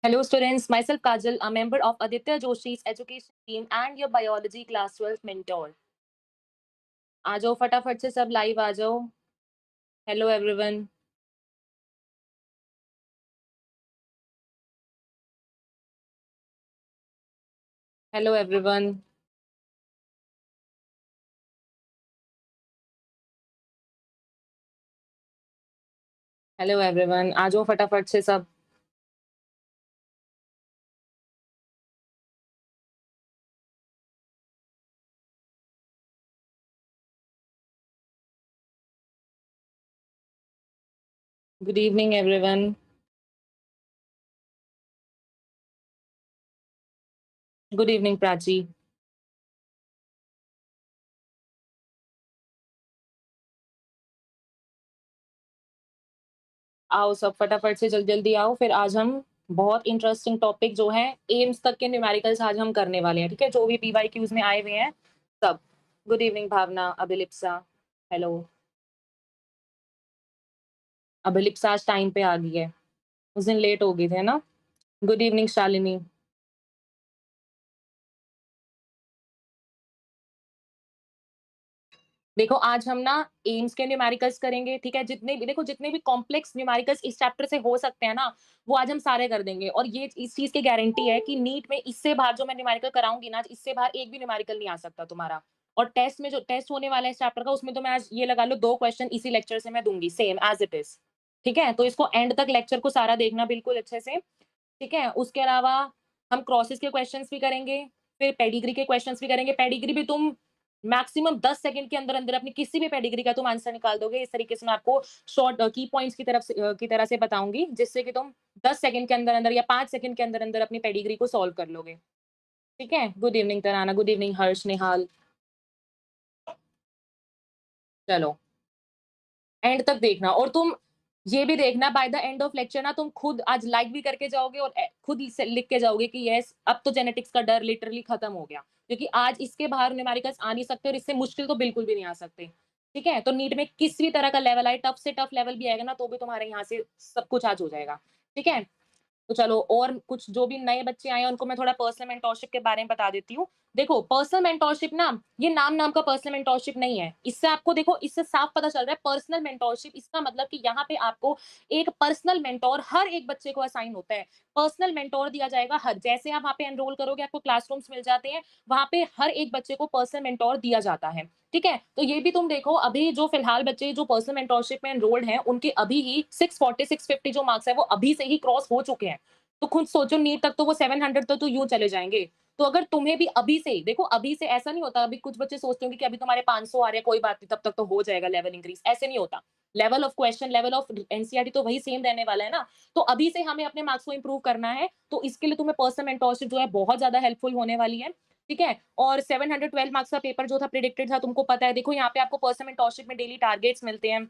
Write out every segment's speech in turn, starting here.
Hello students, myself Kajal, a member of Aditya Joshi's education team and your biology class 12 mentor. आ जाओ फटाफट से सब live आ जाओ. Hello everyone. Hello everyone. Hello everyone, आ जाओ फटाफट से सब. Good evening everyone. Good evening Prachi. आओ सब फटाफट से जल्दी जल्दी आओ. फिर आज हम बहुत इंटरेस्टिंग टॉपिक जो है एम्स तक के न्यूमेरिकल्स आज हम करने वाले हैं. ठीक है, जो भी पीवाईक्यूज में आए हुए हैं सब. गुड इवनिंग भावना, अभिलिप्सा. हेलो. अभिलिप्सा आज टाइम पे आ गई है. उस दिन लेट हो गए थे ना. Good evening Shalini. देखो आज हम ना एम्स के न्यूमेरिकल्स करेंगे. ठीक है, जितने भी कॉम्प्लेक्स न्यूमेरिकल्स इस चैप्टर से हो सकते हैं ना, वो आज हम सारे कर देंगे. और ये इस चीज की गारंटी है कि नीट में इससे बाहर जो मैं न्यूमेरिकल कराऊंगी ना, इससे बाहर एक भी न्यूमेरिकल नहीं आ सकता तुम्हारा. और टेस्ट में जो टेस्ट होने वाला है इस चैप्टर का, उसमें तो मैं आज ये लगा लो 2 क्वेश्चन इसी लेक्चर से मैं दूंगी सेम एज इट इज. ठीक है, तो इसको एंड तक लेक्चर को सारा देखना बिल्कुल अच्छे से. ठीक है, उसके अलावा हम क्रॉसेस के क्वेश्चंस भी करेंगे. फिर पेडिग्री के क्वेश्चंस भी करेंगे. पेडिग्री भी तुम मैक्सिमम 10 सेकंड के अंदर अपनी किसी भी पेडिग्री का तुम आंसर निकाल दोगे. इस तरीके से मैं आपको शॉर्ट की पॉइंट्स की तरह से बताऊंगी, जिससे कि तुम 10 सेकंड के अंदर या 5 सेकंड के अंदर अपनी पेडिग्री को सॉल्व कर लोगे. ठीक है. गुड इवनिंग तराना. गुड इवनिंग हर्ष, निहाल. चलो एंड तक देखना. और तुम ये भी देखना by the end of lecture ना, तुम खुद आज लाइक भी करके जाओगे और खुद से लिख के जाओगे कि यस अब तो जेनेटिक्स का डर लिटरली खत्म हो गया. क्योंकि आज इसके बाहर न्यूमेरिकल्स आ नहीं सकते और इससे मुश्किल तो बिल्कुल भी नहीं आ सकते. ठीक है, तो नीट में किसी भी तरह का लेवल आए, टफ से टफ लेवल भी आएगा ना, तो भी तुम्हारे यहाँ से सब कुछ आज हो जाएगा. ठीक है. तो चलो, और कुछ जो भी नए बच्चे आए हैं उनको मैं थोड़ा पर्सनल मेंटोरशिप के बारे में बता देती हूँ. देखो पर्सनल मेंटोरशिप ना, ये नाम नाम का पर्सनल मेंटोरशिप नहीं है. इससे आपको देखो, इससे साफ पता चल रहा है पर्सनल मेंटोरशिप इसका मतलब कि यहाँ पे आपको एक पर्सनल मेंटोर हर एक बच्चे को असाइन होता है. पर्सनल मेंटोर दिया जाएगा. हर जैसे आप वहाँ पे एनरोल करोगे आपको क्लासरूम्स मिल जाते हैं, वहाँ पे हर एक बच्चे को पर्सनल मेंटोर दिया जाता है. ठीक है, तो ये भी तुम देखो, अभी जो फिलहाल बच्चे जो पर्सनल मेंटोरशिप में एनरोल्ड हैं उनके अभी ही 640 650 जो मार्क्स है वो अभी से ही क्रॉस हो चुके हैं. तो खुद सोचो नीट तक तो वो 700 तो यूं चले जाएंगे. तो अगर तुम्हें भी अभी से देखो, अभी से ऐसा नहीं होता. अभी कुछ बच्चे सोचते होंगे कि अभी तुम्हारे 500 आ रहे हैं, कोई बात नहीं, तब तक तो हो जाएगा लेवल इंक्रीज. ऐसे नहीं होता. Level of question, level of NCERT तो वही सेम रहने वाला है ना. तो अभी से हमें अपने मार्क्स को इंप्रूव करना है, तो इसके लिए तुम्हें पर्सनल मेंटोरशिप जो है बहुत ज्यादा हेल्पफुल होने वाली है. ठीक है, और 712 मार्क्स का पेपर जो था प्रिडिक्टेड था, तुमको पता है. देखो यहाँ पे आपको पर्सनल मेंटोरशिप में डेली टारगेट्स मिलते हैं,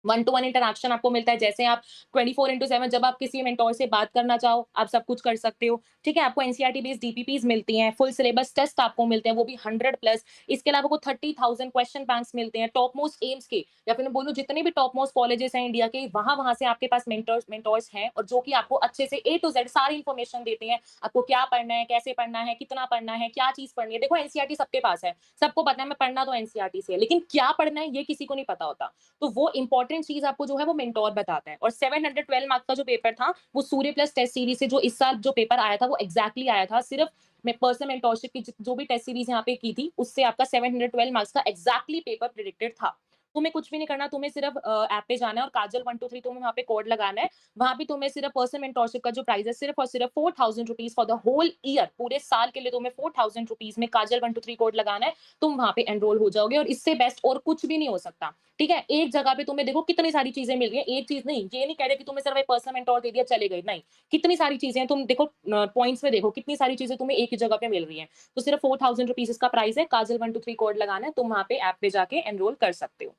1-to-1 इंटरैक्शन आपको मिलता है. जैसे आप 24/7 जब आप किसी मेंटोर से बात करना चाहो, आप सब कुछ कर सकते हो. ठीक है, आपको एनसीईआरटी बेस्ड डीपीपीज मिलती हैं, फुल सिलेबस टेस्ट आपको मिलते हैं, वो भी 100 प्लस. इसके अलावा आपको 30,000 क्वेश्चन बैंक्स मिलते हैं टॉप मोस्ट एम्स के, या फिर मैं बोलूँ जितने भी टॉप मोस्ट कॉलेजेस हैं इंडिया के, वहां वहां से आपके पास मेंटोर्स हैं, और जो कि आपको अच्छे से ए टू जेड सारी इन्फॉर्मेशन देते हैं. आपको क्या पढ़ना है, कैसे पढ़ना है, कितना पढ़ना है, क्या चीज पढ़नी है. देखो एनसीईआरटी सबके पास है, सबको पता है मैं पढ़ना तो एनसीईआरटी से है, लेकिन क्या पढ़ना है ये किसी को नहीं पता होता. तो वो इंपॉर्टेंट चीज आपको जो है वो मेंटोर बताता है. और 712 मार्क्स का जो पेपर था वो सूर्य प्लस टेस्ट सीरीज से जो इस साल जो पेपर आया था वो एग्जैक्टली आया था. सिर्फ मैं पर्सनल मेंटोरशिप की जो भी टेस्ट सीरीज यहाँ पे की थी, उससे आपका 712 मार्क्स का एग्जैक्टली पेपर प्रिडिक्टेड था. तुम्हें कुछ भी नहीं करना, तुम्हें सिर्फ ऐप पे जाना है और काजल 123 तुम्हें वहाँ पे कोड लगाना है. वहाँ भी तुम्हें सिर्फ पर्सनल मेंटोरशिप का जो प्राइस है सिर्फ और सिर्फ 4000 rupees for the whole year. पूरे साल के लिए तुम्हें 4000 रुपीज में काजल 123 कोड लगाना है. तुम वहाँ पे एनरोल हो जाओगे, और इससे बेस्ट और कुछ भी नहीं हो सकता. ठीक है, एक जगह पे तुम्हें देखो कितनी सारी चीजें मिल रही है. एक चीज नहीं, ये नहीं कह रहे कि तुम्हें सिर्फ एक पर्सनल मेंटोर दे दिया चले गए, नहीं. कितनी सारी चीजें हैं, तुम देखो पॉइंट्स में देखो कितनी सारी चीजें तुम्हें एक ही जगह पे मिल रही है. तो सिर्फ 4000 रुपीज इसका प्राइस है. काजल 123 कोड लगाना है, तुम वहाँ पे ऐप पे जाके एनरोल कर सकते हो.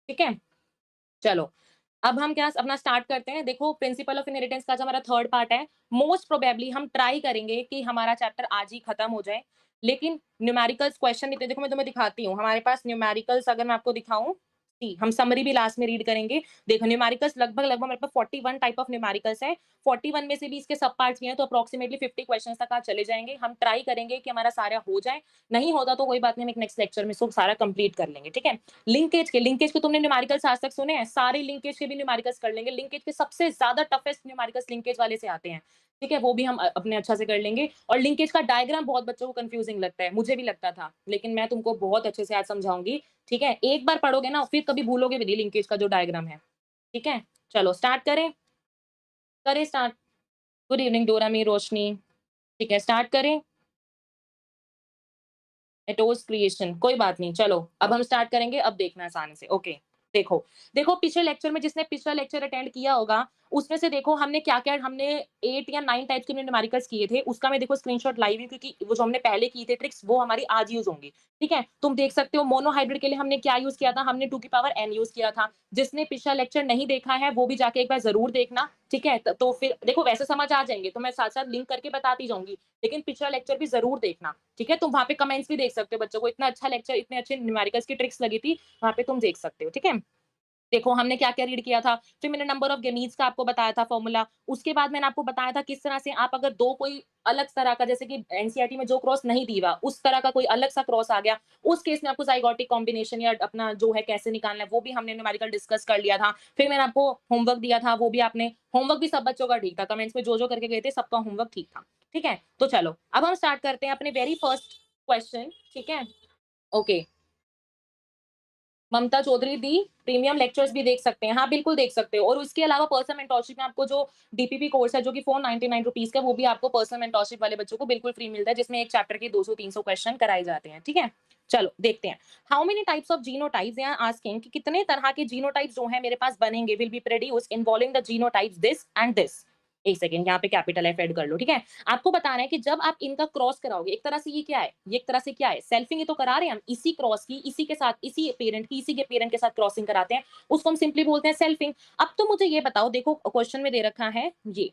ठीक है, चलो अब हम क्या अपना स्टार्ट करते हैं. देखो प्रिंसिपल ऑफ इनहेरिटेंस का जो हमारा थर्ड पार्ट है, मोस्ट प्रोबेबली हम ट्राई करेंगे कि हमारा चैप्टर आज ही खत्म हो जाए. लेकिन न्यूमेरिकल्स क्वेश्चन देखो मैं तुम्हें दिखाती हूँ. हमारे पास न्यूमेरिकल्स अगर मैं आपको दिखाऊं, हम समरी भी लास्ट में रीड करेंगे। देखो न्यूमेरिकल्स लगभग मेरे पास 41 टाइप ऑफ न्यूमेरिकल्स हैं। 41 में से भी इसके सब पार्ट्स भी हैं, तो अप्रॉक्सिमेटली 50 क्वेश्चंस तक आज चले जाएँगे। हम ट्राई करेंगे कि हमारा सारा हो जाए। नहीं होता तो कोई बात नहीं, हम एक नेक्स्ट लेक्चर में इसको सारा कंप्लीट कर लेंगे, ठीक है? लिंकेज के तुमने न्यूमेरिकल्स आज तक सुने हैं? सारे लिंकेज के भी न्यूमेरिकल्स कर लेंगे। लिंकेज के सबसे ज़्यादा टफेस्ट न्यूमेरिकल्स लिंकेज वाले से आते हैं, ठीक है? वो भी हम अपने अच्छा से कर लेंगे। और लिंकेज का डायग्राम बहुत बच्चों को कंफ्यूजिंग लगता है, मुझे भी लगता था, लेकिन मैं तुमको बहुत अच्छे से आज समझाऊँगी, ठीक है? एक बार पढ़ोगे ना फिर कभी भूलोगे भी नहीं लिंकेज का जो डायग्राम है, ठीक है? चलो स्टार्ट करें? करें स्टार्ट? गुड इवनिंग डोरामी, रोशनी, ठीक है स्टार्ट करें? एटोज़ क्रिएशन, कोई बात नहीं, चलो अब हम स्टार्ट करेंगे, अब देखना आसानी से, ओके। देखो, देखो पिछले लेक्चर में जिसने पिछला लेक्चर अटेंड किया होगा, उसमें से देखो हमने 8 या 9 टाइप्स के न्यूमेरिकल्स किए थे, उसका मैं देखो स्क्रीनशॉट लाई हुई हूँ क्योंकि वो जो हमने पहले की थे ट्रिक्स, वो हमारी आज यूज़ होंगी, ठीक है? तुम देख सकते हो मोनोहाइब्रिड के लिए हमने क्या यूज़ किया था, हमने 2 की पावर n यूज़ किया था। जिसने पिछला लेक्चर नहीं देखा है, वो भी जाके एक बार ज़रूर देखना, ठीक है? तो फिर देखो वैसे समझ आ जाएँगे, तो मैं साथ-साथ लिंक करके बताती जाऊँगी, लेकिन पिछला लेक्चर भी ज़रूर देखना, ठीक है? तुम वहाँ पे कमेंट्स भी देख सकते हो बच्चों को, इतना अच्छा लेक्चर, इतने अच्छे न्यूमेरिकल्स की ट्रिक्स लगी थी, वहाँ पे तुम देख सकते हो, ठीक है? देखो हमने क्या-क्या रीड किया था, फिर मैंने नंबर ऑफ गैमीट्स का आपको बताया था फॉर्मूला, उसके बाद मैंने आपको बताया था किस तरह से आप अगर 2 कोई अलग तरह का जैसे कि एनसीईआरटी में जो क्रॉस नहीं दी हुआ, उस तरह का कोई अलग सा क्रॉस आ गया, उस केस में आपको ज़ाइगोटिक कॉम्बिनेशन या अपना जो है कैसे निकालना है, वो भी हमने न्यूमेरिकल डिस्कस कर लिया था। फिर मैंने आपको होमवर्क दिया था, वो भी आपने होमवर्क भी सब बच्चों का ठीक था, कमेंट्स में जो-जो करके गए थे सबका होमवर्क ठीक था, ठीक है? तो चलो, अब हम स्टार्ट करते हैं अपने वेरी फर्स्ट क्वेश्चन, ठीक है? ओके। ममता चौधरी दी, प्रीमियम लेक्चर्स भी देख सकते हैं। हाँ, बिल्कुल देख सकते हो और उसके अलावा पर्सनल मेंटरशिप में आपको जो डीपीपी कोर्स है जो कि ₹499 का, वो भी आपको पर्सनल मेंटरशिप वाले बच्चों को बिल्कुल फ्री मिलता है, जिसमें एक चैप्टर के 200-300 क्वेश्चन कराए जाते हैं, ठीक है? चलो देखते हैं। How many types of genotypes, they are asking कि कितने तरह के जीनोटाइप्स जो हैं मेरे पास बनेंगे, will be produced involving the genotypes this and this. एक सेकंड यहाँ पे कैपिटल एफ ऐड कर लो, ठीक है? आपको बताना है कि जब आप इनका क्रॉस कराओगे, एक तरह से ये क्या है? ये एक तरह से क्या है? सेल्फिंग ही तो करा रहे हैं हम, इसी क्रॉस की, इसी के साथ, इसी पेरेंट की, इसी के पेरेंट के साथ क्रॉसिंग कराते हैं, उसको हम सिंपली बोलते हैं सेल्फिंग। अब तो मुझे ये बताओ, देखो क्वेश्चन में दे रखा है ये,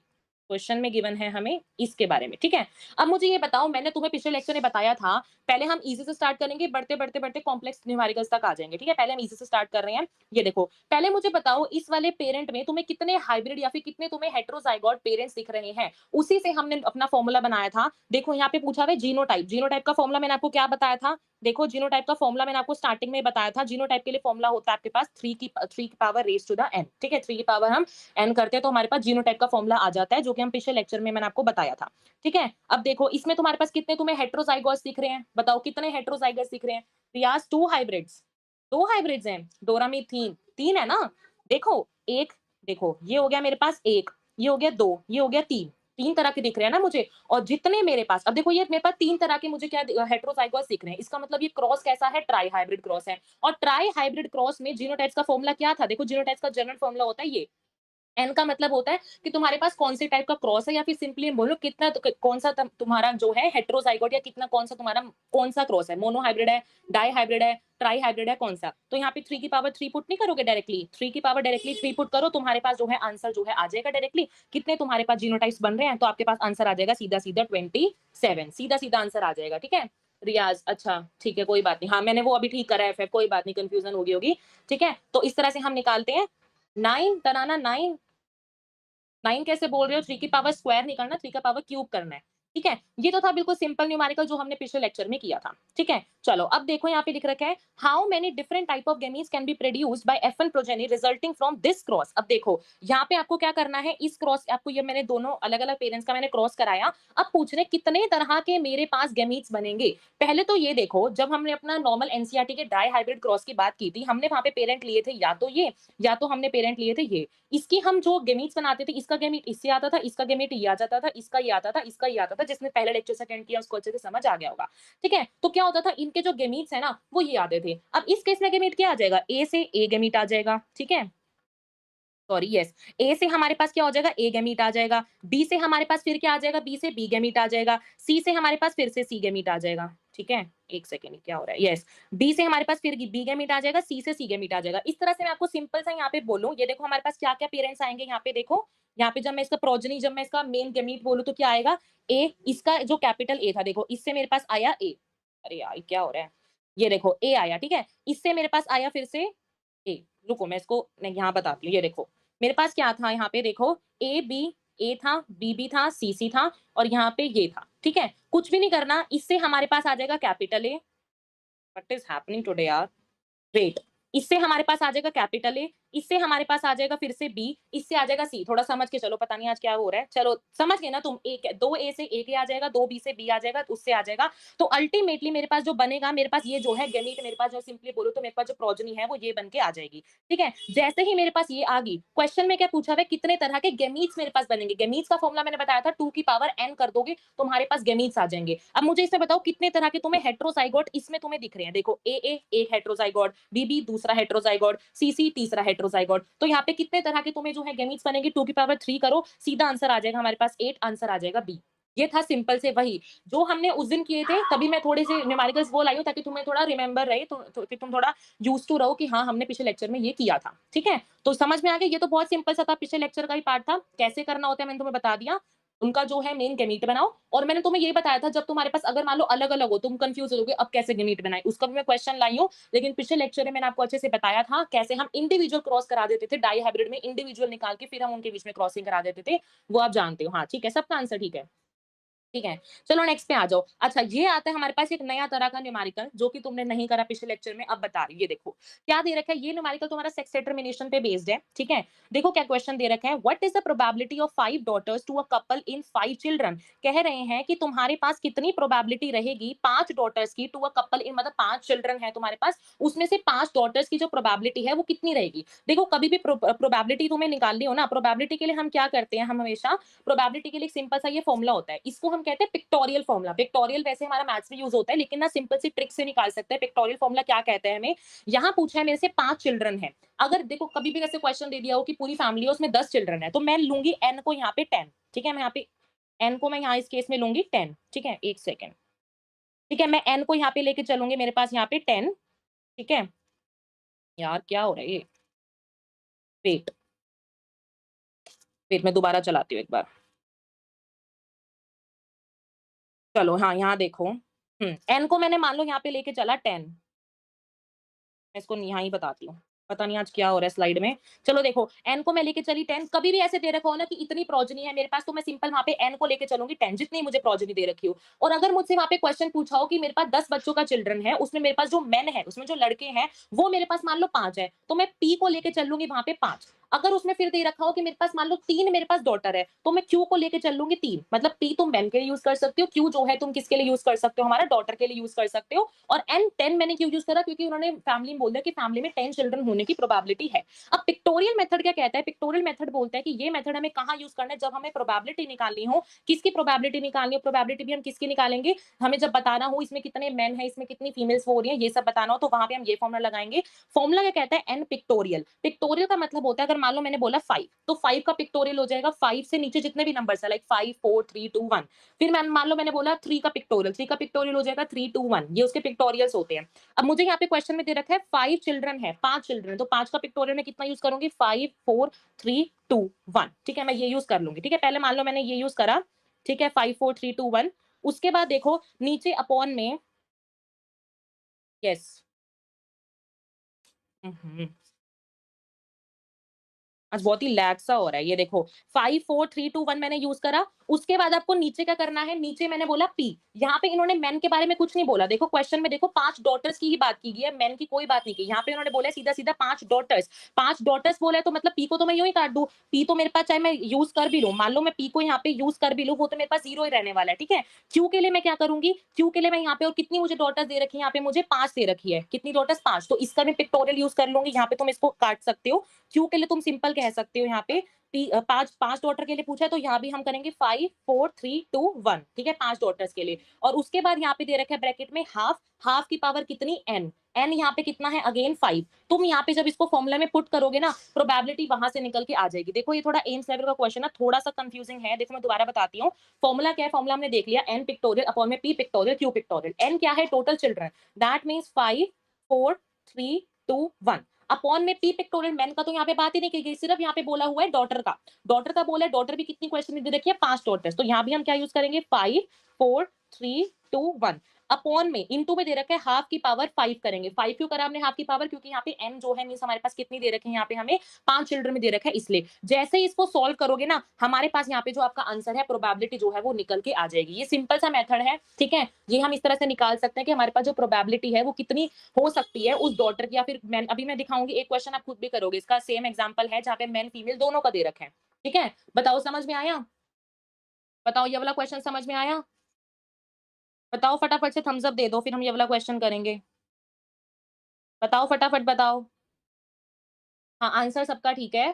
क्वेश्चन में गिवन है हमें इसके बारे में, ठीक है? अब मुझे ये बताओ, मैंने तुम्हें पिछले लेक्चर में बताया था, पहले हम ईज़ी से स्टार्ट करेंगे, बढ़ते कॉम्प्लेक्स न्यूमेरिकल्स तक आ जाएँगे, ठीक है? पहले हम ईज़ी से स्टार्ट कर रहे हैं। ये देखो, पहले मुझे बताओ इस वाले पेरेंट में तुम्हें कितने हाइब्रिड या फिर कितने तुम्हें हेटेरोज़ाइगोट पेरेंट्स दिख रहे हैं? उसी से हमने अपना फॉर्मूला बनाया था। देखो यहाँ पे पूछा हुआ है जीनोटाइप, जीनोटाइप का फॉर्मूला मैंने आपको क्या बताया था? देखो जीनोटाइप का फॉर्मूला मैंने आपको स्टार्टिंग में बताया था। जीनोटाइप के लिए फॉर्मूला होता है आपके पास 3 की power raise to the n, ठीक है? 3 की पावर हम n करते हैं तो हमारे पास जीनोटाइप का फॉर्मूला आ जाता है, जो कि हम पिछले लेक्चर में मैंने आपको बताया था, ठीक है? अब देखो इसमें तुम्हारे पास कितने तुम्हें हेटेरोज़ाइगोट्स दिख रहे हैं? बताओ कितने हेटेरोज़ाइगोट्स दिख रहे हैं? रियाज़ 2 हाइब्रिड्स, 2 हाइब्रिड्स हैं। डोरामी 3 है ना? देखो 1, देखो ये हो गया मेरे पास 1, ये हो गया 2, ये हो गया 3, 3 तरह के दिख रहे हैं ना मुझे। और जितने मेरे पास, अब देखो ये मेरे पास 3 तरह के मुझे क्या हेटेरोज़ाइगोट्स दिख रहे हैं। इसका मतलब ये क्रॉस कैसा है? ट्राई हाइब्रिड क्रॉस है। और ट्राई हाइब्रिड क्रॉस में जीनोटाइप्स का फॉर्मूला क्या था? देखो जीनोटाइप्स का जनरल फॉर्मूला होता है ये। एन का मतलब होता है कि तुम्हारे पास कौन से टाइप का क्रॉस है, या फिर सिंपली बोलो कितना कौन सा तुम्हारा जो है हेटेरोजाइगोट, या कितना कौन सा तुम्हारा कौन सा क्रॉस है, मोनो हाइब्रिड है, डाई हाइब्रिड है, ट्राई हाइब्रिड है, कौन सा? तो यहाँ पे 3 की पावर 3 पुट नहीं करोगे डायरेक्टली, 3 की पावर डायरेक्टली 3 पुट करो, तुम्हारे पास जो है आंसर जो है आ जाएगा डायरेक्टली। कितने तुम्हारे पास जीनोटाइप्स बन रहे हैं, तो आपके पास आंसर आ जाएगा सीधा सीधा 27, सीधा सीधा आंसर आ जाएगा, ठीक है? रियाज, अच्छा ठीक है, कोई बात नहीं। हाँ मैंने वो अभी ठीक करा है, कोई बात नहीं, कंफ्यूजन होगी, ठीक है? तो इस तरह से हम निकालते हैं 9, तराना 9, 9 कैसे बोल रहे हो? 3 की पावर स्क्वायर नहीं करना, 3 का पावर क्यूब करना है। ठीक है? ये तो था बिल्कुल सिंपल न्यूमेरिकल जो हमने पिछले लेक्चर में किया था। ठीक है? चलो अब देखो यहाँ पे लिख रखा है how many different type of गैमीज can be produced by F1 progeny resulting from this cross. अब देखो यहाँ पे आपको क्या करना है, इस क्रॉस आपको, ये मैंने दोनों अलग-अलग पेरेंट्स का मैंने क्रॉस कराया। अब पूछ रहे कितने तरह के मेरे पास गैमीट्स बनेंगे। पहले तो ये देखो, जब हमने अपना नॉर्मल एनसीईआरटी के डाई हाइब्रिड क्रॉस की बात की थी, हमने वहाँ पे पेरेंट लिए थे या तो ये, या तो हमने पेरेंट लिए थे ये। इसकी हम जो गेमीट्स बनाते थे, इसका गेमीट इससे आता था, इसका गेमीट ये आ जाता था, इसका ये आता था, इसका ये आता था। जिसने पहले लेक्चर से अटेंड किया उसको अच्छे से समझ आ गया होगा। ठीक है? तो क्या होता था, इनके जो गेमीट्स है ना वो ये आते थे। अब इस केस में गेमीट क्या आ जाएगा, ए से ए गेमीट आ जाएगा। ठीक है? सॉरी यस, ए से हमारे पास क्या हो जाएगा, ए गैमीट आ जाएगा। बी से हमारे पास फिर क्या आ जाएगा, बी से बी गैमीट आ जाएगा। सी से हमारे पास फिर से सी गैमीट आ जाएगा। ठीक है? एक सेकंड, क्या हो रहा है, यस, बी से हमारे पास फिर बी गैमीट आ जाएगा, सी से सी गैमीट आ जाएगा। इस तरह से मैं आपको सिंपल सा यहाँ पे बोलूं, ये देखो हमारे पास क्या क्या पेरेंट्स आएंगे यहाँ पे। देखो यहाँ पे जब मैं इसका प्रोजनी, जब मैं इसका मेन गैमीट बोलूं तो क्या आएगा, ए, इसका जो कैपिटल ए था, देखो इससे मेरे पास आया ए। अरे यार क्या हो रहा है, ये देखो ए आया। ठीक है? इससे मेरे पास आया फिर से रुको मैं इसको नहीं यहाँ बताती हूँ, ये देखो। मेरे पास क्या था यहाँ पे देखो, ए था, बी था, सी था और यहाँ पे ये था, ठीक है? कुछ भी नहीं करना, इससे हमारे पास आ जाएगा capital A. What is happening today यार? वेट, इससे हमारे पास आ जाएगा कैपिटल ए, इससे हमारे पास आ जाएगा फिर से बी, इससे आ जाएगा सी। थोड़ा समझ के चलो, पता नहीं आज क्या हो रहा है। चलो समझ गए ना तुम? एक 2 ए से एक ए आ जाएगा, 2 बी से बी आ जाएगा, तो उससे आ जाएगा। तो अल्टीमेटली मेरे पास जो बनेगा, मेरे पास ये जो है गैमीट, मेरे पास जो सिंपली बोलूँ तो मेरे पास जो प्रोजेनी है वो ये बन के आ जाएगी। ठीक है? जैसे ही मेरे पास ये आ गई, क्वेश्चन में क्या पूछा हुआ है, कितने तरह के गैमीट्स मेरे पास बनेंगे। गैमीट्स का फॉर्मूला मैंने बताया था 2 की पावर n कर दोगे तुम्हारे पास गैमीट्स आ जाएंगे। अब मुझे इसमें बताओ कितने तरह के तुम्हें हेटेरोजाइगोट इसमें तुम्हें दिख रहे हैं। देखो ए एक हेटेरोजाइगोट, बी दूसरा हेटेरोजाइगोट, सी तीसरा हेटेरोजाइगोट। तो यहाँ पे कितने तरह के तुम्हें जो है गैमीट्स बनेंगे, 2 की पावर 3 करो, सीधा आंसर आ जाएगा हमारे पास 8, आंसर आ जाएगा बी। ये था सिंपल से वही जो हमने उस दिन किए थे। तभी मैं थोड़े से न्यूमेरिकल्स वो लाई हूँ ताकि तुम्हें थोड़ा रिमेंबर रहे, तो कि तुम थोड़ा यूज्ड टू रहो कि हाँ हमने पिछले लेक्चर में ये किया था। ठीक है? तो समझ में आ गया। ये तो बहुत सिंपल सा था, पिछले लेक्चर का ही पार्ट था। कैसे करना होता है मैंने तुम्हें बता दिया। उनका जो है मेन गैमीट बनाओ। और मैंने तुम्हें ये बताया था जब तुम्हारे पास अगर मान लो अलग-अलग हो, तुम कंफ्यूज हो जाओगे अब कैसे गैमीट बनाएं, उसका भी मैं क्वेश्चन लाई हूँ। लेकिन पिछले लेक्चर में मैंने आपको अच्छे से बताया था कैसे हम इंडिविजुअल क्रॉस करा देते थे, डाई हाइब्रिड में इंडिविजुअल निकाल के फिर हम उनके बीच में क्रॉसिंग करा देते थे। वो आप जानते हो। हाँ, ठीक है, सबका आंसर ठीक है। ठीक है, चलो नेक्स्ट पे आ जाओ। अच्छा, ये आता है हमारे पास एक नया तरह का न्यूमेरिकल जो कि तुमने नहीं करा पिछले लेक्चर में, अब बता रही हूँ। ये देखो क्या दे रखा है, ये न्यूमेरिकल तुम्हारा सेक्स डिटरमिनेशन पे बेस्ड है। ठीक है? देखो क्या क्वेश्चन दे रखा है, what is the probability of 5 daughters to a couple in 5 children. कह रहे हैं कि तुम्हारे पास कितनी प्रोबेबिलिटी रहेगी 5 डॉटर्स की टू अ कपल इन, मतलब 5 चिल्ड्रन है तुम्हारे पास, उसमें से 5 डॉटर्स की जो प्रोबेबिलिटी है वो कितनी रहेगी। देखो कभी भी प्रोबेबिलिटी तुम्हें निकालनी हो ना, प्रोबेबिलिटी के लिए हम क्या करते हैं, हम हमेशा प्रोबेबिलिटी के लिए सिंपल सा ये फॉर्मूला होता है, इसको हम कहते हैं पिक्टोरियल फॉर्मूला। पिक्टोरियल वैसे हमारा मैथ्स में यूज होता है, लेकिन ना सिंपल सी ट्रिक से निकाल सकते हैं। पिक्टोरियल फॉर्मूला क्या कहते हैं हमें, यहाँ पूछा है मेरे से 5 चिल्ड्रन है। अगर देखो कभी भी ऐसे क्वेश्चन दे दिया हो कि पूरी फैमिली है उसमें 10 चिल्ड्रन है, तो मैं लूंगी एन को यहाँ पे 10। ठीक है? मैं यहाँ पे एन को मैं यहाँ इस केस में लूंगी 10। ठीक है, एक सेकेंड। ठीक है, मैं एन को यहाँ पे लेके चलूंगी, मेरे पास यहाँ पे 10। ठीक है यार, क्या हो रहा है ये, वेट वेट मैं दोबारा चलाती हूँ एक बार। चलो हाँ, यहाँ देखो। एन को मैंने मान लो यहाँ पे लेके चला 10। मैं इसको यहाँ ही बताती हूँ। पता नहीं आज क्या हो रहा है स्लाइड में। चलो देखो, एन को मैं लेके चली 10। कभी भी ऐसे दे रखा हो ना कि इतनी प्रोजेनी है मेरे पास, तो मैं सिंपल वहाँ पे एन को लेके चलूंगी 10, जितनी मुझे प्रोजेनी दे रखी हो। और अगर मुझसे वहाँ पे क्वेश्चन पूछा हो कि मेरे पास 10 बच्चों का चिल्ड्रन है, उसमें मेरे पास जो मेन है, उसमें जो लड़के हैं वो मेरे पास मान लो 5 है, तो मैं पी को लेके चल लूंगी वहाँ पे 5। अगर उसमें फिर दे रखा हो कि मेरे पास मान लो 3 मेरे पास डॉटर है, तो मैं क्यू को लेके चल लूंगी 3। मतलब पी तुम मेन के लिए यूज कर सकते हो, क्यू जो है तुम किसके लिए यूज कर सकते हो, हमारा डॉटर के लिए यूज कर सकते हो। और एन 10 मैंने क्यों यूज करा, क्योंकि उन्होंने फैमिली में बोल दिया कि फैमिली में 10 चिल्ड्रन होने की प्रोबेबिलिटी है। अब पिक्टोरियल मेथड क्या कहता है, पिक्टोरियल मेथड बोलता है कि ये मेथड हमें कहाँ यूज करना है, जब हमें प्रोबेबिलिटी निकालनी हो। किसकी प्रोबेबिलिटी निकालनी हो, प्रोबेबिलिटी भी हम किसकी निकालेंगे, हमें जब बताना हो इसमें कितने मेन है, इसमें कितनी फीमेल्स हो रही है, ये सब बताना हो, तो वहां पे हम ये फॉर्मूला लगाएंगे। फॉर्मूला क्या कहता है, एन पिक्टोरियल। पिक्टोरियल का मतलब होता है, अगर मान लो मैंने बोला 5, तो 5 का पिक्टोरियल हो जाएगा 5 से नीचे जितने भी नंबर्स है, लाइक 5 4 3 2 1। फिर मैं मान लो मैंने बोला 3 का पिक्टोरियल, 3 का पिक्टोरियल हो जाएगा 3 2 1। ये उसके पिक्टोरियल्स होते हैं। अब मुझे यहाँ पे क्वेश्चन में दे रखा है 5 चिल्ड्रन है, 5 चिल्ड्रन, तो 5 का पिक्टोरियल में कितना यूज करूंगी, 5 4 3 2 1। ठीक है, मैं ये यूज कर लूंगी। ठीक है, पहले मान लो मैंने ये यूज करा। ठीक है, 5 4 3 2 1। उसके बाद देखो नीचे अपॉन में, यस, आज बहुत ही लैग सा हो रहा है। ये देखो 5 4 3 2 1 मैंने यूज करा। उसके बाद आपको नीचे क्या करना है, नीचे मैंने बोला पी। यहाँ पे इन्होंने मेन के बारे में कुछ नहीं बोला। देखो क्वेश्चन में देखो 5 डॉटर्स की ही बात की गई है, मेन की कोई बात नहीं की। यहाँ पे इन्होंने बोला सीधा सीधा 5 डॉटर्स। 5 डॉटर्स बोला है तो मतलब पी को तो मैं यूं ही काट दूं। पी तो मेरे पास चाहे मैं यूज कर भी लूं, मान लो मैं पी को यहाँ पे यूज कर भी लूं, वो तो मेरे पास 0 ही रहने वाला है। ठीक है, क्यू के लिए मैं क्या करूंगी, क्यू के लिए मैं यहाँ पे, और कितनी मुझे डॉटर्स दे रखी है, यहाँ पे मुझे 5 दे रखी है। कितनी डॉटर्स, 5। तो इसका मैं पिक्टोरियल यूज कर लूंगी, यहाँ पे तुम इसको काट सकते हो। क्यू के लिए तुम सिंपल कह सकते हो यहाँ पे, पांच पांच डॉटर के लिए पूछा है तो यहाँ भी हम करेंगे 5 4 3 2 1। ठीक है, 5 डॉटर्स के लिए। और उसके बाद यहाँ पे दे रखा है ब्रैकेट में हाफ, हाफ की पावर कितनी, एन। एन यहाँ पे कितना है, अगेन 5। तुम यहाँ पे जब इसको फॉर्मूला में पुट करोगे ना, प्रोबेबिलिटी वहां से निकल के आ जाएगी। देखो ये थोड़ा एम्स लेवल का क्वेश्चन है, थोड़ा सा कंफ्यूजिंग है। देखो मैं दोबारा बताती हूँ। फॉर्मूला क्या है, फॉर्मूला हमने देख लिया, एन पिक्टोरियल अपॉन में P factorial Q factorial. N क्या है, total children, that means 5 4 3 2 1। Upon में पी पिक्टोरियल, मैन का तो यहाँ पे बात ही नहीं की गई, सिर्फ यहाँ पे बोला हुआ है डॉटर का। डॉटर का बोला है, डॉटर भी कितनी क्वेश्चन में दे रखी है, 5 डॉटर्स। तो यहाँ भी हम क्या यूज करेंगे, 5 4 3 2 1। अपॉन में इनटू में दे रखा है हाफ की पावर 5 करेंगे। 5 क्यों करा हमने हाफ की पावर? क्योंकि यहाँ पे n जो है मीन्स हमारे पास कितनी दे रखी है, यहाँ पे हमें 5 चिल्ड्रन में दे रखा है इसलिए। जैसे ही इसको सॉल्व करोगे ना, हमारे पास यहाँ पे जो आपका आंसर है, प्रोबेबिलिटी जो है वो निकल के आ जाएगी। ये सिंपल सा मेथड है, ठीक है? ये हम इस तरह से निकाल सकते हैं कि हमारे पास जो प्रोबेबिलिटी है वो कितनी हो सकती है उस डॉटर की, या फिर मैन, अभी मैं दिखाऊंगी एक क्वेश्चन आप खुद भी करोगे। इसका सेम एग्जांपल है जहाँ पे मेन फीमेल दोनों का दे रखा है, ठीक है? बताओ समझ में आया? बताओ ये वाला क्वेश्चन समझ में आया? बताओ फटाफट से थम्स अप दे दो, फिर हम ये वाला क्वेश्चन करेंगे। बताओ फटाफट बताओ। हाँ, आंसर सबका ठीक है?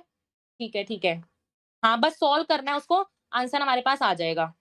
ठीक है, ठीक है। हाँ, बस सॉल्व करना है उसको, आंसर हमारे पास आ जाएगा।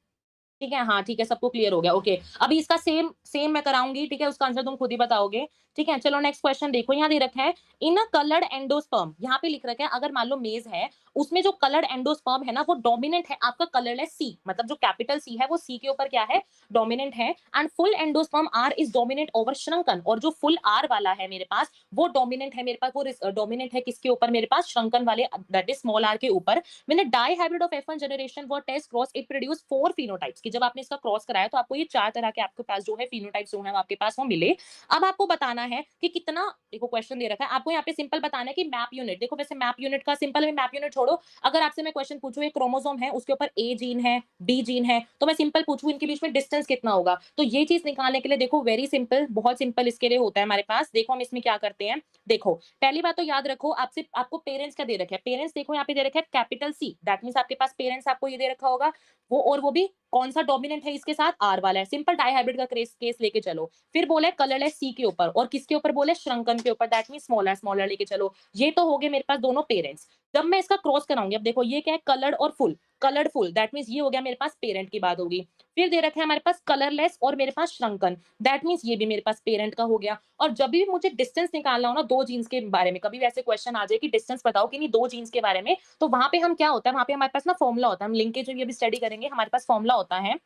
ठीक है, हाँ, ठीक है, सबको क्लियर हो गया, ओके। अभी इसका सेम सेम मैं कराऊँगी, ठीक है? उसका आंसर तुम खुद ही बताओगे, ठीक है? चलो नेक्स्ट क्वेश्चन देखो, यहाँ दे रखा है, इन अ कलर्ड एंडोस्पर्म, यहाँ पे लिख रखा है अगर मान लो मेज़ है, उसमें जो कलर्ड एंडोस्पर्म है ना, वो डोमिनेंट है आपका कलरलेस सी, मतलब जो कैपिटल सी है, वो सी के ऊपर क्या है? डोमिनेंट है, and full endosperm R is dominant over shrunken, और जो फुल आर वाला है मेरे पास, वो डोमिनेंट है मेरे पास, वो डोमिनेंट है किसके ऊपर मेरे पास? श्रंकन वाले, दैट इज़ स्मॉल आर के ऊपर। When a dihybrid of F1 generation were test cross, it produced 4 phenotypes, कि जब आपने इसका क्रॉस कराया तो आपको ये 4 तरह के आपके पास जो है phenotypes जो है वो आपके पास वो मिले। अब आपको बताना है कि कितना, देखो क्वेश्चन दे रखा है, आपको यहाँ पे सिंपल बताना है कि मैप यूनिट, देखो वैसे मैप यूनिट का सिंपल में, मैप यूनिट छोड़ो, अगर आपसे मैं क्वेश्चन पूछूं एक क्रोमोसोम है, उसके ऊपर ए जीन है, बी जीन है, तो मैं सिंपल पूछूं इनके बीच में डिस्टेंस कितना होगा, तो ये चीज निकालने के लिए देखो वेरी सिंपल, बहुत सिंपल इसके लिए होता है हमारे पास। देखो हम इसमें क्या करते हैं, देखो पहली बात तो याद रखो, आपसे आपको पेरेंट्स का दे रखा है, पेरेंट्स देखो यहाँ पे दे रखा है कैपिटल सी, दैट मींस आपके पास पेरेंट्स आपको ये दे रखा होगा, वो और वो भी कौन सा डोमिनेंट है इसके साथ? आर वाला है। सिंपल डाइहाइब्रिड का केस लेके चलो। फिर बोले कलरलेस सी के ऊपर, और किसके ऊपर बोले? श्रंकन के ऊपर, दैट मींस स्मॉलर स्मॉलर लेके चलो। ये तो हो गए मेरे पास दोनों पेरेंट्स। जब मैं इसका क्रॉस कराऊंगी, अब देखो ये क्या है? कलर्ड और full, coloured full, that means ये हो गया मेरे पास पेरेंट की बात होगी। फिर दे रखा है हमारे पास कलरलेस और मेरे पास श्रंकन, दैट मींस ये भी मेरे पास पेरेंट का हो गया। और जब भी मुझे डिस्टेंस निकालना हो ना दो जीन्स के बारे में, कभी वैसे क्वेश्चन आ जाए कि डिस्टेंस बताओ कि नहीं दो जीन्स के बारे में, तो वहां पे हम क्या होता है, वहां पे हमारे पास ना फॉर्मूला होता है, हम लिंकेज भी अभी स्टडी करेंगे, हमारे पास फॉर्मूला होता है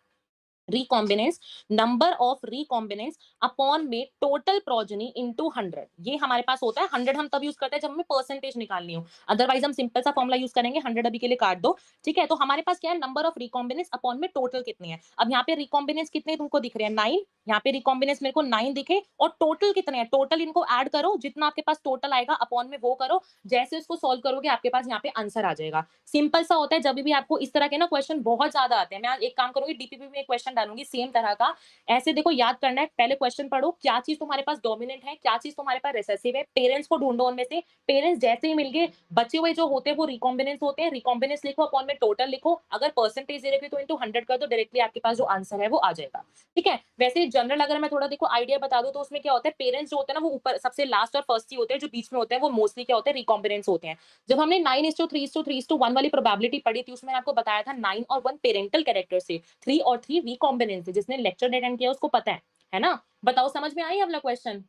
recombinants, number of recombinants upon में टोटल प्रोजेनी इनटू 100, ये हमारे पास होता है। 100 हम तब यूज करते हैं जब हमें परसेंटेज निकालनी हो, अदरवाइज हम सिंपल सा फॉर्मूला यूज करेंगे। 100 अभी के लिए काट दो, ठीक है? तो हमारे पास क्या है? नंबर ऑफ रिकॉम्बिनेंस अपॉन में टोटल कितनी है। अब यहाँ पे रिकॉम्बिनेंस कितने तुमको दिख रहे हैं? 9, यहाँ पे रिकॉम्बिनेंस मेरे को 9 दिखे, और टोटल कितने हैं? टोटल इनको ऐड करो, जितना आपके पास टोटल आएगा अपॉन में वो करो, जैसे इसको सॉल्व करोगे आपके पास यहाँ पे आंसर आ जाएगा। सिंपल सा होता है। जब भी आपको इस तरह के ना क्वेश्चन बहुत ज्यादा आते हैं, मैं आज एक काम करूंगी, डीपीपी में एक क्वेश्चन डालूंगी सेम तरह का, ऐसे देखो याद करना है, पहले क्वेश्चन पढ़ो, क्या चीज तुम्हारे पास डोमिनेंट है, क्या चीज तुम्हारे पास रिसेसिव है, पेरेंट्स को ढूंढो उनमें से, पेरेंट्स जैसे ही मिल गए, बचे हुए जो होते हैं वो रिकॉम्बिनेंस होते हैं, रिकॉम्बिनेंस लिखो अपॉन में टोटल लिखो, अगर परसेंटेज दे रखी तो इनटू 100 कर दो, डायरेक्टली आपके पास जो आंसर है वो आ जाएगा। ठीक है? वैसे जनरल अगर मैं थोड़ा देखो आइडिया बता दूं, तो उसमें क्या होता है, पेरेंट्स जो होते हैं ना वो ऊपर सबसे लास्ट और फर्स्ट ही होते हैं, जो बीच में होते हैं वो मोस्टली क्या होते हैं? रिकॉम्बिनेंस होते हैं। जब हमने 9:3:3:1 वाली प्रोबेबिलिटी पढ़ी थी, उसमें आपको बताया था 9 और 1 पेरेंटल कैरेक्टर से, 3 और 3 रिकॉम्बिनेंस से, जिसने लेक्चर अटेंड किया उसको पता है ना? बताओ समझ में आई अगला क्वेश्चन?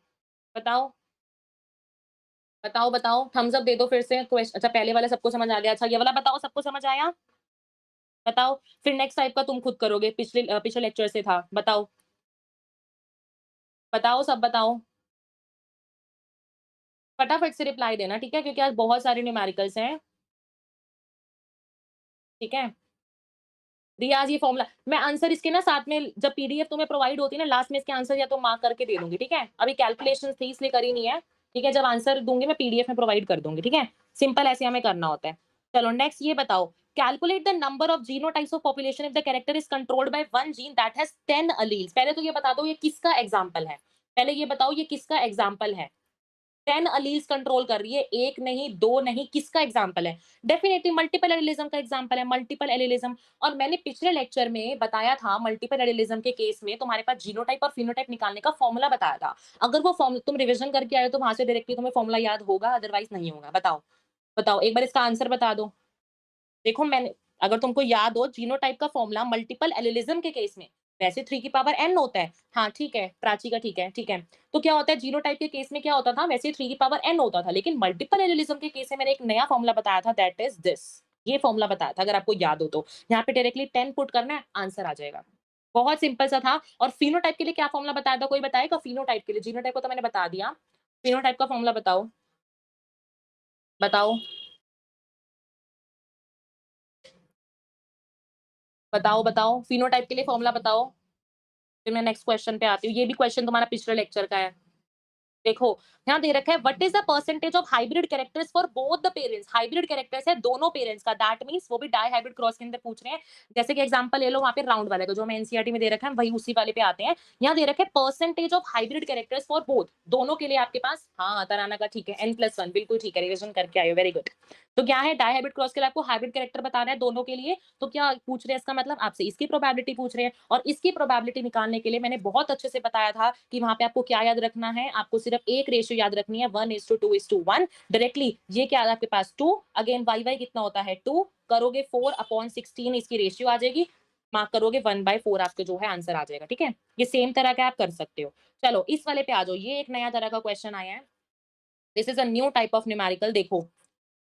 बताओ, बताओ, बताओ, थम्स अप दे दो फिर से। अच्छा पहले वाला सबको समझ आ गया, अच्छा ये वाला बताओ सबको समझ आया? बताओ, फिर नेक्स्ट टाइप का तुम खुद करोगे, पिछले लेक्चर से था, बताओ, बताओ सब बताओ। फटाफट से रिप्लाई देना, ठीक है? क्योंकि आज बहुत सारे न्यूमेरिकल्स हैं, ठीक है? रियाज़ ये फॉर्मूला मैं आंसर इसके ना साथ में जब पीडीएफ तुम्हें प्रोवाइड होती है ना, लास्ट में इसके आंसर या तो मार्क करके दे दूँगी, ठीक है? अभी कैलकुलेशंस थी इसलिए करी नहीं है, ठीक है? जब आंसर दूँगी मैं पीडीएफ में प्रोवाइड कर दूँगी, ठीक है? सिंपल ऐसे हमें करना होता है। चलो नेक्स्ट ये बताओ, calculate the number of genotypes of population if the character is controlled by one gene that has 10 alleles. पहले तो ये बता दो ये किसका एग्जांपल है? पहले ये बताओ ये किसका एग्जांपल है? 10 अलील्स कंट्रोल कर रही है, 1 नहीं, 2 नहीं, किसका एग्जांपल है? डेफिनिटली मल्टीपल एलिलिज्म का एग्जांपल है, मल्टीपल एलिलिज्म। और मैंने पिछले लेक्चर में बताया था मल्टीपल एलिलिज्म के केस में तुम्हारे पास जीनोटाइप और फिनोटाइप निकालने का फॉर्मूला बताया था। अगर वो फॉर्म तुम रिवीजन करके आए हो तो वहां से डायरेक्टली तुम्हें फॉर्मूला याद होगा, अदरवाइज नहीं होगा। बताओ, बताओ एक बार इसका आंसर बता दो। देखो मैंने, अगर तुमको याद हो जीनोटाइप का फॉर्मूला मल्टीपल एलिलिज्म के केस में, वैसे 3 की पावर n होता है। हाँ, ठीक है, प्राची का ठीक है, ठीक है। तो क्या होता है जीनोटाइप के केस में क्या होता था, वैसे 3 की पावर n होता था, लेकिन मल्टीपल एलिलिज्म के केस में मैंने एक नया फॉर्मूला बताया था, दैट इज़ दिस। ये फॉर्मूला बताया था, अगर आपको याद हो तो। यहाँ पे डायरेक्टली 10 पुट करना है, आंसर आ जाएगा। बहुत सिंपल सा था। और फिनोटाइप के लिए क्या फॉर्मूला बताया था, कोई बताएगा? फिनोटाइप के लिए, जीनोटाइप को तो मैंने बता दिया। फिनोटाइप का फॉर्मूला बताओ, बताओ, बताओ, बताओ, फिनोटाइप के लिए फॉर्मूला बताओ। फिर मैं नेक्स्ट क्वेश्चन पे आती हूँ। ये भी क्वेश्चन तुम्हारा पिछले लेक्चर का है। देखो, यहाँ दे रखा है what is the percentage of hybrid characters for both the parents. Hybrid characters है दोनों पेरेंट्स का, दैट मींस वो भी डाई हाइब्रिड क्रॉस के अंदर पूछ रहे हैं। जैसे कि एग्जांपल ले लो वहां पे राउंड वाले का, जो हमें एनसीईआरटी में दे रखा है वही उसी वाले पे आते हैं। यहाँ दे रखे percentage of hybrid characters for both, दोनों के लिए आपके पास। हाँ तराना का ठीक है, n+1 बिल्कुल ठीक है, रिविजन करके आयो, वेरी गुड। तो क्या है, डाई हाइब्रिड क्रॉस के लिए आपको हाइब्रिड कैरेक्टर बताना है दोनों के लिए। तो क्या पूछ रहे हैं, इसका मतलब आपसे इसकी प्रोबेबिलिटी पूछ रहे हैं, और इसकी प्रोबेबिलिटी निकालने के लिए मैंने बहुत अच्छे से बताया था कि वहां पे आपको क्या याद रखना है, आपको सिर्फ एक रेशियो याद रखनी है, 1:2:1। डायरेक्टली ये क्या है आपके पास 2, अगेन वाई वाई कितना होता है 2, करोगे 4/16 इसकी रेशियो आ जाएगी, मार्क करोगे 1/4 आपके जो है आंसर आ जाएगा। ठीक है, ये सेम तरह का आप कर सकते हो। चलो इस वाले पे आ जाओ, ये एक नया तरह का क्वेश्चन आया है। This is a new type of numerical. देखो,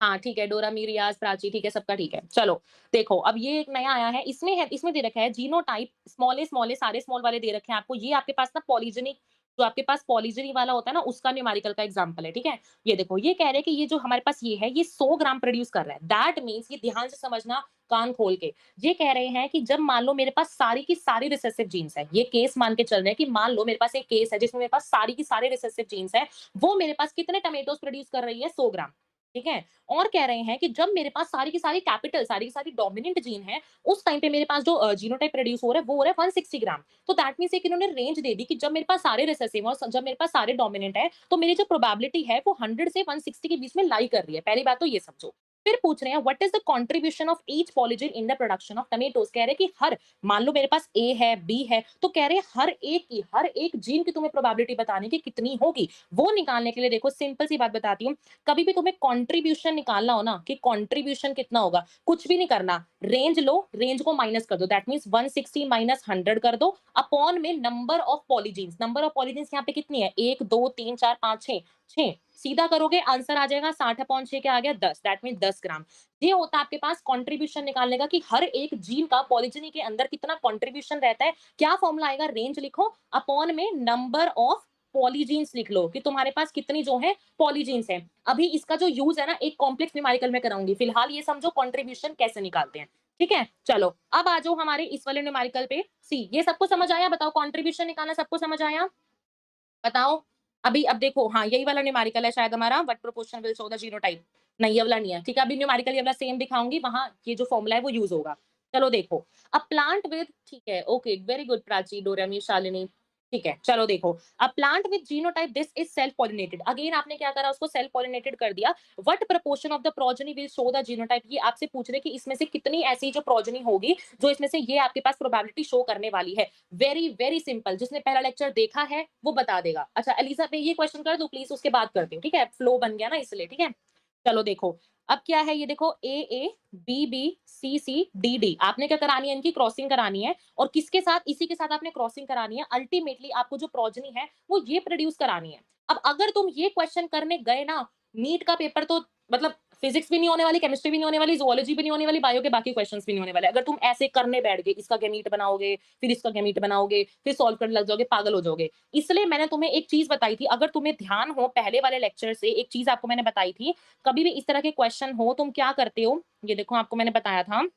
हाँ ठीक है, डोरामी, रियाज, प्राची, ठीक है, सबका ठीक है। चलो देखो, अब ये एक नया आया है, इसमें है, इसमें दे रखा है जीनोटाइप, स्मॉल ए सारे स्मॉल वाले दे रखे हैं आपको। ये आपके पास ना पॉलीजेनिक, जो आपके पास पॉलीजेनी वाला होता है ना, उसका न्यूमेरिकल का एग्जांपल है। ठीक है, ये देखो, ये कह रहे हैं कि ये जो हमारे पास ये है, ये 100 ग्राम प्रोड्यूस कर रहा है। दैट मींस, ये ध्यान से समझना, कान खोल के, ये कह रहे हैं कि जब मान लो मेरे पास सारी की सारी रिसेसिव जीन्स है, ये केस मान के चल रहे हैं कि मान लो मेरे पास एक केस है जिसमें मेरे पास सारी की सारी रिसेसिव जीन्स है, वो मेरे पास कितने टमेटोज प्रोड्यूस कर रही है, 100 ग्राम। ठीक है, और कह रहे हैं कि जब मेरे पास सारी की सारी कैपिटल, सारी की सारी डोमिनेंट जीन है, उस टाइम पे मेरे पास जो जीनोटाइप प्रोड्यूस हो रहा है वो हो रहा है 160 ग्राम। तो दैट मींस एक इन्होंने रेंज दे दी कि जब मेरे पास सारे रिसेसिव और जब मेरे पास सारे डोमिनेंट है, तो मेरी जो प्रोबेबिलिटी है वो 100 से 160 के बीच में लाई कर रही है। पहली बात तो ये समझो। फिर पूछ रहे हैं what is the contribution of each polygene in the production of tomatoes. कह रहे हैं कि हर, मान लो मेरे पास ए है, बी है, तो कह रहे हैं हर एक जीन की तुम्हें प्रोबेबिलिटी बताने की कितनी होगी। वो निकालने के लिए देखो, सिंपल सी बात बताती हूँ, कभी भी तुम्हें कंट्रीब्यूशन निकालना हो ना, कि कंट्रीब्यूशन कितना होगा, कुछ भी नहीं करना, रेंज लो, रेंज को माइनस कर दो, दैट मींस 160 माइनस 100 कर दो, अपॉन में number of polygenes. Number of polygenes यहाँ पे कितनी है, 1 2 3 4 5 6, 6 सीधा करोगे आंसर आ जाएगा 60/6 क्या आ गया 10, दैट मींस 10 ग्राम। ये होता है आपके पास कंट्रीब्यूशन निकालने का, कि हर एक जीन का पॉलीजेनी के अंदर कितना कंट्रीब्यूशन रहता है। क्या फॉर्मूला आएगा, रेंज लिखो, अपॉन में नंबर ऑफ पॉलीजीन्स लिख लो, कि तुम्हारे पास कितनी जो है पॉलीजीन्स है। अभी इसका जो यूज है ना, एक कॉम्प्लेक्स न्यूमेरिकल में कराऊंगी, फिलहाल ये समझो कंट्रीब्यूशन कैसे निकालते हैं। ठीक है, चलो अब आ जाओ हमारे इस वाले न्यूमेरिकल पे। सी, ये सबको समझ आया, बताओ कंट्रीब्यूशन निकालना सबको समझ आया, बताओ। अभी अब देखो, हाँ यही वाला न्यूमेरिकल है शायद हमारा, what proportion will show the genotype. नहीं, ये वाला नहीं है। ठीक है, अभी न्यूमेरिकल ये वाला सेम दिखाऊंगी, वहां ये जो फॉर्मूला है वो यूज होगा। चलो देखो, अ प्लांट विद, ठीक है, okay, very good Prachi, Doremi, Shalini, ठीक है। चलो देखो, a plant with genotype this is self pollinated. Again आपने क्या करा, उसको सेल्फ पॉलिनेटेड कर दिया। What proportion of the progeny will show the genotype. ये आपसे पूछ रहे कि इसमें से कितनी ऐसी जो प्रोजेनी होगी, जो इसमें से ये आपके पास प्रोबेबिलिटी शो करने वाली है। वेरी वेरी सिंपल, जिसने पहला लेक्चर देखा है वो बता देगा। अच्छा एलिसा पे ये क्वेश्चन कर दो प्लीज, उसके बाद करती हूँ। ठीक है, फ्लो बन गया ना इसलिए। ठीक है, चलो देखो, अब क्या है, ये देखो, ए A, B B, C C, D D, आपने क्या करानी है, इनकी क्रॉसिंग करानी है। और किसके साथ, इसी के साथ आपने क्रॉसिंग करानी है। अल्टीमेटली आपको जो प्रोजनी है वो ये प्रोड्यूस करानी है। अब अगर तुम ये क्वेश्चन करने गए ना, नीट का पेपर तो मतलब फिजिक्स भी नहीं होने वाली, केमिस्ट्री भी नहीं होने वाली, जोलॉजी भी नहीं होने वाली, बायो के बाकी क्वेश्चंस भी नहीं होने वाले। अगर तुम ऐसे करने बैठ गए, इसका गैमीट बनाओगे, फिर इसका गैमीट बनाओगे, फिर सॉल्व करने लग जाओगे, पागल हो जाओगे। इसलिए मैंने तुम्हें एक चीज बताई थी, अगर तुम्हें ध्यान हो पहले वाले लेक्चर से, एक चीज आपको मैंने बताई थी, कभी भी इस तरह के क्वेश्चन हो तुम क्या करते हो, ये देखो आपको मैंने बताया था।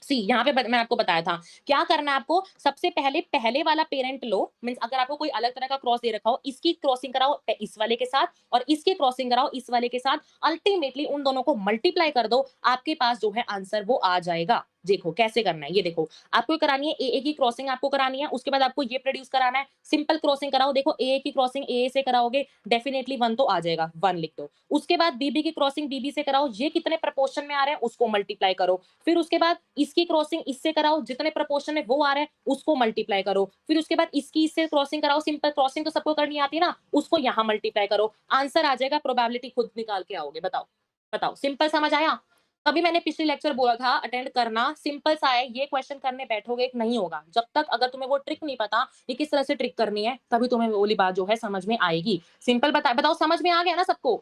सी, यहाँ पे मैं आपको बताया था क्या करना है आपको। सबसे पहले पहले वाला पेरेंट लो, मींस अगर आपको कोई अलग तरह का क्रॉस दे रखा हो, इसकी क्रॉसिंग कराओ इस वाले के साथ, और इसकी क्रॉसिंग कराओ इस वाले के साथ। अल्टीमेटली उन दोनों को मल्टीप्लाई कर दो, आपके पास जो है आंसर वो आ जाएगा। देखो कैसे करना है, ये देखो, आपको करानी है ए की क्रॉसिंग, आपको करानी है, उसके बाद आपको ये प्रोड्यूस कराना है। सिंपल क्रॉसिंग कराओ, देखो ए की क्रॉसिंग ए से कराओगे, डेफिनेटली 1 तो आ जाएगा, 1 लिख दो। उसके बाद बीबी की क्रॉसिंग बीबी से कराओ, ये कितने प्रपोर्शन में आ रहे हैं उसको मल्टीप्लाई करो। फिर उसके बाद इसकी क्रॉसिंग इससे कराओ, जितने प्रपोर्शन में वो आ रहे हैं उसको मल्टीप्लाई करो। फिर उसके बाद इसकी इससे क्रॉसिंग कराओ, सिंपल क्रॉसिंग तो सबको करनी आती है ना, उसको यहाँ मल्टीप्लाई करो, आंसर आ जाएगा। प्रोबेबिलिटी खुद निकाल के आओगे। बताओ, बताओ, सिंपल समझ आया। तभी मैंने पिछले लेक्चर बोला था अटेंड करना, सिंपल सा है, ये क्वेश्चन करने बैठोगे नहीं होगा जब तक, अगर तुम्हें वो ट्रिक नहीं पता ये किस तरह से ट्रिक करनी है, तभी तुम्हें वो वाली बात जो है समझ में आएगी। सिंपल बताओ, समझ में आ गया ना सबको।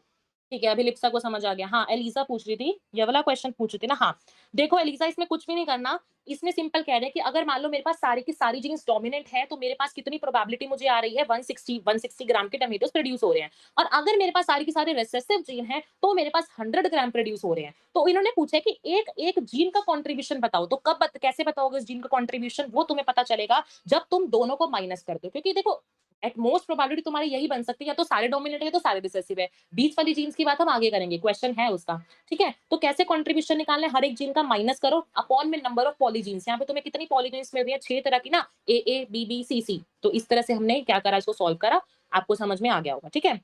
ठीक है, अभिलिप्सा को समझ आ गया। हाँ, एलिसा पूछ रही थी, ये वाला क्वेश्चन पूछ रही थी ना? हाँ। देखो एलिसा, इसमें कुछ भी नहीं करना, इसमें सिंपल कह रहे हैं कि अगर मान लो मेरे पास सारी की सारी जीन्स डोमिनेंट है, तो मेरे पास कितनी प्रोबेबिलिटी मुझे आ रही है, 160 ग्राम के टोमेटोज़ प्रोड्यूस हो रहे हैं। और अगर मेरे पास सारी की सारी रिसेसिव जीन है, तो मेरे पास 100 ग्राम प्रोड्यूस हो रहे हैं। तो इन्होंने पूछा है कि एक जीन का कंट्रीब्यूशन बताओ, तो कैसे बताओगे उस जीन का कंट्रीब्यूशन? वो तुम्हें पता चलेगा जब तुम दोनों को माइनस कर दो। क्योंकि देखो, एट मोस्ट प्रोबेबिलिटी तुम्हारी यही बन सकती है, या तो सारे डोमिनेंट है, तो सारे रिसेसिव है। बीच वाली जीन्स की बात हम आगे करेंगे, क्वेश्चन है उसका। ठीक है? तो कैसे कंट्रीब्यूशन निकालना है? हर एक जीन का माइनस करो अपॉन में नंबर ऑफ पॉलीजीन्स। यहाँ पे तुम्हें कितनी पॉलीजीन्स मिल रही है? 6 तरह की ना, ए, बी, सी, सी। तो इस तरह से हमने क्या करा, इसको सॉल्व करा, आपको समझ में आ गया होगा। ठीक है?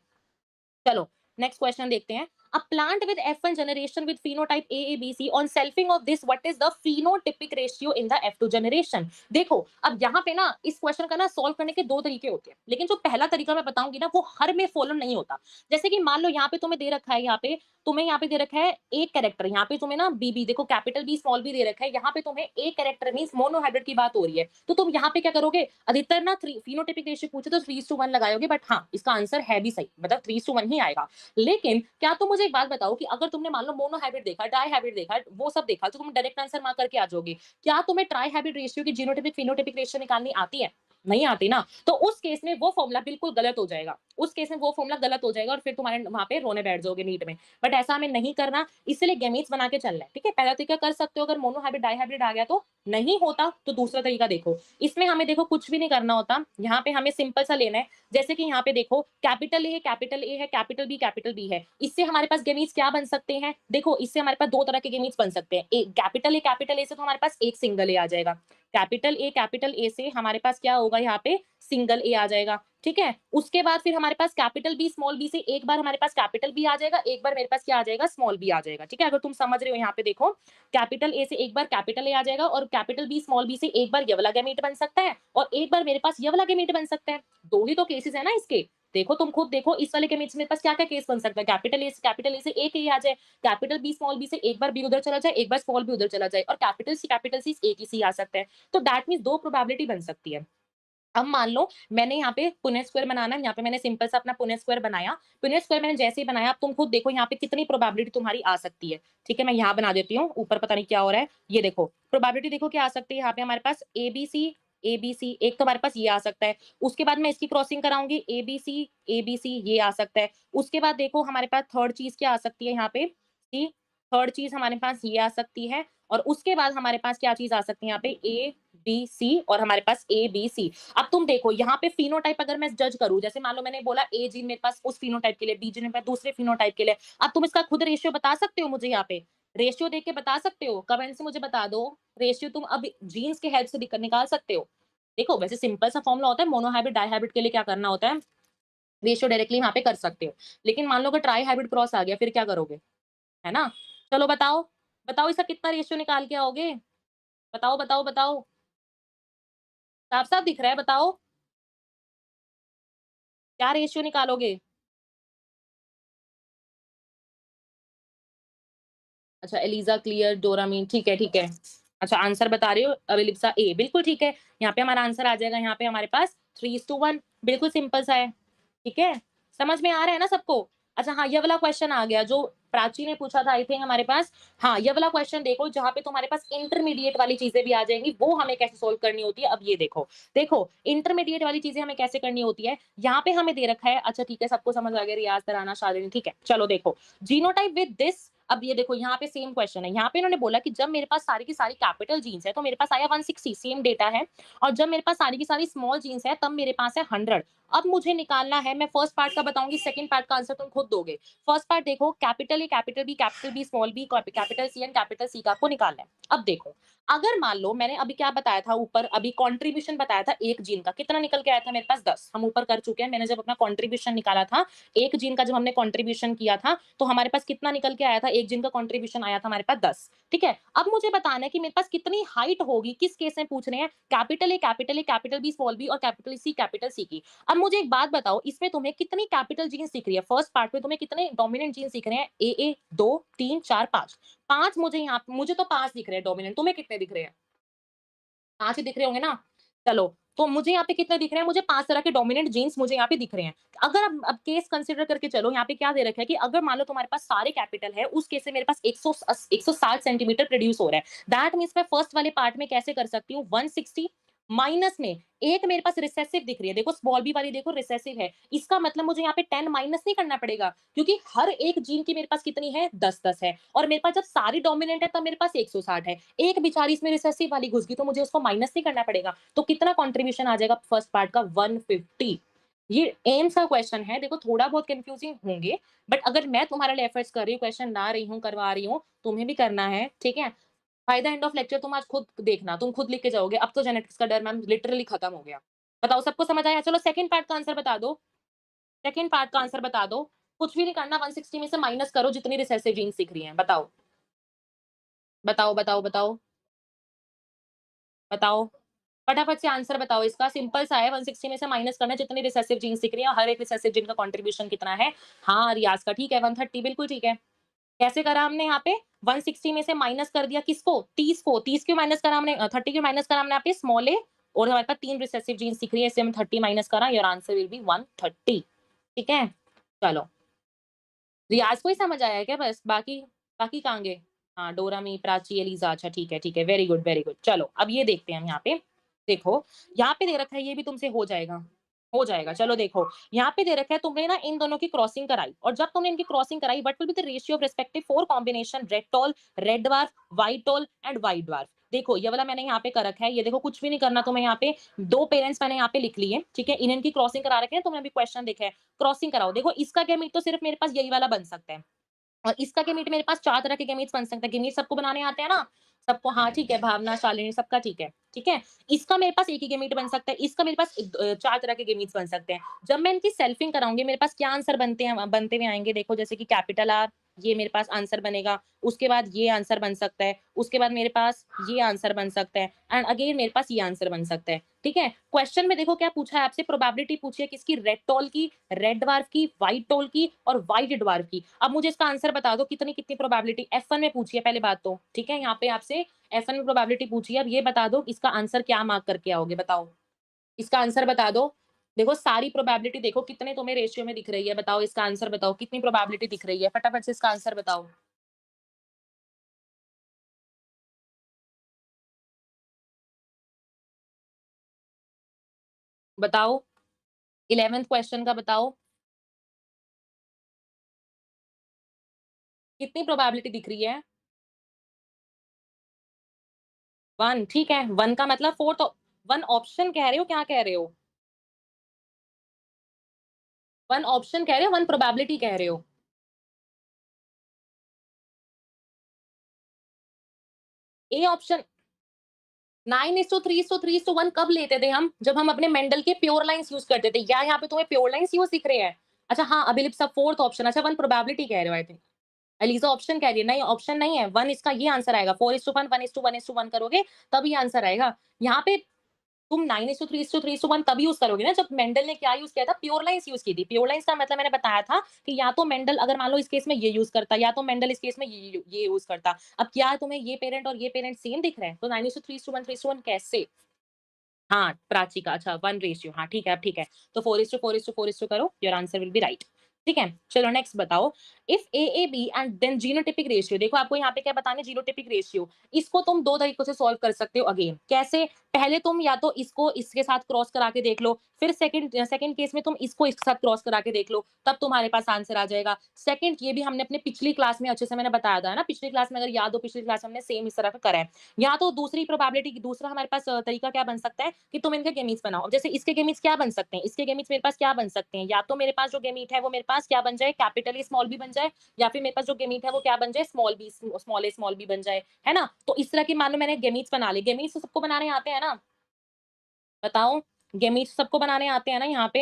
चलो, नेक्स्ट क्वेश्चन देखते हैं। A plant with F1 generation with phenotype AABC on selfing of this, what is the phenotypic ratio in the F2 generation? देखो, अब यहाँ पे ना इस क्वेश्चन का ना सॉल्व करने के दो तरीके होते हैं, लेकिन जो पहला तरीका मैं बताऊंगी ना, वो हर में फॉलो नहीं होता। जैसे कि मान लो यहाँ पे तुम्हें दे रखा है, यहाँ पे दे रखा है एक कैरेक्टर, यहाँ पे तुम्हें ना बीबी, देखो कैपिटल बी स्मॉल बी दे रखा है, यहाँ पे तुम्हें एक कैरेक्टर मींस मोनोहाइब्रिड की बात हो रही है। तो तुम यहाँ पे क्या करोगे? अधिकतर ना फिनोटाइपिक रेशियो पूछे तो 3:1 लगाओगे, बट हाँ, इसका आंसर है भी सही, मतलब 3:1 ही आएगा। लेकिन क्या तुम मुझे एक बात बताओ कि अगर तुमने मान लो मोनो हाइब्रिड देखा, डाई हाइब्रिड देखा, वो सब देखा, तो तुम डायरेक्ट आंसर मार्क करके आ जाओगे। क्या तुम्हें ट्राई हाइब्रिड रेशियो की जीनोटाइपिक फिनोटाइपिक रेशियो निकालनी आती है? नहीं आती ना। तो उस केस में वो फॉर्मूला बिल्कुल गलत हो जाएगा। उस केस में वो फॉर्मूला गलत हो जाएगा और फिर तुम्हारे वहां पे रोने बैठ जाओगे नीट में। बट ऐसा हमें नहीं करना, इसलिए गैमेट्स बना के चलना है। ठीक है? पहला तरीका कर सकते हो, अगर मोनो हाइब्रिड डाई हाइब्रिड आ गया तो। नहीं होता तो दूसरा तरीका देखो। इसमें हमें देखो कुछ भी नहीं करना होता, यहाँ पे हमें सिंपल सा लेना है। जैसे कि यहाँ पे देखो, कैपिटल ए है, कैपिटल ए है, कैपिटल बी है। इससे हमारे पास गेमीज क्या बन सकते हैं? देखो, इससे हमारे पास दो तरह के गेमीज बन सकते हैं। एक कैपिटल ए से तो हमारे पास एक सिंगल ए आ जाएगा। कैपिटल ए से हमारे पास क्या होगा? यहाँ पे सिंगल ए आ जाएगा। ठीक है? उसके बाद फिर हमारे पास कैपिटल बी स्मॉल बी से एक बार हमारे पास कैपिटल बी आ जाएगा, एक बार मेरे पास क्या आ जाएगा? स्मॉल बी आ जाएगा। ठीक है? अगर तुम समझ रहे हो, यहाँ पे देखो, कैपिटल ए से एक बार कैपिटल ए आ जाएगा और कैपिटल बी स्मॉल बी से एक बार ये वाला गैमेट बन सकता है और एक बार मेरे पास ये वाला गैमेट बन सकता है। दो ही तो केसेस है ना इसके। देखो, तुम खुद देखो, इस वाले गैमेट्स में मेरे पास क्या-क्या केस बन सकता है? कैपिटल ए से एक ए आ जाए, कैपिटल बी स्मॉल बी से एक बार बी उधर चला जाए, एक बार स्मॉल बी उधर चला जाए और कैपिटल सी एक ही सी आ सकता है। तो दैट मीन्स दो प्रोबेबिलिटी बन सकती है। अब मान लो मैंने यहाँ पे पुनेट स्क्वायर बनाना है, यहाँ पे मैंने सिंपल सा अपना पुनेट स्क्वायर बनाया। पुनेट स्क्वायर मैंने जैसे ही बनाया, अब तुम खुद देखो यहाँ पे कितनी प्रोबेबिलिटी तुम्हारी आ सकती है। ठीक है? मैं यहाँ बना देती हूँ, ऊपर पता नहीं क्या हो रहा है। ये देखो, प्रोबेबिलिटी देखो क्या आ सकती है यहाँ पे हमारे पास, एबीसी एक तो हमारे पास ये आ सकता है। उसके बाद मैं इसकी क्रॉसिंग कराऊंगी, एबीसी ये आ सकता है। उसके बाद देखो हमारे पास थर्ड चीज क्या आ सकती है यहाँ पे, सी थर्ड चीज हमारे पास ये आ सकती है। और उसके बाद हमारे पास क्या चीज आ सकती है यहाँ पे, ए बी सी और हमारे पास ए बी सी। अब तुम देखो यहाँ पे फिनोटाइप अगर मैं जज करूं, जैसे मान लो मैंने बोला ए जीन मेरे पास उस फिनोटाइप के लिए, बी जीन मेरे पास दूसरे फिनोटाइप के लिए। अब तुम इसका खुद रेशियो बता सकते हो मुझे? यहाँ पे रेशियो देख के बता सकते हो? कमेंट से मुझे बता दो। रेशियो तुम अब जीन्स के हेल्प से निकाल सकते हो। देखो, वैसे सिंपल सा फॉर्मूला होता है, मोनोहाइब्रिड डाइहाइब्रिड के लिए क्या करना होता है, रेशियो डायरेक्टली वहां पे कर सकते हो। लेकिन मान लो अगर ट्राई हाइब्रिड क्रॉस आ गया, फिर क्या करोगे? है ना? चलो बताओ, बताओ इसका कितना रेशियो निकाल के आओगे? बताओ बताओ बताओ, साफ साफ दिख रहा है, बताओ क्या रेशियो निकालोगे? अच्छा, एलिजा क्लियर, डोरामीन, ठीक है ठीक है। अच्छा, आंसर बता रहे हो अभिलिप्सा ए, बिल्कुल ठीक है। यहाँ पे हमारा आंसर आ जाएगा, यहाँ पे हमारे पास 3:1, बिल्कुल सिंपल सा है। ठीक है? समझ में आ रहा है ना सबको? अच्छा हाँ, ये वाला क्वेश्चन आ गया जो प्राची ने पूछा था, आई थिंक हमारे पास। हाँ, ये वाला क्वेश्चन देखो, जहाँ पे तुम्हारे पास इंटरमीडिएट वाली चीजें भी आ जाएंगी, वो हमें कैसे सोल्व करनी होती है। अब ये देखो, देखो इंटरमीडिएट वाली चीजें हमें कैसे करनी होती है। यहाँ पे हमें दे रखा है, अच्छा ठीक है, सबको समझ आ गया, रियाज तराना शालिनी, ठीक है। चलो देखो, जीनोटाइप विद दिस, अब ये देखो यहाँ पे सेम क्वेश्चन है। यहाँ पे इन्होंने बोला कि जब मेरे पास सारी की सारी कैपिटल जीन्स है, तो मेरे पास आया 160, सेम डेटा है। और जब मेरे पास सारी की सारी स्मॉल जीन्स है, तब मेरे पास है 100। अब मुझे निकालना है, मैं फर्स्ट पार्ट का बताऊंगी, सेकंड पार्ट का आंसर तुम खुद दोगे। फर्स्ट पार्ट देखो, capital A, capital B small b, capital C and capital C का आपको निकालना है। अब देखो, अगर मान लो मैंने अभी क्या बताया था ऊपर, अभी कंट्रीब्यूशन बताया था एक जीन का, कितना निकल के आया था मेरे पास? 10। हम ऊपर कर चुके हैं, मैंने जब अपना कंट्रीब्यूशन निकाला था एक जीन का, जब हमने कंट्रीब्यूशन किया था, तो हमारे पास कितना निकल के आया था? एक जिनका कंट्रीब्यूशन आया था हमारे पास 10। ठीक है? अब मुझे बताना है कि मेरे पास कितनी हाइट होगी, किस केस में पूछ रहे हैं, capital A, capital B small b और कैपिटल सी की। अब मुझे एक बात बताओ, इसमें तुम्हें कितनी कैपिटल जीन्स दिख रही है? फर्स्ट पार्ट में तुम्हें कितने डोमिनेंट जीन्स दिख रहे हैं? ए 2 3 4 5। 5 मुझे तो 5 दिख रहे हैं डोमिनेंट, तुम्हें कितने दिख रहे हैं? 5 ही दिख रहे होंगे ना? चलो, तो मुझे यहाँ पे कितने दिख रहे हैं, मुझे 5 तरह के डोमिनेंट जीन्स मुझे यहाँ पे दिख रहे हैं। अगर अब केस कंसीडर करके चलो, यहाँ पे क्या दे रखा है कि अगर मान लो तुम्हारे पास सारे कैपिटल है, उस केस में मेरे पास 160 सेंटीमीटर प्रोड्यूस हो रहा है। दैट मीन्स मैं फर्स्ट वाले पार्ट में कैसे कर सकती हूँ, 160 माइनस में एक मेरे पास रिसेसिव दिख रही है, देखो स्मॉल बी वाली देखो रिसेसिव है, इसका मतलब मुझे यहाँ पे 10 माइनस नहीं करना पड़ेगा, क्योंकि हर एक जीन की मेरे पास कितनी है, 10-10 है, और मेरे पास जब सारी डोमिनेंट है तब मेरे पास 160 है। एक बेचारी इसमें रिसेसिव वाली घुस गई तो मुझे उसको माइनस नहीं करना पड़ेगा। तो कितना कंट्रीब्यूशन आ जाएगा फर्स्ट पार्ट का, 150। ये एम्स का क्वेश्चन है, देखो थोड़ा बहुत कंफ्यूजिंग होंगे, बट अगर मैं तुम्हारे लिए एफर्ट्स कर रही हूँ, क्वेश्चन ला रही हूँ, करवा रही हूँ, तुम्हें भी करना है, ठीक है। By the end of lecture तुम आज खुद देखना, तुम खुद लिख के जाओगे, अब तो जेनेटिक्स का डर मैम लिटरली खत्म हो गया। बताओ सबको समझ आया? चलो सेकंड पार्ट का आंसर बता दो, सेकंड पार्ट का आंसर बता दो। कुछ भी नहीं करना, 160 में से माइनस करो जितनी रिसेसिव जीन्स दिख रही हैं, बताओ। बताओ, बताओ, बताओ, बताओ। फटाफट से आंसर बताओ इसका, सिंपल सा है, 160 में से माइनस करना जितनी रिसेसिव जीन्स दिख रही है, हर एक रिसेसिव जीन का कंट्रीब्यूशन कितना है। हाँ, रियाज़ का ठीक है, 130 बिल्कुल ठीक है। कैसे करा हमने यहाँ पे, 160 में से माइनस कर दिया किसको, 30 को, 30 क्यों माइनस करा हमने, 30 क्यों माइनस करा हमने यहाँ पे, स्मॉल ए, और हमारे पास 3 रिसेसिव जीन्स दिख रही है, इससे हम 30 माइनस करा, योर आंसर विल बी 130। ठीक है, चलो। रियाज को ही समझ आया है क्या बस, बाकी बाकी कहाँ गए? हाँ, डोरामी, प्राची, एलिजा, अच्छा ठीक है, वेरी गुड, वेरी गुड। चलो अब ये देखते हैं हम यहाँ पे, देखो यहाँ पे दे रखा है, ये भी तुमसे हो जाएगा। चलो देखो, यहाँ पे दे रखा है, तुमने ना इन दोनों की क्रॉसिंग कराई, और जब तुमने इनकी क्रॉसिंग कराई, what will be the ratio of respective 4 combination red tall, red dwarf, white tall and white dwarf. देखो ये वाला मैंने यहाँ पे कर रखा है, ये देखो कुछ भी नहीं करना तुम्हें, यहाँ पे 2 पेरेंट्स मैंने यहाँ पे लिख लिए, ठीक है, इनकी क्रॉसिंग करा रखे हैं, तुमने अभी क्वेश्चन देखा है, क्रॉसिंग कराओ। देखो इसका गैमीट तो सिर्फ मेरे पास यही वाला बन सकता है, और इसका गैमीट मेरे पास 4 तरह के गैमीट्स बन सकते हैं। गैमीट सबको बनाने आते हैं ना? सबको, हाँ ठीक है, भावना, शालिनी, सबका ठीक है, ठीक है। इसका मेरे पास एक ही गैमीट बन सकता है, इसका मेरे पास 4 तरह के गैमीट्स बन सकते हैं। जब मैं इनकी सेल्फिंग कराऊँगी, मेरे पास क्या आंसर बनते हुए आएँगे, देखो जैसे कि कैपिटल आर, ये मेरे पास आंसर बनेगा, उसके बाद ये आंसर बन सकता है, उसके बाद मेरे पास ये आंसर बन सकता है, एंड अगेन मेरे पास ये आंसर बन सकता है, ठीक है। क्वेश्चन में देखो क्या पूछा है आपसे, प्रोबेबिलिटी पूछी है किसकी, रेड टॉल की, रेड ड्वार्फ की, व्हाइट टॉल की और व्हाइट ड्वार्फ की। अब मुझे इसका आंसर बता दो कितनी कितनी प्रोबेबिलिटी, F1 में पूछी है पहले बात तो, ठीक है, यहाँ पे आपसे F1 में प्रोबेबिलिटी पूछी है। अब ये बता दो इसका आंसर क्या मार्क करके आओगे, बताओ। इसका आंसर बता दो। देखो सारी प्रोबेबिलिटी देखो कितने तुम्हें रेशियो में दिख रही है, बताओ इसका आंसर बताओ, कितनी प्रोबेबिलिटी दिख रही है, फटाफट से इसका आंसर बताओ। बताओ, 11th क्वेश्चन का बताओ, कितनी प्रोबेबिलिटी दिख रही है? 1, ठीक है, 1 का मतलब 4th, 1 ऑप्शन कह रहे हो, क्या कह रहे हो? 1 ऑप्शन कह रहे हो, 1 प्रोबेबिलिटी कह रहे हो? A option. 9:3:3:1 कब लेते थे हम? जब हम अपने मेंडल के प्योर लाइन्स यूज़ करते थे, या यहाँ पे तुम्हें प्योर लाइन्स यूज़ दिख रहे हैं? अच्छा हाँ, अभिलिप्सा 4th ऑप्शन, अच्छा 1 प्रोबेबिलिटी कह रहे हो आई थिंक। एलिज़ा ऑप्शन कह रही है, नहीं ऑप्शन नहीं है, 1 इसका ये आंसर आएगा, 4:1, 1:1:1 करोगे तब ये आंसर आएगा। यहाँ पे तुम 9:3:3:1 तब यूज़ करोगे ना, जब मेंडल ने क्या यूज़ किया था, प्योर लाइन्स यूज़ की थी। प्योर लाइन्स का मतलब मैंने बताया था कि या तो मेंडल अगर मान लो इस केस में ये यूज़ करता, या तो मेंडल इस केस में ये यूज़ करता। अब क्या तुम्हें ये पेरेंट और ये पेरेंट सेम दिख रहे हैं? तो 9:3:1 कैसे? हाँ, प्राची का, अच्छा 1 रेशियो, हाँ ठीक है, अब ठीक है। तो 4:4:4:4 करो, your answer will be right. ठीक है? चलो नेक्स्ट बताओ। If AAB and then genotypic ratio, देखो आपको यहाँ पे क्या बताना है, जीनोटाइपिक रेशियो। इसको तुम 2 तरीकों से सॉल्व कर सकते हो अगेन। कैसे? पहले तुम या तो इसको इसके साथ क्रॉस करा के देख लो, फिर सेकंड केस में तुम इसको इसके साथ क्रॉस करा के देख लो, तब तुम्हारे पास आंसर आ जाएगा। सेकंड, ये भी हमने अपने पिछली क्लास में अच्छे से मैंने बताया था ना, पिछली क्लास में अगर याद हो, पिछली क्लास में हमने सेम इस तरह का करा है। या तो दूसरी प्रोबेबिलिटी, दूसरा हमारे पास तरीका क्या बन सकता है कि तुम इनके गेमीट्स बनाओ। अब जैसे इसके गेमीट्स क्या बन सकते हैं, इसके गेमीट्स मेरे पास क्या बन सकते हैं, या तो मेरे पास जो गेमीट है वो मेरे पास क्या बन जाए, कैपिटल ए स्मॉल बी बन जाए, या फिर मेरे पास जो गेमीट है वो क्या बन जाए, स्मॉल बी स्मॉल ए स्मॉल बी बन जाए, है ना? तो इस तरह की मान लो मैंने गेमीट्स बना ली, गेमीट्स तो सबको बनाने आते हैं ना? बताओ, गेमीट्स सबको बनाने आते हैं ना यहाँ पे?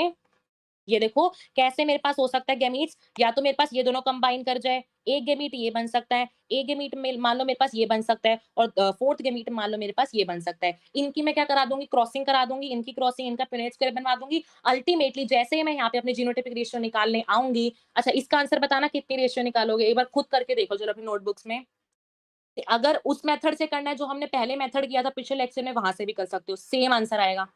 ये देखो कैसे मेरे पास हो सकता है गेमीट्स, या तो मेरे पास ये दोनों कंबाइन कर जाए, एक गेमीट ये बन सकता है, एक गेमीट में मान लो मेरे पास ये बन सकता है, और फोर्थ गेमीट मान लो मेरे पास ये बन सकता है। इनकी मैं क्या करा दूंगी, क्रॉसिंग करा दूंगी, इनकी क्रॉसिंग, इनका पिनेट स्क्वायर बनवा दूंगी। अल्टीमेटली जैसे ही मैं यहाँ पे अपने जीनोटाइपिक रेशियो निकालने आऊंगी, अच्छा इसका आंसर बताना कितनी रेशियो निकालोगे, एक बार खुद करके देखो जरा अपनी नोटबुक्स में। अगर उस मेथड से करना है जो हमने पहले मेथड किया था पिछले लेक्चर में, वहां से भी कर सकते हो, सेम आंसर आएगा।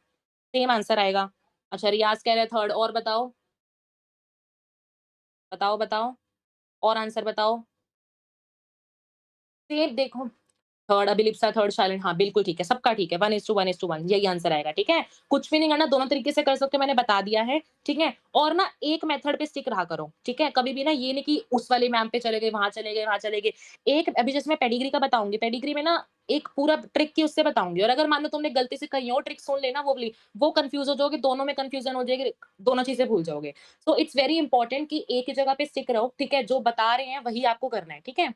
सेम आंसर आएगा। अच्छा रियाज़ कह रहे हैं थर्ड और बताओ? बताओ, बताओ और आंसर बताओ? सेम देखो थर्ड अभिलिप्सा, थर्ड साइलेंट हाँ, बिल्कुल ठीक है, सबका ठीक है, 1:1:1 यही आंसर आएगा, ठीक है? कुछ भी नहीं करना, दोनों तरीके से कर सकते हो मैंने बता दिया है, ठीक है? और ना एक मेथड पे स्टिक रहा करो, ठीक है? कभी भी ना ये नहीं कि उस वाले मैम पे चले गए, वहाँ चले गए, वहाँ चले गए। एक अभी जैसे मैं पेडिग्री का बताऊँगी, पेडिग्री में ना एक पूरा ट्रिक की उससे बताऊँगी और अगर मान लो तुमने गलती से कहीं और ट्रिक सुन लेना वो वाली, वो कन्फ्यूज़ हो जाओगे, दोनों में कन्फ्यूज़न हो जाएगी, दोनों चीज़ें भूल जाओगे। सो इट्स वेरी इंपोर्टेंट कि एक ही जगह पे स्टिक रहो, ठीक है? जो बता रहे हैं वही आपको करना है, ठीक है?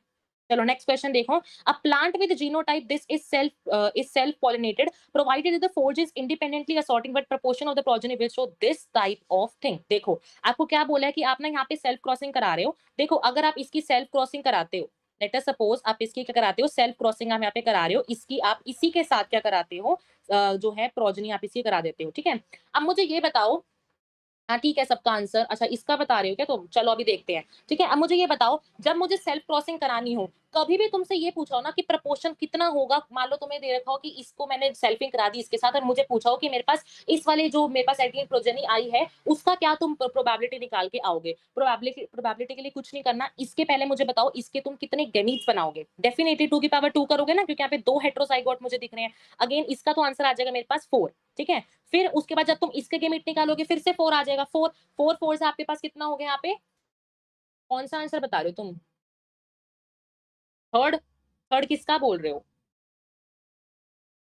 चलो नेक्स्ट क्वेश्चन देखो a plant with genotype this is self pollinated provided that the forge is independently assorting what proportion of the progeny will show this type of thing देखो आपको क्या बोला है कि आप ना यहाँ पे सेल्फ क्रॉसिंग करा रहे हो देखो अगर आप इसकी सेल्फ क्रॉसिंग कराते हो लेट अस सपोज आप इसकी क्या कराते हो सेल्फ क्रॉसिंग आप यहाँ पे करा रहे हो इसकी आप इसी के साथ क्या कराते हो जो है प्रोजनी आप इसकी करा देते हो ठीक है अब मुझे ये बताओ हाँ, ठीक है सबका आंसर। अच्छा इसका बता रहे हो क्या तुम? चलो अभी देखते हैं। ठीक है, अब मुझे ये बताओ जब मुझे सेल्फ क्रॉसिंग करानी हो, कभी भी तुमसे ये पूछा हो ना कि प्रोपोर्शन कितना होगा, मान लो तुम्हें दे रखा हो कि इसको मैंने सेल्फिंग करा दी इसके साथ और मुझे पूछा हो कि मेरे पास इस वाले जो मेरे पास एटीन प्रोजेनी आई है, उसका क्या तुम प्रोबेबिलिटी निकाल के आओगे? प्रोबेबिलिटी प्रोबेबिलिटी के लिए कुछ नहीं करना, इसके पहले मुझे बताओ इसके तुम कितने गैमीट्स बनाओगे? डेफिनिटली 2 की पावर 2 करोगे ना क्योंकि यहाँ पे 2 हेटेरोज़ाइगोट मुझे दिख रहे हैं। अगेन इसका तो आंसर आ जाएगा मेरे पास 4 ठीक है? फिर उसके बाद जब तुम इसके गैमीट निकालोगे फिर से 4 आ जाएगा 4 4 4 से आपके पास कितना हो गया यहाँ पे? कौन-सा आंसर बता रहे हो तुम? थर्ड? थर्ड किसका बोल रहे हो?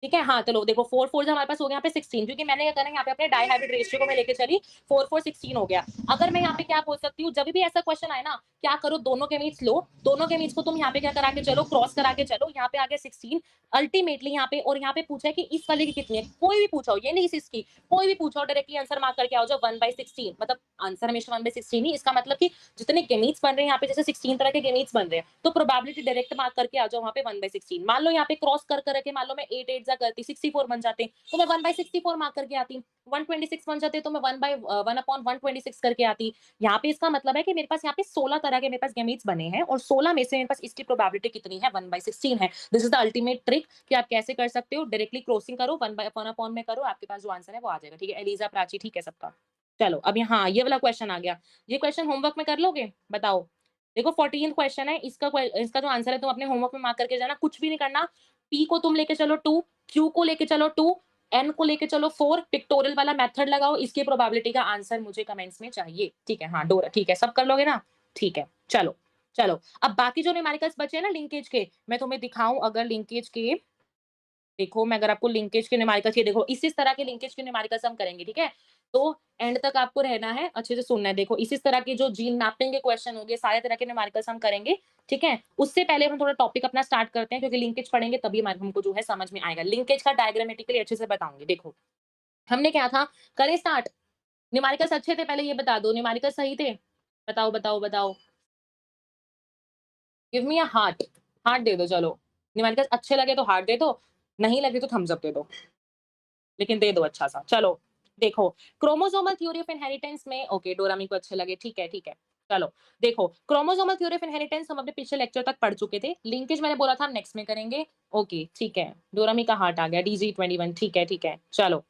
ठीक है, हाँ, चलो देखो 4 4 से हमारे पास हो गया यहाँ पे 16 क्योंकि मैंने क्या करा यहाँ पे अपने डाई हाइब्रिड रेशियो को मैं लेके चली 4 4 16 हो गया। अगर मैं यहाँ पे क्या बोल सकती हूँ, जब भी ऐसा क्वेश्चन आए ना, क्या करो दोनों गैमीट्स लो, दोनों गैमीट्स को तुम यहाँ पे क्या करा के चलो, क्रॉस करा के चलो, यहाँ पे आ गया 16 अल्टीमेटली यहाँ पे और यहाँ पे पूछा है कि इस वाले की कितनी है, कोई भी पूछा हो, ये नहीं इसकी, कोई भी पूछा हो डायरेक्टली आंसर मार्क करके आओ जाओ 1/16 मतलब आंसर हमेशा 1/16 ही इसका मतलब कि जितने गैमीट्स बन रहे हैं यहाँ पे जैसे 16 तरह के गैमीट्स बन रहे हैं, तो प्रोबेबिलिटी डायरेक्ट मार्क करके आ जाओ वहाँ पे 1/16 मान लो यहाँ पे क्रॉस कर करके मान लो मैं 8 8 जा करती 64 बन जाते तो मैं 1/64 मार्क करके आती 126 बन जाते तो मैं 1/1/126 करके आती यहाँ पे इसका मतलब है कि मेरे पास यहाँ पे 16 तरह के मेरे पास गैमीट्स बने हैं और 16 में से मेरे पास इसकी प्रोबेबिलिटी कितनी है 1/16 है this is the ultimate trick कि आप कैसे कर सकते हो डायरेक्टली क्रॉसिंग करो 1/1 में करो आपके पास जो आंसर है वो आ जाएगा ठीक है एलिजा प्राची ठीक है सबका चलो अब यहाँ ये वाला क्वेश्चन आ गया ये क्वेश्चन होमवर्क में कर लोगे बताओ देखो 14th क्वेश्चन है इसका जो आंसर है तुम अपने होमवर्क में मार्क करके जाना कुछ भी नहीं करना पी को तुम लेके चलो 2 क्यू को लेके चलो 2 एन को लेके चलो 4 पिक्टोरियल वाला मेथड लगाओ इसकी प्रोबेबिलिटी का आंसर मुझे कमेंट्स में चाहिए ठीक है हाँ डोरा ठीक है सब कर लोगे ना ठीक है चलो चलो अब बाकी जो न्यूमेरिकल्स बचे हैं ना लिंकेज के मैं तुम्हें दिखाऊं अगर लिंकेज के देखो मैं अगर आपको लिंकेज के न्यूमेरिकल्स ये देखो इसी तरह के लिंकेज के न्यूमेरिकल्स हम करेंगे ठीक है तो एंड तक आपको रहना है अच्छे से सुनना है देखो इसी तरह के जो जीन मैपिंग के क्वेश्चन होंगे सारे तरह के न्यूमेरिकल्स हम करेंगे ठीक है उससे पहले हम थोड़ा टॉपिक अपना स्टार्ट करते हैं क्योंकि लिंकेज पढ़ेंगे तभी हमको जो है समझ में आएगा लिंकेज का डायग्रामेटिकली अच्छे से बताऊंगी देखो हमने क्या था करें स्टार्ट न्यूमेरिकल्स अच्छे थे पहले ये बता दो न्यूमेरिकल्स सही थे बताओ बताओ बताओ give me a heart heart दे दो चलो न्यूमेरिकल्स अच्छे लगे तो हार्ट दे दो नहीं लगे तो थम्स अप दे दो लेकिन दे दो अच्छा सा चलो देखो क्रोमोसोमल थ्योरी ऑफ इनहेरिटेंस में ओके डोरामी को अच्छे लगे ठीक है चलो देखो क्रोमोसोमल थ्योरी ऑफ इनहेरिटेंस हम अपने पिछले लेक्चर तक पढ़ चुके थे लिंकेज मैंने बोला था हम नेक्स्ट में करेंगे ओके ठीक है डोरामी का हार्ट आ गया DG21 ठीक है चलो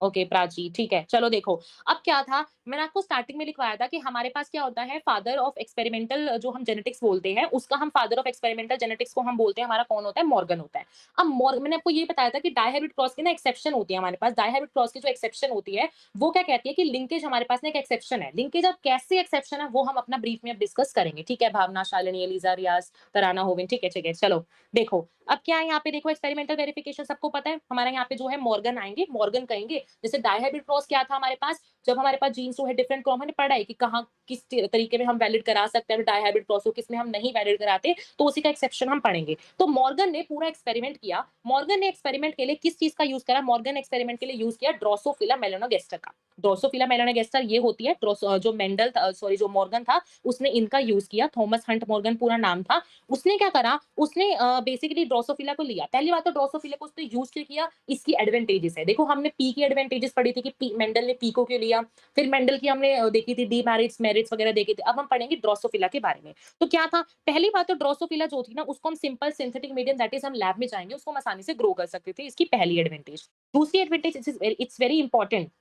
ओके प्राची ठीक है चलो देखो अब क्या था मैंने आपको स्टार्टिंग में लिखवाया था कि हमारे पास क्या होता है फादर ऑफ एक्सपेरिमेंटल जो हम जेनेटिक्स बोलते हैं उसका हम फादर ऑफ एक्सपेरिमेंटल जेनेटिक्स को हम बोलते हैं हमारा कौन होता है मॉर्गन होता है अब मैंने आपको ये बताया था कि डायहाइब्रिड क्रॉस की ना एक्सेप्शन होती है हमारे पास डायहाइब्रिड क्रॉस की जो एक्सेप्शन होती है वो क्या कहती है कि लिंकेज हमारे पास ना एक एक्सेप्शन है लिंकेज अब कैसे एक्सेप्शन है वो हम अपना ब्रीफ में अब डिस्कस करेंगे ठीक है भावना शालिनी एलिजा रियाज तराना होविन ठीक है चलो देखो अब क्या है यहाँ पे देखो एक्सपेरिमेंटल वेरिफिकेशन सबको पता है हमारे यहाँ पे जो है मॉर्गन आएंगे मॉर्गन कहेंगे जैसे डायहाइब्रिड क्रॉस क्या था हमारे पास जब हमारे पास जीन्स जो है डिफरेंट क्रॉस हमने पढ़ा है कि कहाँ किस तरीके में हम वैलिड करा सकते हैं डायहाइब्रिड क्रॉस को किसमें हम नहीं वैलिड कराते तो उसी का एक्सेप्शन हम पढ़ेंगे तो मॉर्गन ने पूरा एक्सपेरिमेंट किया मॉर्गन ने एक्सपेरिमेंट के लिए किस चीज का यूज करा मॉर्गन एक्सपेरिमेंट के लिए यूज किया ड्रोसोफिला मेलानोगास्टर का ड्रोसोफिला मेलानोगास्टर ये होती है जो मेंडल सॉरी जो मॉर्गन था उसने इनका यूज किया थॉमस हंट मॉर्गन पूरा नाम था उसने क्या करा उसने बेसिकली ड्रोसोफिला को लिया पहली बात तो ड्रोसोफिला को उसने यूज किया इसकी एडवांटेजेस है देखो हमने पी की एडवांटेजेस पढ़ी थी कि मेंडल ने पी को क्यों लिया लिया। फिर मेंडल की हमने देखी थी डीमेरिट्स, मेरिट्स वगैरह देखी थी। अब हम पढ़ेंगे ड्रोसोफिला के बारे में। तो क्या था, पहली बात तो ड्रोसोफिला जो थी ना, उसको हम simple synthetic medium that is हम लैब में जाएँगे, उसको हम आसानी से ग्रो कर सकते थे। इसकी पहली एडवांटेज। दूसरी एडवांटेज इट्स वेरी इंपॉर्टेंट,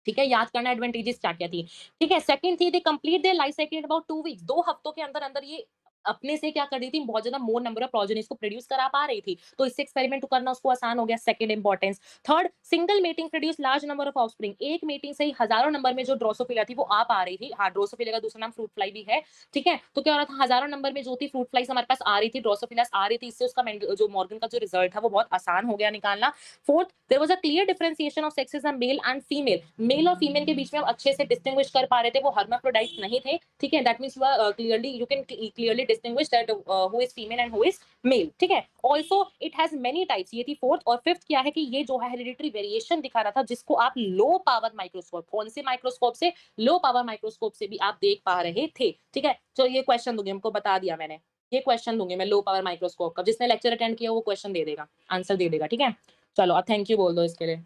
ठीक है, याद करना एडवांटेजेस क्या-क्या थी। ठीक है, सेकंड थी they complete their life cycle in about 2 weeks, 2 हफ्तों के अंदर-अंदर ये अपने से क्या कर रही थी, बहुत ज़्यादा मोर नंबर ऑफ प्रोजेनिस को प्रोड्यूस करा पा रही थी। तो इससे एक्सपेरिमेंट करना उसको आसान हो गया, second importance. Third, single mating produce large number of offspring, एक मेटिंग से ही हज़ारों नंबर में जो ड्रोसोफिला थी वो आ पा रही थी। हाँ, ड्रोसोफिला का दूसरा नाम फ्रूट फ्लाई भी है, ठीक है? तो क्या हो रहा था, हज़ारों नंबर में जो थी फ्रूट फ्लाइज़ हमारे पास आ रही थी, ड्रोसोफिलास आ रही थी, इससे उसका जो मॉर्गन का जो रिजल्ट था वो बहुत आसान हो गया निकालना। Fourth, there was a clear differentiation of sexes and male and female. Male और फीमेल के बीच में हम अच्छे से डिस्टिंग्विश कर पा रहे थे, वो हर्माफ्रोडाइट्स नहीं थे, ठीक है? That means you can clearly distinguish that who is female and who is male, ठीक है? Also it has many types, ये थी फोर्थ। और फिफ्थ क्या है कि ये जो है हेरिडिटरी वेरिएशन दिखा रहा था, जिसको आप लो पावर माइक्रोस्कोप, कौन से माइक्रोस्कोप से? लो पावर माइक्रोस्कोप से भी आप देख पा रहे थे, ठीक है? चलो ये क्वेश्चन दूँगी, हमको बता दिया मैंने। ये क्वेश्चन दूँगी मैं लो पावर माइक्रोस्कोप का, जिसने लेक्चर अटेंड किया वो क्वेश्चन दे देगा, आंसर दे देगा, ठीक है? चलो अब थैंक यू बोल दो इसके लिए।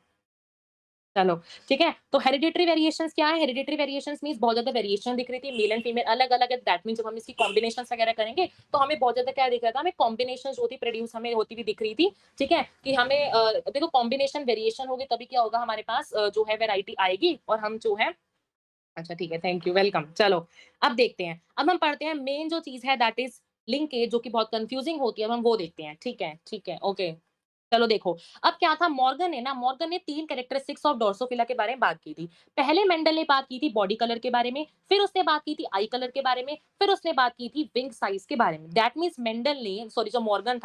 चलो, ठीक है? तो हेरिडिटरी वेरिएशंस क्या है? हेरिडिटरी वेरिएशंस मीन्स बहुत ज़्यादा वेरिएशन दिख रही थी, मेल एंड फीमेल अलग-अलग है, दैट मीन्स जब हम इसकी कॉम्बिनेशंस वगैरह करेंगे, तो हमें बहुत ज़्यादा क्या दिख रहा था, हमें कॉम्बिनेशंस जो थी प्रोड्यूस हमें होती हुई दिख रही थी, ठीक है? कि हमें देखो कॉम्बिनेशन वेरिएशन होगी तभी क्या होगा हमारे पास जो है वैरायटी आएगी और हम जो है अच्छा ठीक है, थैंक यू, वेलकम। चलो, अब देखते हैं। अब हम पढ़ते हैं मेन जो चीज़ है दैट इज़ लिंकेज जो कि बहुत कन्फ्यूज़िंग होती है, अब हम वो देखते हैं, ठीक है, ओके। चलो देखो, अब क्या था मॉर्गन ने 3 कैरेक्टरिस्टिक्स ऑफ ड्रोसोफिला के बारे में बात की थी। पहले मेंडल ने बात की थी बॉडी कलर के बारे में, फिर उसने बात की थी आई कलर के बारे में, फिर उसने बात की थी विंग साइज़ के बारे में। दैट मीन्स मेंडल ने सॉरी जो मॉर्गन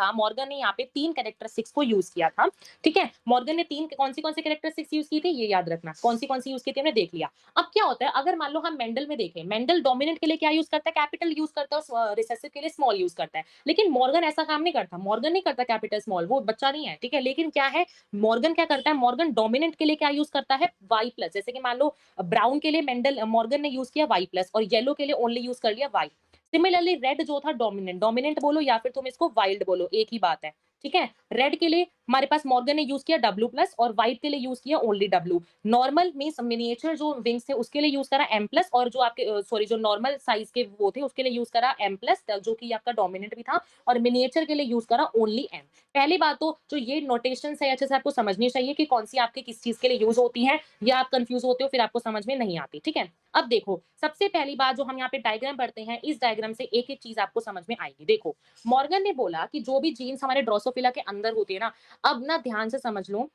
ने यहाँ पे 3 कैरेक्टरिस्टिक्स को यूज़ किया था, ठीक है? मॉर्गन ने 3 कौन-सी-कौन सी कैरेक्टरिस्टिक्स यूज़ की थी, ये याद रखना। कौन-सी-कौन सी यूज़ की थी हमने देख लिया। अब क्या होता है अगर मान लो हम मेंडल में देखें, मेंडल डोमिनेंट के लिए क्या यूज़ करता है, कैपिटल यूज़ करता है और रिसेसिव के लिए स्मॉल यूज़ करता है। लेकिन मॉर्गन ऐसा काम नहीं करता, मॉर्गन नहीं करता कैपिटल स्मॉल, वो बच्चा नहीं है, ठीक है? लेकिन क्या है मॉर्गन क्या करता है, मॉर्गन डोमिनेंट के लिए क्या यूज़ करता है, वाई प्लस। जैसे कि मान लो ब्राउन के लिए मॉर्गन ने यूज़ किया वाई प्लस और येलो के लिए ओनली यूज़ कर लिया वाई। सिमिलरली रेड जो था डोमिनेंट, डोमिनेंट बोलो या फिर तुम इसको वाइल्ड बोलो, एक ही बात है, ठीक है? रेड के लिए हमारे पास मॉर्गन ने यूज़ किया डब्ल्यू प्लस और व्हाइट के लिए यूज़ किया only W. Normal means miniature जो विंग्स थे उसके लिए यूज़ करा एम प्लस और जो आपके सॉरी जो नॉर्मल साइज़ के वो थे उसके लिए यूज़ करा एम प्लस जो कि आपका डोमिनेंट भी था और मिनिएचर के लिए यूज़ करा ओनली एम। पहली बात तो जो ये नोटेशंस है अच्छे से आपको समझनी चाहिए कि कौन-सी आपकी किस चीज़ के लिए यूज़ होती हैं या आप कन्फ्यूज़ होते हो फिर आपको समझ में नहीं आती, ठीक है? अब देखो, सबसे पहली बात जो हम यहाँ पे डायग्राम पढ़ते हैं, इस डायग्राम से एक-एक चीज़ आपको समझ में आएगी। देखो, मॉर्गन ने बोला कि जो भी जीन्स हमारे ड्रोसोफिला के अंदर होती है ना, अब ना ध्यान से समझ लो,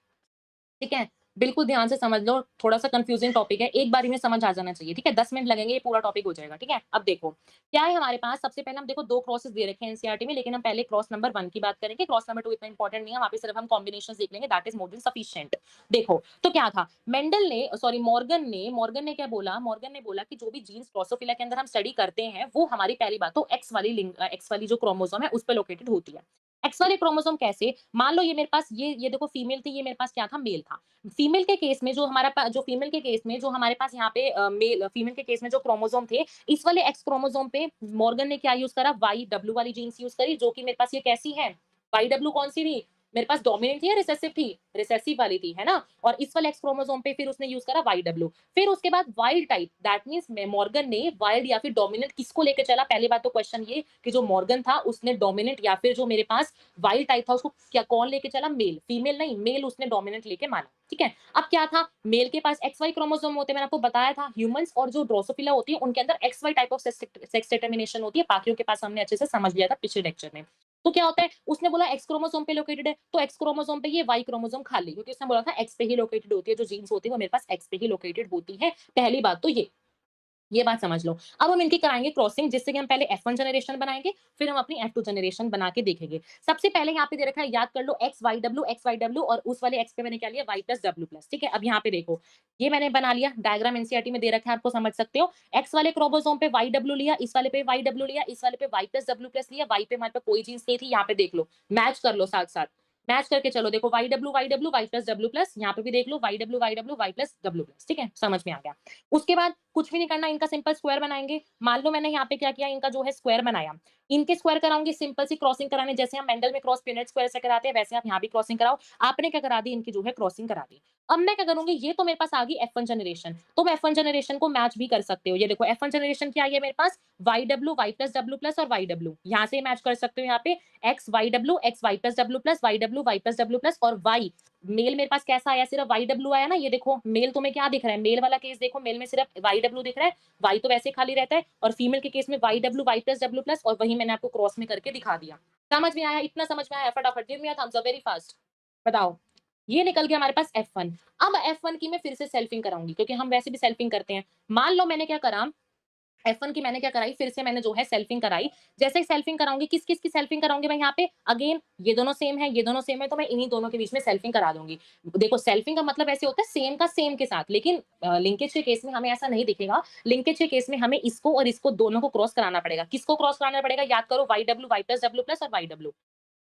ठीक है? बिल्कुल ध्यान से समझ लो, थोड़ा-सा कन्फ्यूज़िंग टॉपिक है, एक बारी में समझ आ जाना चाहिए, ठीक है? 10 मिनट लगेंगे, ये पूरा टॉपिक हो जाएगा, ठीक है? अब देखो, क्या है हमारे पास सबसे पहले हम देखो 2 क्रॉसेस दे रखे हैं एनसीईआरटी में, लेकिन हम पहले क्रॉस नंबर 1 की बात करेंगे, क्रॉस नंबर 2 इतना इंपॉर्टेंट नहीं है, वहाँ पे सिर्फ हम कॉम्बिनेशंस देख लेंगे, that is more than sufficient. देखो, तो क्या था, मॉर्गन ने क्या बोला, मॉर्गन ने बोला कि जो भी जीन्स ड्रोसोफिला के अंदर हम स्टडी करते हैं, वो हमारी पहली बात तो एक्स वाली जो क्रोमोसोम है, उस पे लोकेटेड होती है। एक्स वाले क्रोमोसोम कैसे? मान लो ये मेरे पास ये देखो फीमेल थी, ये मेरे पास क्या था, मेल था। फीमेल के केस में जो फीमेल के केस में जो हमारे पास यहाँ पे फीमेल के केस में जो क्रोमोसोम थे, इस वाले एक्स क्रोमोसोम पे मॉर्गन ने क्या यूज़ करा, वाई डब्ल्यू वाली जीन्स यूज़ करी, जो कि मेरे पास ये कैसी है, वाई डब्ल्यू कौन-सी थी? मेरे पास डोमिनेंट थी या रिसेसिव थी? रिसेसिव वाली थी, है ना? और इस वाले एक्स क्रोमोसोम पे फिर उसने यूज़ करा वाई डब्ल्यू। फिर उसके बाद wild type, that means Morgan ने वाइल्ड या फिर डोमिनेंट किसको लेके चला? पहली बात तो क्वेश्चन ये कि जो मॉर्गन था उसने डोमिनेंट या फिर जो मेरे पास वाइल्ड टाइप था उसको क्या कौन लेके चला? मेल, फीमेल नहीं, मेल उसने डोमिनेंट लेके माना, ठीक है? अब क्या था, मेल के पास एक्स वाई क्रोमोसोम होते हैं, मैंने आपको बताया था, ह्यूमन्स और जो ड्रोसोफिला होती है उनके अंदर X Y type of sex determination होती है, बाकियों के पास हमने अच्छे से समझ लिया था पिछले लेक्चर में। तो क्या होता है, उसने बोला एक्स क्रोमोसोम पे लोकेटेड है, तो एक्स क्रोमोसोम पे ये वाई क्रोमोसोम खाली, क्योंकि उसने बोला था एक्स पे ही लोकेटेड होती है, जो जीन्स होती है वो मेरे पास एक्स पे ही लोकेटेड होती है। पहली बात तो ये बात समझ लो। अब हम इनकी कराएँगे क्रॉसिंग, जिससे कि हम पहले F1 जनरेशन बनाएँगे, फिर हम अपनी F2 जनरेशन बना के देखेंगे। सबसे पहले यहाँ पे दे रखा है, याद कर लो एक्स वाई डब्ल्यू और उस वाले एक्स पे मैंने क्या लिया, वाई प्लस डब्ल्यू प्लस, ठीक है? अब यहाँ पे देखो, ये मैंने बना लिया, डायग्राम एनसीईआरटी में दे रखा है, आपको समझ सकते हो। एक्स वाले क्रोमोसोम पे वाई डब्ल्यू लिया, इस वाले पे वाई डब्ल्यू लिया, इस वाले पे वाई प्लस डब्ल्यू प्लस लिया, वाई पे हमारे पास कोई जीन्स नहीं थी, यहाँ पे देख लो, मैच कर लो साथ-साथ। मैच करके चलो, देखो Y W, Y plus W plus, यहाँ पे भी देख लो Y W, Y plus W plus, ठीक है? समझ में आ गया। उसके बाद कुछ भी नहीं करना, इनका सिंपल स्क्वायर बनाएँगे। मान लो मैंने यहाँ पे क्या किया, इनका जो है स्क्वायर बनाया। इनके स्क्वायर कराऊँगी, सिंपल सी क्रॉसिंग करानी, जैसे हम मेंडल में क्रॉस पीनेट स्क्वायर से कराते हैं, वैसे आप यहाँ भी क्रॉसिंग कराओ। आपने क्या करा दी, इनकी जो है क्रॉसिंग करा दी। अब मैं क्या करूँगी, ये तो मेरे पास आ गई F1 जनरेशन, तुम F1 जनरेशन को मैच भी कर सकते हो। ये देखो F1 जनरेशन क्या आई है मेरे पास, YW, Y plus W plus और YW। यहाँ से मैच कर सकते हो, यहाँ पे XYW, XY plus W plus, YW, Y plus W plus और Y मेल मेरे पास कैसा आया, सिर्फ YW आया ना। ये देखो मेल तुम्हें क्या दिख रहा है, मेल वाला केस देखो, मेल में सिर्फ YW दिख रहा है, Y तो वैसे खाली रहता है, और फीमेल के केस में YW, Y plus W plus, और वही मैंने आपको क्रॉस में करके दिखा दिया। समझ में आया? इतना समझ में आया? फटाफट give me a thumbs up very fast. बताओ। ये निकल गया हमारे पास F1। अब F1 की मैं फिर से सेल्फिंग कराऊंगी, क्योंकि हम वैसे भी सेल्फिंग करते हैं। मान लो मैंने क्या करा, F1 की मैंने क्या कराई, फिर से मैंने जो है सेल्फिंग कराई। जैसे ही सेल्फिंग कराऊंगी, किस किस की सेल्फिंग कराऊंगी मैं यहाँ पे, अगेन ये दोनों सेम है, ये दोनों सेम है, तो मैं इन्हीं दोनों के बीच में सेल्फिंग करा दूंगी। देखो सेल्फिंग का मतलब ऐसे होता है सेम का सेम के साथ, लेकिन लिंकेज के केस में हमें ऐसा नहीं दिखेगा। लिंकेज के केस में हमें इसको और इसको दोनों को क्रॉस कराना पड़ेगा। किसको क्रॉस कराना पड़ेगा, याद करो, YW, Y plus W plus और YW।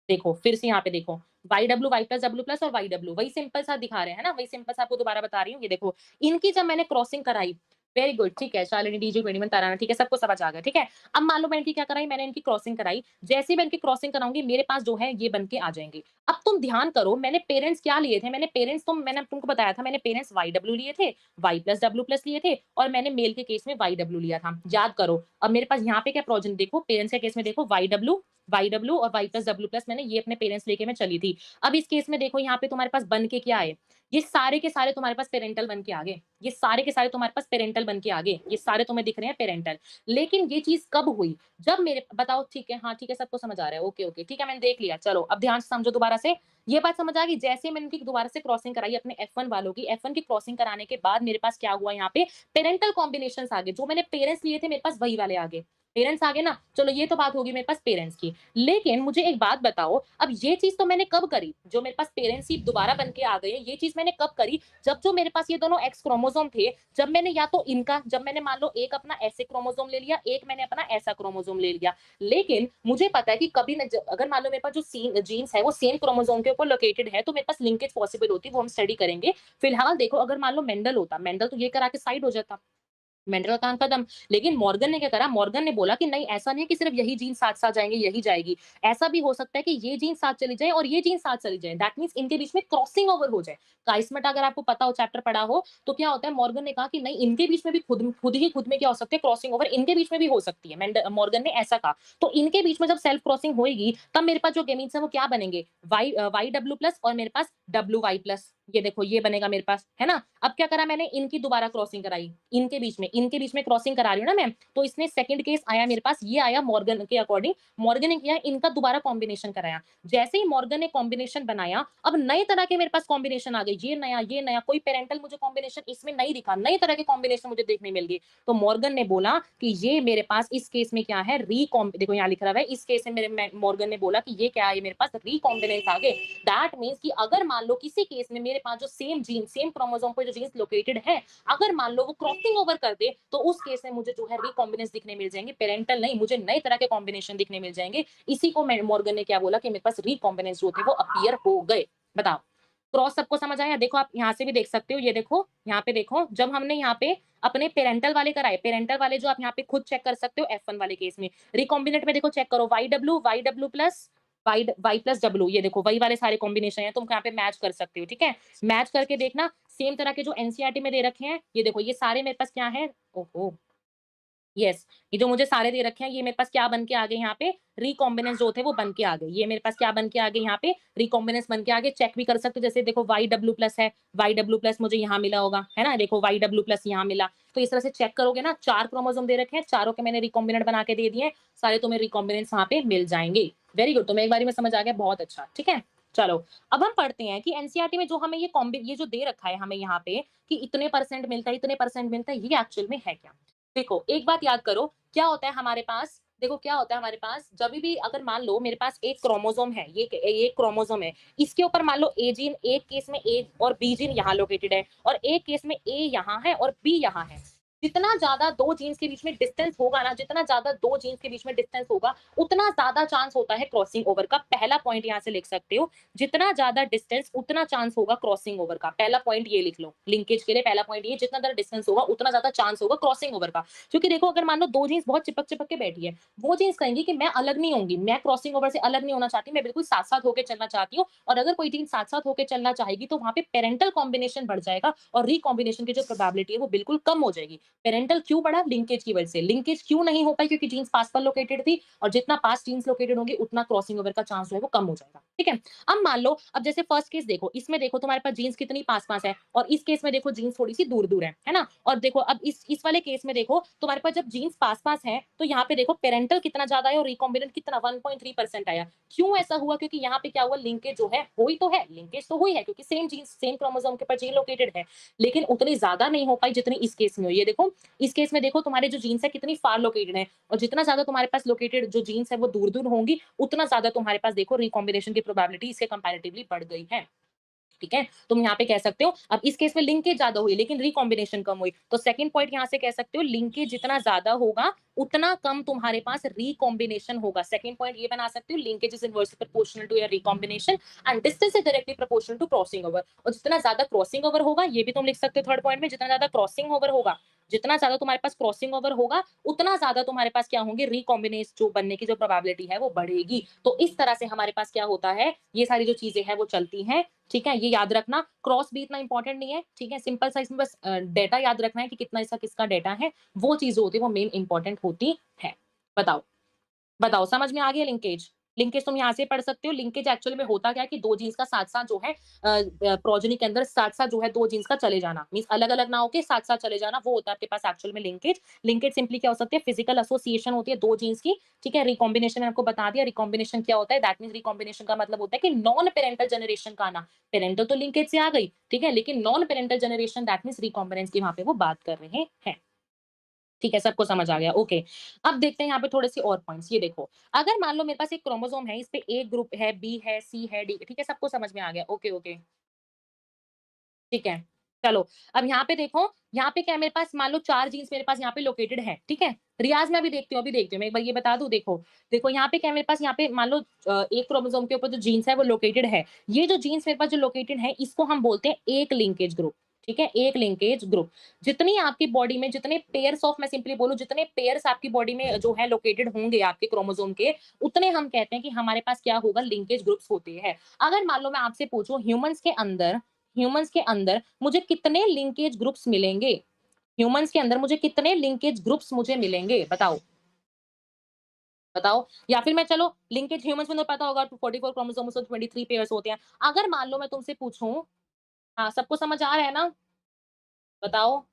देखो फिर से यहाँ पे देखो, YW, Y plus W plus और YW, वही सिंपल सा दिखा रहे हैं ना, वही सिंपल सा आपको दोबारा बता रही हूँ। ये देखो, इनकी जब मैंने क्रॉसिंग कराई, वेरी गुड, ठीक है, शालिनी, डीजे 21 ताराना, ठीक है, सबको समझ आ गया, ठीक है। अब मान लो मैंने इनकी क्या कराई, मैंने इनकी क्रॉसिंग कराई। जैसे ही मैं इनकी क्रॉसिंग कराऊंगी, मेरे पास जो है ये बन के आ जाएंगे। अब तुम ध्यान करो, मैंने पेरेंट्स क्या लिए थे, मैंने पेरेंट्स तो मैंने तुमको बताया था, मैंने पेरेंट्स YW लिए थे, Y प्लस W प्लस लिए थे, और मैंने मेल के केस में YW लिया था, याद करो। अब मेरे पास यहाँ पे क्या प्रोजन देखो, पेरेंट्स के केस में देखो YW और Y प्लस W प्लस, मैंने ये अपने पेरेंट्स लेके मैं चली थी। अब इस केस में देखो, यहाँ पे तुम्हारे पास बन के क्या है, ये सारे के सारे तुम्हारे पास पेरेंटल बन के आ गए। ये सारे के सारे तुम्हारे पास पेरेंटल बन के आ गए, ये सारे तुम्हें दिख रहे हैं पेरेंटल। लेकिन ये चीज कब हुई, जब मेरे, बताओ, ठीक है, हाँ ठीक है, सबको समझ आ रहा है, ओके ओके, ठीक है, मैंने देख लिया। चलो अब ध्यान से समझो दोबारा से। ये बात समझ आ गई, जैसे मैंने इनकी दोबारा से क्रॉसिंग कराई अपने F1 वालों की, F1 की क्रॉसिंग कराने के बाद मेरे पास क्या हुआ, यहाँ पे पेरेंटल कॉम्बिनेशन आ गए। जो मैंने पेरेंट्स लिए थे, मेरे पास वही वाले आ गए, पेरेंट्स आ गए ना। चलो ये तो बात होगी मेरे पास पेरेंट्स की। लेकिन मुझे एक बात बताओ, अब ये चीज तो मैंने कब करी, जो मेरे पास पेरेंट्स ही दोबारा बन के आ गए, ये चीज मैंने कब करी, जब जो मेरे पास ये दोनों एक्स क्रोमोसोम थे, जब मैंने या तो इनका, जब मैंने मान लो एक अपना ऐसे क्रोमोसोम ले लिया, एक मैंने अपना ऐसा क्रोमोसोम ले लिया। लेकिन मुझे पता है कि कभी न, अगर मान लो मेरे पास जो जीन्स है वो सेम क्रोमोसोम के ऊपर लोकेटेड है, तो मेरे पास लिंकेज पॉसिबल होती है, वो हम स्टडी करेंगे। फिलहाल देखो, अगर मान लो मेंडल होता, मेंडल तो ये करा के साइड हो जाता, मेंडल का काम खत्म। लेकिन मॉर्गन ने क्या करा, मॉर्गन ने बोला कि नहीं, ऐसा नहीं है कि सिर्फ यही जीन साथ-साथ जाएँगे, यही जाएगी। ऐसा भी हो सकता है कि ये जीन साथ चली जाए और ये जीन साथ चली जाए। दैट मीन्स इनके बीच में क्रॉसिंग ओवर हो जाए। काइस्मेट अगर आपको पता हो, चैप्टर पढ़ा हो, तो क्या होता है, मॉर्गन ने कहा कि नहीं, इनके बीच में भी खुद खुद ही खुद में क्या हो सकते हैं, क्रॉसिंग ओवर इनके बीच में भी हो सकती है। मॉर्गन ने ऐसा कहा। तो इनके बीच में जब सेल्फ क्रॉसिंग होएगी, तब मेरे पास जो गेमीट्स हैं वो क्या बनेंगे, YW प्लस और मेरे पास WY प्लस। ये देखो ये बनेगा मेरे पास, है ना। अब क्या करा मैंने, इनकी दोबारा क्रॉसिंग कराई, इनके बीच में क्रॉसिंग करा रही हूँ ना मैं, तो इसने सेकंड केस आया मेरे पास, ये आया मॉर्गन के अकॉर्डिंग। मॉर्गन ने किया, इनका दोबारा कॉम्बिनेशन कराया। जैसे ही मॉर्गन ने कॉम्बिनेशन बनाया, अब नए तरह के मेरे पास कॉम्बिनेशन आ गए, ये नया, कोई पेरेंटल मुझे कॉम्बिनेशन इसमें नहीं दिखा, नई तरह के कॉम्बिनेशन मुझे देखने मिल गए। तो मॉर्गन ने बोला कि ये मेरे पास इस केस में क्या है, देखो यहाँ लिख रहा है, इस केस में मेरे मॉर्गन ने बोला कि ये क्या है, मेरे पास रिकॉम्बिनेंस आ गए। दैट मीन्स कि अगर मान लो किसी केस में मेरे पास जो सेम जीन, सेम क्रोमोसोम पे जो जीन्स लोकेटेड है, अगर मान लो वो क्रॉसिंग ओवर कर दे, तो उस केस में मुझे जो है रिकॉम्बिनेंस दिखने मिल जाएंगे, पेरेंटल नहीं, मुझे नए तरह के कॉम्बिनेशन दिखने मिल जाएंगे। इसी को मॉर्गन ने क्या बोला कि मेरे पास रिकॉम्बिनेंस जो थे वो अपीयर हो गए। बताओ, क्रॉस सबको समझ आया? देखो आप यहाँ से भी देख सकते हो, ये देखो यहाँ पे देखो, जब हमने यहाँ पे अपने पेरेंटल वाले कराए, पेरेंटल वाले जो आप यहाँ पे खुद चेक कर सकते हो F1 वाले केस में, रिकॉम्बिनेट में देखो चेक करो, YW plus Y plus W, ये देखो वही वाले सारे कॉम्बिनेशन है, तुम यहाँ पे मैच कर सकते हो, ठीक है। मैच करके देखना, सेम तरह के जो एनसीईआरटी में दे रखे हैं, ये देखो ये सारे मेरे पास क्या है, ओहो, यस, ये जो मुझे सारे दे रखे हैं, ये मेरे पास क्या बन के आ गए, यहाँ पे रिकॉम्बिनेंस जो थे वो बन के आ गए। ये मेरे पास क्या बन के आ गए, यहाँ पे रिकॉम्बिनेंस बन के आ गए। चेक भी कर सकते हो, जैसे देखो YW प्लस है, YW प्लस मुझे यहाँ मिला होगा, है ना, देखो YW प्लस यहाँ मिला। तो इस तरह से चेक करोगे ना, 4 क्रोमोसोम दे रखे हैं, चारों के मैंने रिकॉम्बिनेंट बना के दे दिए, सारे तुम्हें रिकॉम्बिनेंस वहाँ पे मिल जाएंगे। वेरी गुड, तुम्हें एक बारी में समझ आ गया, बहुत अच्छा, ठीक है। चलो अब हम पढ़ते हैं कि एनसीईआरटी में जो हमें ये जो दे रखा है हमें यहाँ पे, कि इतने परसेंट मिलता है, इतने परसेंट मिलता है, ये एक्चुअल में है क्या। देखो एक बात याद करो, क्या होता है हमारे पास, देखो क्या होता है हमारे पास, जब भी अगर मान लो मेरे पास एक क्रोमोसोम है, ये क्रोमोसोम है, इसके ऊपर मान लो ए जीन, एक केस में ए और बी जीन यहाँ लोकेटेड है, और एक केस में ए यहाँ है और बी यहाँ है। जितना ज़्यादा 2 जीन्स के बीच में डिस्टेंस होगा ना, जितना ज़्यादा 2 जीन्स के बीच में डिस्टेंस होगा, उतना ज़्यादा चांस होता है क्रॉसिंग ओवर का। पहला पॉइंट यहाँ से लिख सकते हो, जितना ज़्यादा डिस्टेंस उतना चांस होगा क्रॉसिंग ओवर का। पहला पॉइंट ये लिख लो, लिंकेज के लिए पहला पॉइंट ये, जितना ज़्यादा डिस्टेंस होगा, उतना ज़्यादा चांस होगा क्रॉसिंग ओवर का। क्योंकि देखो अगर मान लो 2 जीन्स बहुत चिपक-चिपक के बैठी है, वो जीन्स कहेंगी कि मैं अलग नहीं होंगी, मैं क्रॉसिंग ओवर से अलग नहीं होना चाहती, मैं बिल्कुल साथ-साथ होके चलना चाहती हूँ। और अगर कोई जीन्स साथ-साथ होके चलना चाहेगी, तो वहाँ पे पैरेंटल कॉम्बिनेशन बढ़ जाएगा और रिकॉम्बिनेशन की जो प्रोबेबिलिटी है, वो बिल्कुल कम हो जाएगी। पेरेंटल क्यों बढ़ा? लिंकेज की वजह से। लिंकेज क्यों नहीं हो पाई? क्योंकि जीन्स पास पर लोकेटेड थी और जितना पास जीन्स लोकेटेड होंगी उतना क्रॉसिंग ओवर का चांस जो है वो कम हो जाएगा। ठीक है? अब मान लो अब जैसे फर्स्ट केस देखो, इसमें देखो तुम्हारे पास जीन्स कितनी पास-पास है और इस केस में देखो जीन्स थोड़ी-सी दूर-दूर है ना? और देखो अब इस वाले केस में देखो तुम्हारे पास जब जीन्स पास-पास है तो यहाँ पे देखो पेरेंटल कितना ज़्यादा है और रिकॉम्बिनेंट कितना 1.3% आया। क्यों ऐसा हुआ? क्योंकि यहाँ पे क्या हुआ, लिंकेज जो है हुई तो है, लिंकेज तो हुई है क्योंकि सेम जीन्स सेम क्रोमोसोम के ऊपर जीन लोकेटेड है, लेकिन उतनी ज़्यादा नहीं हो पाई जितनी इस केस में हुई है। देखो इस केस में देखो तुम्हारे जो जीन्स है कितनी फार लोकेटेड है और जितना ज़्यादा तुम्हारे पास लोकेटेड जो जीन्स है वो दूर-दूर होंगी, उतना ज़्यादा तुम्हारे पास देखो रिकॉम्बिनेशन की प्रोबेबिलिटी इससे कंपैरेटिवली बढ़ गई है। ठीक है? तुम यहाँ पे कह सकते हो, अब इस केस में लिंकेज ज़्यादा हुई लेकिन रिकॉम्बिनेशन कम हुई। तो सेकंड पॉइंट यहाँ से कह सकते हो, लिंकेज जितना ज़्यादा होगा, उतना कम तुम्हारे पास रिकॉम्बिनेशन होगा। सेकंड पॉइंट ये बना सकते हो, linkage is inversely proportional to your recombination and distance is directly proportional to crossing over. और जितना ज़्यादा क्रॉसिंग ओवर होगा, ये भी तुम लिख सकते हो थर्ड पॉइंट में, जितना ज़्यादा क्रॉसिंग ओवर होगा, जितना ज़्यादा तुम्हारे पास क्रॉसिंग ओवर होगा, उतना ज़्यादा तुम्हारे पास क्या होंगे, रिकॉम्बिनेस जो बनने की जो प्रोबेबिलिटी है वो बढ़ेगी। तो इस तरह से हमारे पास क्या होता है, ये सारी जो चीज़ें हैं वो चलती हैं। ठीक है? ये याद रखना, क्रॉस भी इतना इंपॉर्टेंट नहीं है, ठीक है? सिंपल सा इसमें बस डेटा याद रखना है कि कितना इसका किसका डेटा है, वो चीज़ जो होती है वो मेन इंपॉर्टेंट होती है। बताओ। बताओ समझ में आ गया लिंकेज? लिंकेज तुम यहाँ से पढ़ सकते हो, लिंकेज एक्चुअली में होता क्या है कि 2 जीन्स का साथ-साथ जो है प्रोजेनी के अंदर साथ-साथ जो है 2 जीन्स का चले जाना, मीन्स अलग-अलग ना होके साथ-साथ चले जाना, वो होता है आपके पास एक्चुअल में लिंकेज। लिंकेज सिंपली क्या हो सकती है, फिजिकल एसोसिएशन होती है 2 जीन्स की, ठीक है? रिकॉम्बिनेशन मैंने आपको बता दिया, रिकॉम्बिनेशन क्या होता है, दैट मीन्स रिकॉम्बिनेशन का मतलब होता है कि नॉन पैरेंटल जनरेशन का आना। पैरेंटल तो लिंकेज से आ गई, ठीक है? लेकिन non parental generation that means recombinants की वहाँ पे वो बात कर रहे हैं। ठीक है, सबको समझ आ गया, ओके। अब देखते हैं यहाँ पे थोड़े-से और पॉइंट्स, ये देखो, अगर मान लो मेरे पास एक क्रोमोसोम है, इस पे ए ग्रुप है, बी है, सी है, डी ठीक है, सबको समझ में आ गया, ओके, ओके, ठीक है। चलो, अब यहाँ पे देखो, यहाँ पे क्या है मेरे पास, मान लो 4 जीन्स मेरे पास यहाँ पे लोकेटेड है, ठीक है? रियाज़ मैं अभी देखती हूँ, अभी देखती हूँ, मैं एक बार ये बता दूँ, देखो। देखो यहाँ पे क्या है मेरे पास, यहाँ पे मान लो एक क्रोमोसोम के ऊपर जो जीन्स है वो लोकेटेड है। ये जो जीन्स मेरे पास जो लोकेटेड है, इसको हम बोलते हैं एक लिंकेज ग्रुप, ठीक है? एक लिंकेज ग्रुप। जितनी आपकी बॉडी में जितने पेयर्स ऑफ, मैं सिंपली बोलूँ, जितने पेयर्स आपकी बॉडी में जो है लोकेटेड होंगे आपके क्रोमोसोम के, उतने हम कहते हैं कि हमारे पास क्या होगा, लिंकेज ग्रुप्स होते हैं। अगर मान लो मैं आपसे पूछूँ, ह्यूमन्स के अंदर मुझे कितने लिंकेज ग्रुप्स मिलेंगे? ह्यूमन्स के अंदर मुझे कितने लिंकेज ग्रुप्स मुझे मिलेंगे? बताओ, बताओ। या फिर मैं चलो लिंकेज ह्यूमन्स में तो पता होगा 44 क्रोमोसोम्स और 23 पेयर्स होते हैं। अगर मान लो मैं तुमसे पूछूँ, हाँ, सबको समझ आ रहा है ना? बताओ।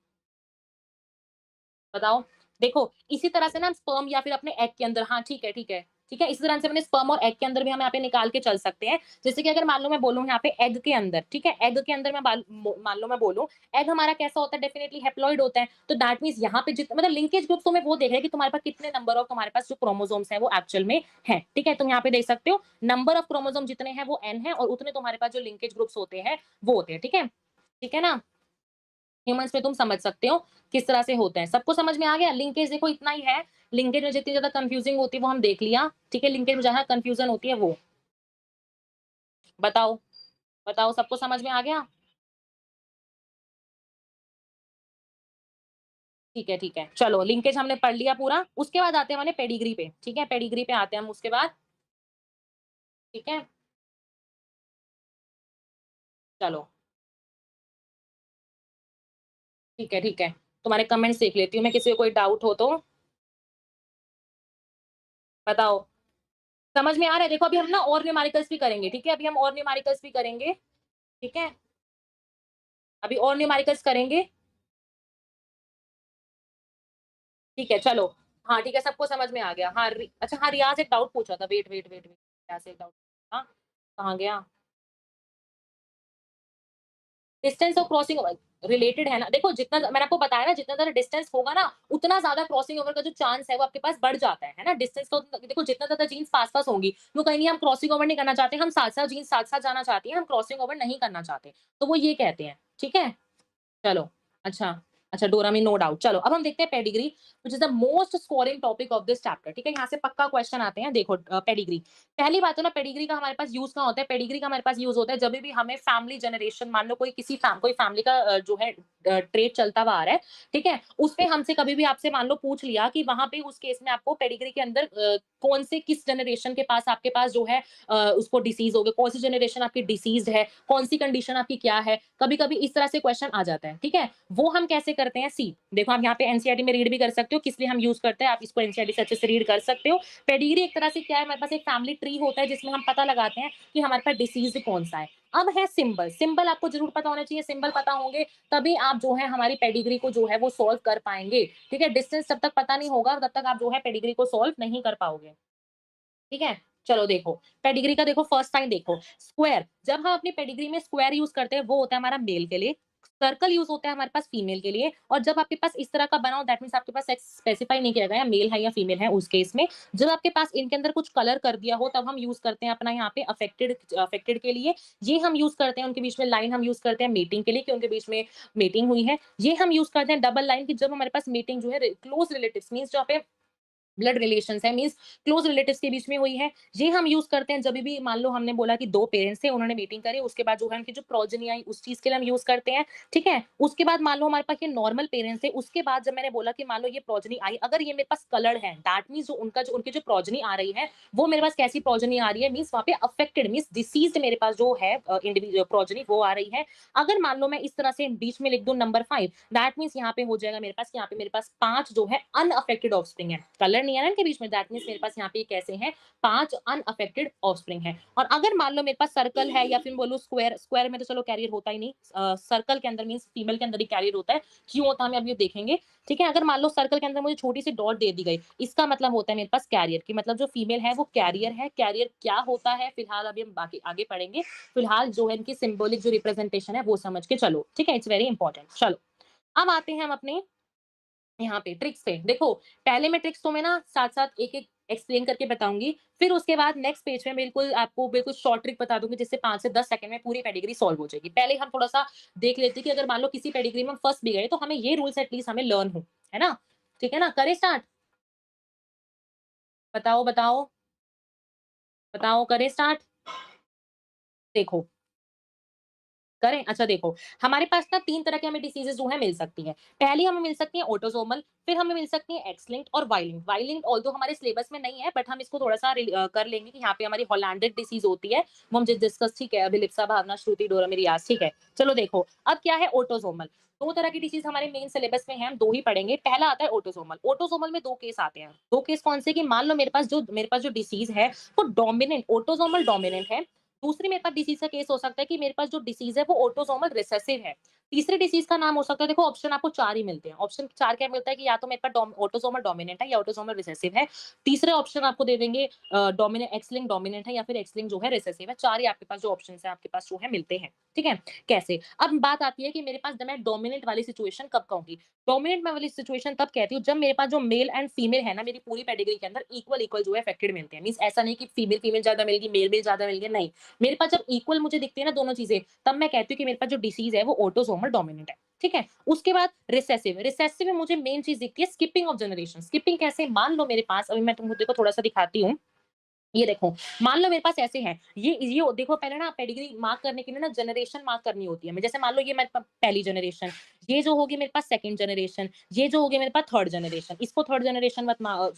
बताओ। देखो, इसी तरह से ना हम स्पर्म या फिर अपने एग के अंदर, हाँ, ठीक है, ठीक है। ठीक है? इसी तरह से मैंने स्पर्म और एग के अंदर भी हम यहाँ पे निकाल के चल सकते हैं। जैसे कि अगर मान लो मैं बोलूँ यहाँ पे एग के अंदर, ठीक है? एग के अंदर मैं मान लो मैं बोलूँ, एग हमारा कैसा होता है, डेफिनिटली हैप्लॉइड होता है। तो दैट मीन्स यहाँ पे मतलब लिंकेज ग्रुप तुम्हें वो देख रहा है कि तुम्हारे पास कितने नंबर ऑफ तुम्हारे पास जो क्रोमोसोम्स हैं वो एक्चुअल में हैं। ठीक है? तुम यहाँ पे देख सकते हो, नंबर ऑफ क्रोमोसोम जितने हैं वो n है और उतने तुम्हारे पास जो लिंकेज ग्रुप्स होते हैं, वो होते हैं। ठीक है? ठीक है ना? ह्यूमन्स में तुम समझ सकते हो किस तरह से होते हैं। सबको समझ में आ गया? लिंकेज देखो इतना ही है। लिंकेज में जितनी ज़्यादा कन्फ्यूजिंग होती है वो हम देख लिया, ठीक है? लिंकेज में जहाँ कन्फ्यूजन होती है वो। बताओ, बताओ सबको समझ में आ गया? ठीक है, ठीक है। चलो लिंकेज हमने पढ़ लिया पूरा, उसके बाद आते हैं हमारे पेडिग्री पे, ठीक है? पेडिग्री पे आते हैं हम उसके बाद, ठीक है? चलो, ठीक है, ठीक है। तुम्हारे कमेंट्स देख लेती हूँ मैं, किसी को कोई डाउट हो तो बताओ। समझ में आ रहा है? देखो अभी हम ना और न्यूमेरिकल्स भी करेंगे, ठीक है? अभी हम और न्यूमेरिकल्स भी करेंगे, ठीक है? अभी और न्यूमेरिकल्स करेंगे। ठीक है, चलो। हाँ, ठीक है, सबको समझ में आ गया। हाँ, अच्छा हाँ, रियाज़ एक डाउट पूछा था। Wait, wait, wait, wait. Riyaz एक डाउट हाँ, कहाँ गया? Distance of crossing over related है ना। देखो जितना मैंने आपको बताया ना, जितना ज़्यादा डिस्टेंस होगा ना, उतना ज़्यादा क्रॉसिंग ओवर का जो चांस है वो आपके पास बढ़ जाता है ना? डिस्टेंस तो देखो जितना ज़्यादा जीन्स पास-पास होंगी, वो कहीं हम क्रॉसिंग ओवर नहीं करना चाहते, हम साथ-साथ जीन्स साथ-साथ जाना चाहती हैं, हम क्रॉसिंग ओवर नहीं करना चाहते। तो वो ये कहते हैं, ठीक है? चलो, अच्छा। अच्छा, डोरामीन नो डाउट। चलो, अब हम देखते हैं pedigree, which is the most scoring topic of this chapter, ठीक है? यहाँ से पक्का क्वेश्चन आते हैं, देखो पेडिग्री। पहली बात तो ना पेडिग्री का हमारे पास यूज़ कहाँ होता है? पेडिग्री का हमारे पास यूज़ होता है जभी भी हमें फैमिली जनरेशन, मान लो कोई फैमिली का जो है ट्रेट चलता हुआ आ रहा है, ठीक है? उसपे हमसे कभी भी आपसे मान लो पूछ लिया कि वहाँ पे उस केस में आपको पेडिग्री के अंदर कौन से किस जनरेशन के पास आपके पास जो है उसको डिसीज़ हो गया, कौन सी जनरेशन आपकी डिसीज़्ड है, कौन सी कंडीशन आपकी क्या है? कभी-कभी इस तरह से क्वेश्चन आ जाता है, ठीक है? वो हम कैसे करते हैं, सी देखो आप यहाँ पे एनसीईआरटी में रीड भी कर सकते हो किस लिए हम यूज करते हैं, आप इसको एनसीईआरटी से अच्छे से रीड कर सकते हो। पेडिग्री एक तरह से क्या है, हमारे पास एक फैमिली ट्री होता है जिसमें हम पता लगाते हैं कि हमारे पास डिसीज कौन सा है। अब है सिंबल, सिंबल आपको जरूर पता होना चाहिए, सिंबल पता होंगे तभी आप जो है हमारी पेडिग्री को जो है वो सॉल्व कर पाएंगे, ठीक है? डिस्टेंस जब तक पता नहीं होगा तब तक आप जो है पेडिग्री को सॉल्व नहीं कर पाओगे, ठीक है? चलो देखो, पेडिग्री का देखो फर्स्ट साइन देखो, स्क्वायर, जब हम अपनी पेडिग्री में स्क्वायर यूज़ करते हैं वो होता है हमारा मेल के लिए, सर्कल यूज़ होता है हमारे पास फीमेल के लिए, और जब आपके पास इस तरह का बना हो दैट मीन्स आपके पास सेक्स स्पेसिफाई नहीं किया गया मेल है या फीमेल है उस केस में। जब आपके पास इनके अंदर कुछ कलर कर दिया हो तब हम यूज़ करते हैं अपना यहाँ पे अफेक्टेड के लिए, ये हम यूज़ करते हैं उनके बीच में लाइन हम यूज़ करते हैं मीटिंग के लिए कि उनके बीच में मीटिंग हुई है। ये हम यूज़ करते हैं डबल लाइन की जब हमारे पास मीटिंग जो है क्लोज़ रिलेटिव्स मीन्स जहाँ पे ब्लड रिलेशंस है मीन्स क्लोज रिलेटिव्स के बीच में हुई है। ये हम यूज करते हैं जब भी मान लो हमने बोला कि दो पेरेंट्स थे उन्होंने मीटिंग करी उसके बाद जो है उनकी जो प्रोजनी आई उस चीज के लिए हम यूज करते हैं, ठीक है? उसके बाद मान लो हमारे पास ये नॉर्मल पेरेंट्स थे, उसके बाद जब मैंने बोला कि मान लो ये प्रोजनी आई, अगर ये मेरे पास कलर्ड है दैट मीन्स जो उनकी जो प्रोजनी आ रही है वो मेरे पास कैसी प्रोजनी आ रही है, मीन्स वहाँ पे अफेक्टेड मीन्स डिसीज्ड मेरे पास जो है इंडिविजुअल प्रोजनी वो आ रही है। अगर मान लो मैं इस तरह से बीच में लिख दूं नंबर 5, दैट मीन्स यहाँ पे हो जाएगा मेरे पास, यहाँ पे मेरे पास 5 जो है अनअफेक्टेड ऑफस्प्रिंग है, कलर नहीं है ना इनके बीच में, दैट मीन्स मेरे पास यहाँ पे कैसे हैं 5 अनअफेक्टेड ऑफस्प्रिंग है। और अगर मान लो मेरे पास सर्कल है या फिर बोलो स्क्वायर, स्क्वायर में तो चलो कैरियर होता ही नहीं, सर्कल के अंदर मीन्स फीमेल के अंदर ही कैरियर होता है, क्यों होता है हम अभी देखेंगे, ठीक है? अगर मान लो सर्कल के अंदर मुझे छोटी सी डॉट दे दी गई, इसका मतलब होता है मेरे पास कैरियर की, मतलब जो फीमेल है वो कैरियर है। कैरियर क्या होता है फिलहाल अभी हम बाकी आगे पढ़ेंगे, फिलहाल जो है इनकी सिंबॉलिक जो रिप्रेजेंटेशन है वो समझ के चलो, ठीक है? It's very important. चलो, अब आते हैं हम अपने यहाँ पे ट्रिक्स पे। देखो, पहले मैं ट्रिक्स तुम्हें ना साथ-साथ एक-एक एक्सप्लेन करके बताऊँगी, फिर उसके बाद नेक्स्ट पेज में बिल्कुल आपको बिल्कुल शॉर्ट ट्रिक बता दूँगी जिससे 5 से 10 सेकंड में पूरी पेडिग्री सॉल्व हो जाएगी। पहले हम थोड़ा-सा देख लेते हैं कि अगर मान लो किसी पेडिग्री में हम फँस भी गए तो हमें ये रूल्स एट लीस्ट हमें लर्न हो, है ना? ठीक है ना? करें स्टार्ट? बताओ, बताओ, बताओ करें स्टार्ट? देखो करें? अच्छा देखो, हमारे पास ना 3 तरह के हमें डिसीज़ेज़ जो है मिल सकती हैं। पहली हमें मिल सकती है ऑटोसोमल, फिर हमें मिल सकती है एक्स लिंक्ड और Y linked. Y linked although हमारे सिलेबस में नहीं है बट हम इसको थोड़ा-सा कर लेंगे कि यहाँ पे हमारी हॉलैंडिक डिसीज़ होती है, वो हम डिस्कस ठीक है, अभिलिप्सा, भावना, श्रुति, डोरा, रियाज़, ठीक है। चलो देखो, अब क्या है ऑटोसोमल? 2 तरह की डिसीज़ हमारे मेन सिलेबस में है, हम 2 ही पढ़ेंगे। पहला आता है ऑटोसोमल। ऑटोसोमल में 2 केस आते हैं। 2 केस कौन से कि मान लो मेरे पास जो डिसीज़ है वो डोमिनेंट ऑटोसोमल डोमिनेंट है। दूसरी मेरे पास डिसीज का केस हो सकता है कि मेरे पास जो डिसीज है वो ऑटोसोमल रिसेसिव है। तीसरी डिसीज का नाम हो सकता है, देखो ऑप्शन आपको 4 ही मिलते हैं। ऑप्शन 4 क्या मिलता है कि या तो मेरे पास ऑटोसोमल डोमिनेंट है या ऑटोसोमल रिसेसिव है। तीसरे ऑप्शन आपको दे देंगे डोमिनेंट एक्स लिंक्ड डोमिनेंट है या फिर एक्स लिंक्ड जो है रिसेसिव है। 4 ही आपके पास जो ऑप्शंस है आपके पास जो है मिलते हैं। ठीक है? कैसे? अब बात आती है कि मेरे पास जब मैं डोमिनेंट वाली सिचुएशन कब कहूँगी? डोमिनेंट मैं वाली सिचुएशन तब कहती हूँ जब मेरे पास जो मेल एंड फीमेल है ना मेरी पूरी पेडिग्री के अंदर इक्वल जो है अफेक्टेड मिलते हैं। मीन्स ऐसा नहीं कि फीमेल फीमेल ज्यादा मिल गई, मेल मेल ज्यादा मिल गया, नहीं। मेरे पास जब इक्वल मुझे दिखती है ना दोनों चीजें, तब मैं कहती हूँ कि मेरे पास जो डिसीज है वो ऑटोसोमल डोमिनेंट है। ठीक है? उसके बाद रिसेसिव, रिसेसिव में मुझे मेन चीज दिखती है स्किपिंग ऑफ जनरेशन। स्किपिंग कैसे? मान लो मेरे पास, अभी मैं तुमको देखो थोड़ा सा दिखाती हूँ। ये देखो, मान लो मेरे पास ऐसे है, ये देखो पहले ना पेडिग्री मार्क करने के लिए ना जनरेशन मार्क करनी होती है। मैं जैसे मान लो ये मेरे पहली जनरेशन, ये जो होगी मेरे पास सेकंड जनरेशन, ये जो होगी मेरे पास थर्ड जनरेशन। इसको थर्ड जनरेशन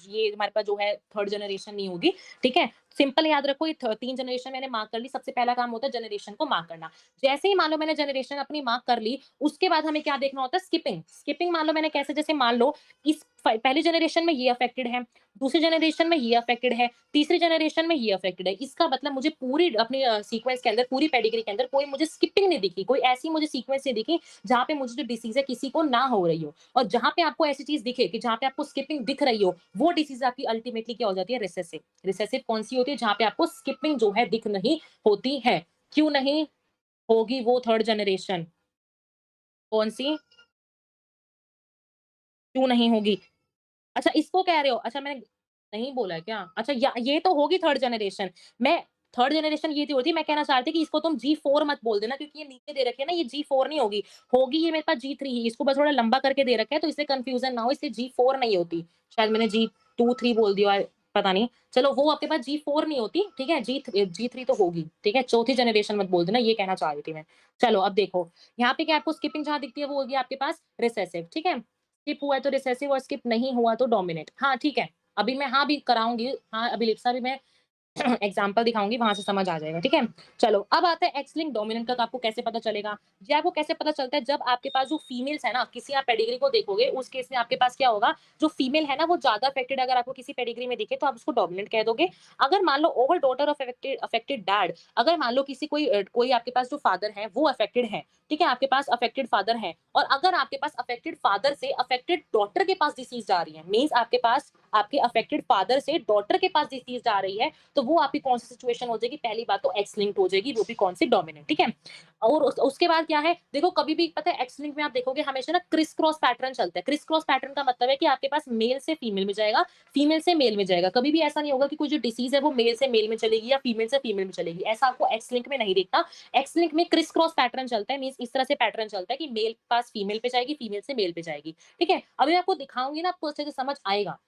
ये हमारे पास जो है थर्ड जनरेशन नहीं होगी, ठीक है? सिंपल याद रखो, ये 3 जनरेशन मैंने मार्क कर ली। सबसे पहला काम होता है जनरेशन को मार्क करना। जैसे ही मान लो मैंने जनरेशन अपनी मार्क कर ली, उसके बाद हमें क्या देखना होता है? स्किपिंग। स्किपिंग मान लो मैंने कैसे, जैसे मान लो इस पहली जनरेशन में ये अफेक्टेड है, दूसरी जनरेशन में ये अफेक्टेड है, तीसरी जनरेशन में ये अफेक्टेड है। इसका मतलब मुझे पूरी अपनी सीक्वेंस के अंदर, पूरी पेडिग्री के अंदर कोई मुझे स्किपिंग नहीं दिखी, कोई ऐसी मुझे सीक्वेंस नहीं दिखी जहाँ पे मुझे जो डिसीज़ है किसी को ना हो रही हो। और जहाँ पे आपको ऐसी चीज़ दिखे कि जहाँ पे आपको स्किपिंग दिख रही हो, वो डिसीज़ आपकी अल्टीमेटली क्या हो जाती है? रिसेसिव। रिसेसिव कौन-सी होती है? जहाँ पे आपको स्किपिंग जो है दिख नहीं होती है। क्यों नहीं होगी वो थर्ड जनरेशन? कौन-सी? क्यों नहीं होगी? अच्छा इसको कह रहे हो? अच्छा मैंने नहीं बोला है क्या? अच्छा या ये तो होगी थर्ड जनरेशन। मैं थर्ड जनरेशन ये थी होती है, मैं कहना चाह रही थी कि इसको तुम G4 मत बोल देना क्योंकि ये नीचे दे रखे है ना, ये G4 नहीं होगी, होगी ये मेरे पास G3 ही, इसको बस थोड़ा लंबा करके दे रखा है तो इससे कन्फ्यूज़न ना हो, इसलिए G4 नहीं होती। शायद मैंने G2, 3 बोल दिया है, पता नहीं। चलो वो आपके पास G4 नहीं होती, ठीक है? G3 तो होगी, ठीक है? चौथी जनरेशन मत बोल देना, ये कहना चाह रही थी मैं। चलो अब देखो, यहाँ पे क्या आपको स्किपिंग जहाँ दिखती है वो होगी आपके पास रिसेसिव, ठीक है? स्किप हुआ है तो रिसेसिव और स्किप नहीं हुआ तो डोमिनेंट। हाँ, ठीक है। अभी मैं हाँ भी कराऊँगी, हाँ, अभी लिप्सा भी मैं एग्जाम्पल दिखाऊँगी, वहाँ से समझ आ जाएगा, ठीक है? चलो, अब आता है एक्स लिंक्ड डोमिनेंट का, तो आपको कैसे पता चलेगा? ये आपको कैसे पता चलता है जब आपके पास जो फीमेल्स है ना, किसी आप पेडिग्री को देखोगे, उस केस में आपके पास क्या होगा, जो फीमेल है ना वो ज़्यादा अफेक्टेड अगर आपको किसी पेडिग्री में दिखे तो आप उसको डोमिनेंट कह दोगे। अगर मान लो over daughter of affected affected dad, अगर मान लो किसी कोई आपके पास जो फादर है वो अफेक्टेड है, ठीक है? आपके पास अफेक्टेड फादर है और अगर आपके पास अफेक्टेड फादर से अफेक्टेड डॉटर के पास डिसीज़ जा रही है, मीन्स आपके पास आपके अफेक्टेड फादर से डॉटर के पास डिसीज़ जा रही है, तो वो आपकी कौन सी सिचुएशन हो जाएगी, पहली बात तो एक्स लिंक्ड हो जाएगी, वो भी कौन सी डोमिनेंट, ठीक है? और उसके बाद क्या है, देखो कभी भी पता है एक्स लिंक में आप देखोगे हमेशा ना क्रिस क्रॉस पैटर्न चलता है। क्रिस क्रॉस पैटर्न का मतलब है कि आपके पास मेल से फीमेल में जाएगा, फीमेल से मेल में जाएगा। कभी भी ऐसा नहीं होगा कि कोई जो डिसीज है वो मेल से मेल में चलेगी या फीमेल से फीमेल में चलेगी, ऐसा आपको एक्स लिंक में नहीं देखना। एक्स लिंक में क्रिस क्रॉस पैटर्न चलता है, मीन्स इस तरह से पैटर्न चलता है कि मेल पास फीमेल पे जाएगी, फीमेल से मेल पे जाएगी, ठीक है? अभी मैं आपको दिखाऊंगी ना, आपको अच्छे से समझ आएगा।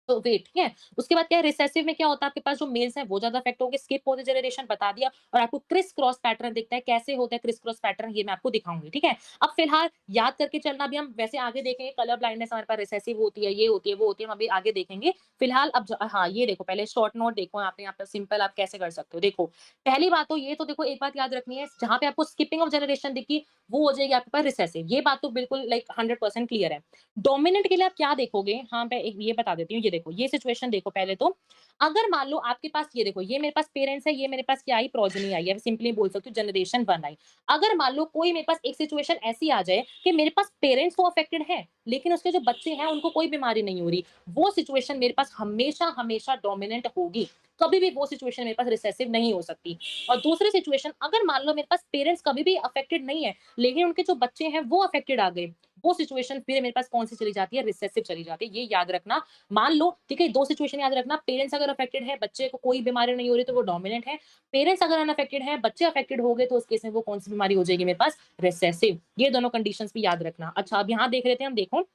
तो वेट, ठीक है? उसके बाद क्या है, रिसेसिव में क्या होता है, आपके पास जो मेल्स हैं वो ज़्यादा अफेक्ट होंगे, स्किप होते जनरेशन बता दिया और आपको क्रिस क्रॉस पैटर्न दिखता है, कैसे होता है क्रिस क्रॉस पैटर्न ये मैं आपको दिखाऊँगी, ठीक है? अब फिलहाल याद करके चलना, भी हम वैसे आगे देखेंगे, कलर ब्लाइंडनेस हमारे पास रिसेसिव होती है, ये होती है, वो होती है, हम अभी आगे देखेंगे। फिलहाल अब हाँ, ये देखो पहले शॉर्ट नोट देखो, यहाँ पे सिंपल आप कैसे कर सकते हो। देखो, पहली बात तो ये तो देखो, एक बात याद रखनी है, जहाँ पे आपको स्किपिंग ऑफ जनरेशन दिखी, वो हो जाएगी आपके पास रिसेसिव, ये बात तो बिल्कुल लाइक 100% क्लियर है। डोमिनेंट के लिए आप क्या देखोगे? हाँ, मैं एक ये बता देती हूँ, ये देखो, ये सिचुएशन देखो पहले तो, अगर मान लो आपके पास ये देखो, ये मेरे पास पेरेंट्स है, ये मेरे पास क्या आई, प्रोजेनी आई है, सिंपली बोल सकती हूँ जनरेशन 1 आई। अगर मान लो कोई मेरे पास एक सिचुएशन ऐसी आ जाए कि मेरे पास पेरेंट्स तो अफेक्टेड है, लेकिन उसके जो बच्चे हैं उनको कोई बीमारी नहीं हो रही, वो सिचुएशन मेरे पास हमेशा डोमिनेंट होगी। कभी भी वो सिचुएशन मेरे पास रिसेसिव नहीं हो सकती। और दूसरी सिचुएशन, अगर मान लो मेरे पास पेरेंट्स कभी भी अफेक्टेड नहीं है, लेकिन उनके जो बच्चे हैं वो अफेक्टेड आ गए, वो सिचुएशन फिर मेरे पास कौन-सी चली जाती है, रिसेसिव चली जाती है, ये याद रखना। मान लो, ठीक है, 2 सिचुएशन याद रखना, पेरेंट्स अगर अफेक्टेड है, बच्चे को कोई बीमारी नहीं हो रही तो वो डोमिनेंट है। पेरेंट्स अगर अनअफेक्टेड है, बच्चे अफेक्टेड हो गए तो उस केस में वो कौन-सी बीमारी हो जाएगी मेरे पास, रिसेसिव। ये दोनों कंडीशंस भी याद रखना। अच्छा, अब यहाँ देख लेते हैं हम, देखो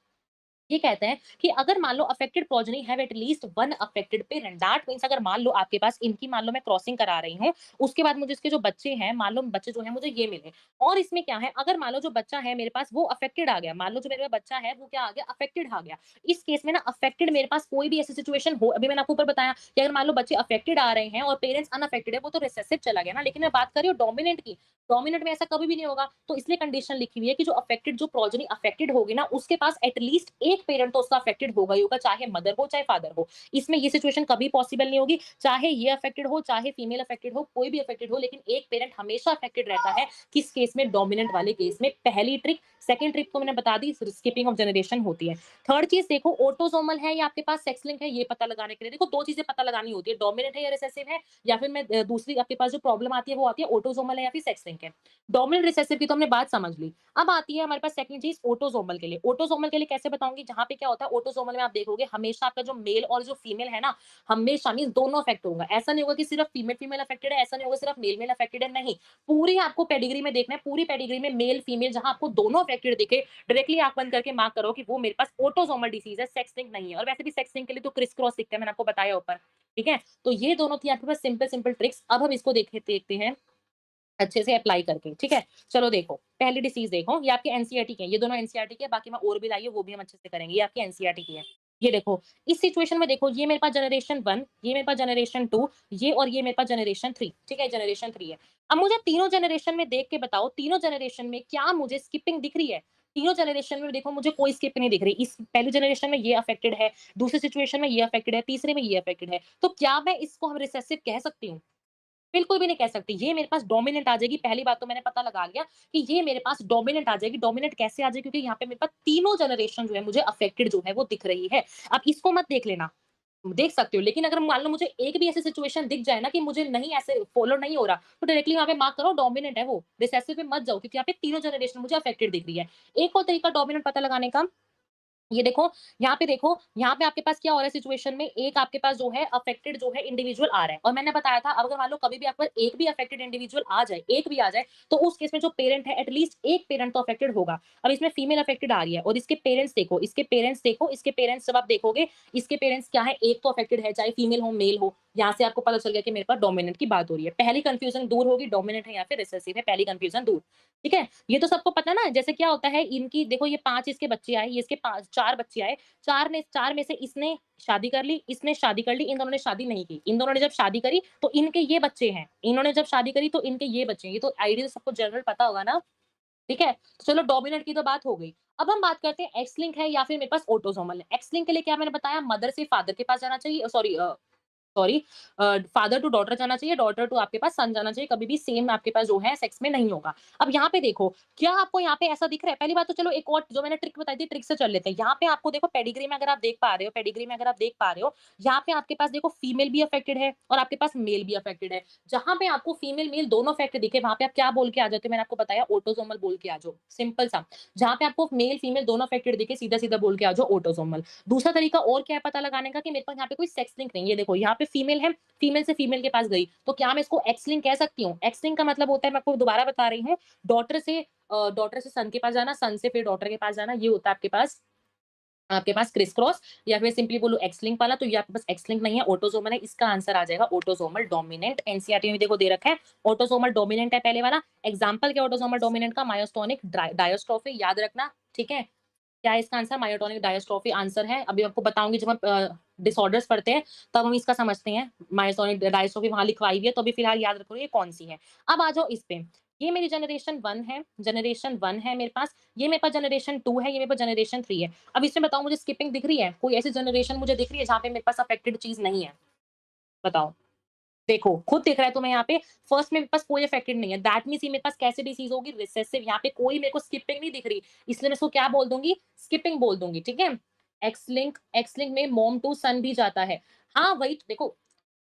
ये कहते हैं कि अगर मान लो affected progeny have at least one affected parent, that means अगर मान लो आपके पास इनकी, मान लो मैं क्रॉसिंग करा रही हूँ, उसके बाद मुझे इसके जो बच्चे हैं, मान लो बच्चे जो हैं मुझे ये मिले, और इसमें क्या है, अगर मान लो जो बच्चा है मेरे पास वो अफेक्टेड आ गया, मान लो जो मेरे पास बच्चा है वो क्या आ गया, अफेक्टेड आ गया। इस केस में ना अफेक्टेड मेरे पास कोई भी ऐसी सिचुएशन हो, अभी मैंने आपको ऊपर बताया कि अगर मान लो बच्चे अफेक्टेड आ रहे हैं और पेरेंट्स अनअफेक्टेड है, वो तो रिसेसिव चला गया ना, लेकिन मैं बात कर रही हूँ डोमिनेंट की। डोमिनेंट में ऐसा कभी भी नहीं होगा, तो इसलिए कंडीशन लिखी हुई है कि जो अफेक्टेड, जो प्रोजेनी अफेक्टेड होगी ना, उसके पास एटलीस्ट एक पेरेंट तो उसका अफेक्टेड होगा ही होगा, चाहे मदर हो चाहे फादर हो। इसमें ये सिचुएशन कभी पॉसिबल नहीं होगी, चाहे ये अफेक्टेड हो, चाहे फीमेल अफेक्टेड हो, कोई भी अफेक्टेड हो, लेकिन एक पेरेंट हमेशा अफेक्टेड रहता है। किस केस में, डोमिनेंट वाले केस में। पहली ट्रिक। सेकंड ट्रिक तो मैंने बता दी, स्किपिंग ऑफ जनरेशन होती है। थर्ड चीज देखो, ऑटोसोमल है या आपके पास सेक्स लिंक है, ये पता लगाने के लिए देखो दो चीजें पता लगानी होती है, डोमिनेंट है या रिसेसिव है, या फिर मैं दूसरी आपके पास जो प्रॉब्लम आती है वो आती है ऑटोसोमल है या फिर सेक्स लिंक है। डोमिनेंट रिसेसिव की तो हमने बात समझ ली। अब आती है हमारे पास सेकंड चीज, ऑटोसोमल के लिए। ऑटोसोमल के लिए कैसे बताऊंगी, जहां पे क्या होता है, ऑटोसोमल में आप देखोगे हमेशा आपका जो मेल और जो फीमेल है ना, हमेशा मींस दोनों अफेक्ट होगा। ऐसा नहीं होगा कि सिर्फ फीमेल फीमेल अफेक्टेड है, ऐसा नहीं होगा सिर्फ मेल मेल अफेक्टेड है, नहीं। पूरी आपको पेडिग्री में देखना है, पूरी पेडिग्री में मेल फीमेल जहां आपको दोनों अफेक्टेड दिखे, डायरेक्टली आंख बंद करके मार्क करो कि वो मेरे पास ऑटोसोमल डिसीज है, सेक्स लिंक नहीं है। और वैसे भी सेक्स लिंक के लिए तो क्रिस क्रॉस दिखता है, मैंने आपको बताया ऊपर, ठीक है? तो ये दोनों थी आपके पास सिंपल सिंपल ट्रिक्स। अब हम इसको देखते हैं अच्छे से अप्लाई करके, ठीक है? चलो देखो, पहली डिसीज़ देखो, ये आपके एनसीईआरटी की है, ये दोनों एनसीईआरटी के हैं, बाकी मैं और भी लाई है, वो भी हम अच्छे से करेंगे, ये आपकी एनसीईआरटी की है। ये देखो, इस सिचुएशन में देखो, ये मेरे पास जनरेशन 1, ये मेरे पास जनरेशन 2, ये और ये मेरे पास जनरेशन 3, ठीक है? जनरेशन 3 है। अब मुझे तीनों जनरेशन में देख के बताओ, तीनों जनरेशन में क्या मुझे स्किपिंग दिख रही है? तीनों जनरेशन में देखो मुझे कोई स्किप नहीं दिख रही। इस पहली जनरेशन में ये अफेक्टेड है, दूसरी सिचुएशन में ये अफेक्टेड है, तीसरे में ये अफेक्टेड है। तो क्या मैं इसको हम रिसेसिव कह सकती हूँ? बिल्कुल भी नहीं कह सकती। ये मेरे पास डोमिनेंट आ जाएगी। पहली बात तो मैंने पता लगा लिया कि ये मेरे पास डोमिनेंट आ जाएगी। डोमिनेंट कैसे आ जाएगी? क्योंकि यहाँ पे मेरे पास तीनों जनरेशन जो है मुझे अफेक्टेड जो है वो दिख रही है। अब इसको मत देख लेना, देख सकते हो, लेकिन अगर मान लो मुझे एक भी ऐसी सिचुएशन दिख जाए ना कि मुझे नहीं ऐसे फॉलो नहीं हो रहा, तो डायरेक्टली वहाँ पे मार्क करो डोमिनेंट है वो, रिसेसिव पे मत जाओ क्योंकि यहाँ पे तीनों जनरेशन मुझे अफेक्टेड दिख रही है। एक और तरीका डोमिनेंट पता लगाने का, ये देखो, यहाँ पे आपके पास क्या हो रहा है सिचुएशन में, एक आपके पास जो है अफेक्टेड जो है इंडिविजुअल आ रहा है, और मैंने बताया था अगर मान लो कभी भी आपके पास एक भी अफेक्टेड इंडिविजुअल आ जाए, एक भी आ जाए, तो उस केस में जो पेरेंट है एटलीस्ट एक पेरेंट तो अफेक्टेड होगा। अब इसमें फीमेल अफेक्टेड आ रही है और इसके पेरेंट्स देखो, इसके पेरेंट्स जब आप देखोगे, इसके पेरेंट्स क्या है, एक तो अफेक्टेड है, चाहे फीमेल हो, मेल हो। यहाँ से आपको पता चल गया कि मेरे पास डोमिनेंट की बात हो रही है। पहली कंफ्यूजन दूर होगी, डोमिनेंट है या फिर रिसेसिव है, पहली कंफ्यूजन दूर। ठीक है? ये तो सबको पता है ना, जैसे क्या होता है इनकी देखो, ये 5 इसके बच्चे आए, ये इसके 5 4 बच्चे आए, 4 में से इसने शादी कर ली, इसने शादी कर ली, इन दोनों ने शादी नहीं की। इन दोनों ने जब शादी करी तो इनके ये बच्चे हैं, इन्होंने जब शादी करी तो इनके ये बच्चे हैं। ये तो आइडिया सबको जनरल पता होगा ना, ठीक है? तो चलो डोमिनेंट की तो बात हो गई। अब हम बात करते हैं एक्स लिंक है या फिर मेरे पास ऑटोसोमल है। एक्स लिंक के लिए क्या मैंने बताया, मदर से फादर के पास जाना चाहिए, सॉरी फादर टू डॉटर जाना चाहिए, डॉटर टू आपके पास सन जाना चाहिए, कभी भी सेम आपके पास जो है सेक्स में नहीं होगा। अब यहाँ पे देखो, क्या आपको यहाँ पे ऐसा दिख रहा है? पहली बात तो चलो एक और जो मैंने ट्रिक बताई थी, ट्रिक से चल लेते हैं। यहाँ पे आपको देखो पेडिग्री में अगर आप देख पा रहे हो, यहाँ पे आपके पास देखो फीमेल भी अफेक्टेड है और आपके पास मेल भी अफेक्टेड है। जहाँ पे आपको फीमेल मेल दोनों अफेक्टेड दिखे, वहाँ पे आप क्या बोल के आ जाते हो? मैंने आपको बताया ऑटोसोमल बोल के आ जाओ, सिंपल सा। जहाँ पे आपको मेल फीमेल दोनों अफेक्टेड दिखे, सीधा-सीधा बोल के आ जाओ ऑटोसोमल। दूसरा तरीका और क्या है पता लगाने का, कि मेरे पास यहाँ पे कोई सेक्स लिंक नहीं है। देखो यहाँ पे फीमेल है, फीमेल से फीमेल के पास गई, तो क्या मैं इसको एक्स लिंक कह सकती हूँ? एक्स लिंक का मतलब होता है, मैं आपको दोबारा बता रही हूँ, डॉटर से सन के पास जाना, सन से फिर डॉटर के पास जाना, ये होता है आपके पास क्रिस क्रॉस, या फिर सिंपली बोलो एक्स लिंक वाला। तो ये आपके पास एक्स लिंक नहीं है, ऑटोसोमल है। इसका आंसर आ जाएगा ऑटोसोमल डोमिनेंट। एनसीईआरटी में देखो दे रखा है, ऑटोसोमल डोमिनेंट है पहले वाला। एग्जांपल क्या ऑटोसोमल डोमिनेंट का? मायोटोनिक डायस्ट्रोफी, याद रखना, ठीक है? क्या है इसका आंसर? मायोटोनिक डायस्ट्रोफी आंसर है। अभी आपको बताऊंगी, जब हम डिसऑर्डर्स पढ़ते हैं तब हम इसका समझते हैं। मायोटोनिक डायस्ट्रोफी वहां लिखवाई हुई है, तो अभी फिलहाल याद रखो ये कौन सी है। अब आ जाओ इस पे, ये मेरी जनरेशन वन है मेरे पास, ये मेरे पास जनरेशन टू है, ये मेरे पास जनरेशन थ्री है। अब इसमें बताओ मुझे स्किपिंग दिख रही है? कोई ऐसी जनरेशन मुझे दिख रही है जहाँ पे मेरे पास अफेक्टेड चीज नहीं है? बताओ। देखो, खुद दिख रहा है तुम्हें यहाँ पे, फर्स्ट में मेरे पास कोई अफेक्टेड नहीं है, दैट मीन्स ये मेरे पास कैसी डिसीज होगी? रिसेसिव। यहाँ पे कोई मेरे को स्किपिंग नहीं दिख रही, इसलिए मैं इसको क्या बोल दूंगी? स्किपिंग बोल दूंगी, ठीक है? एक्स लिंक में मॉम टू सन भी जाता है। हाँ वही देखो,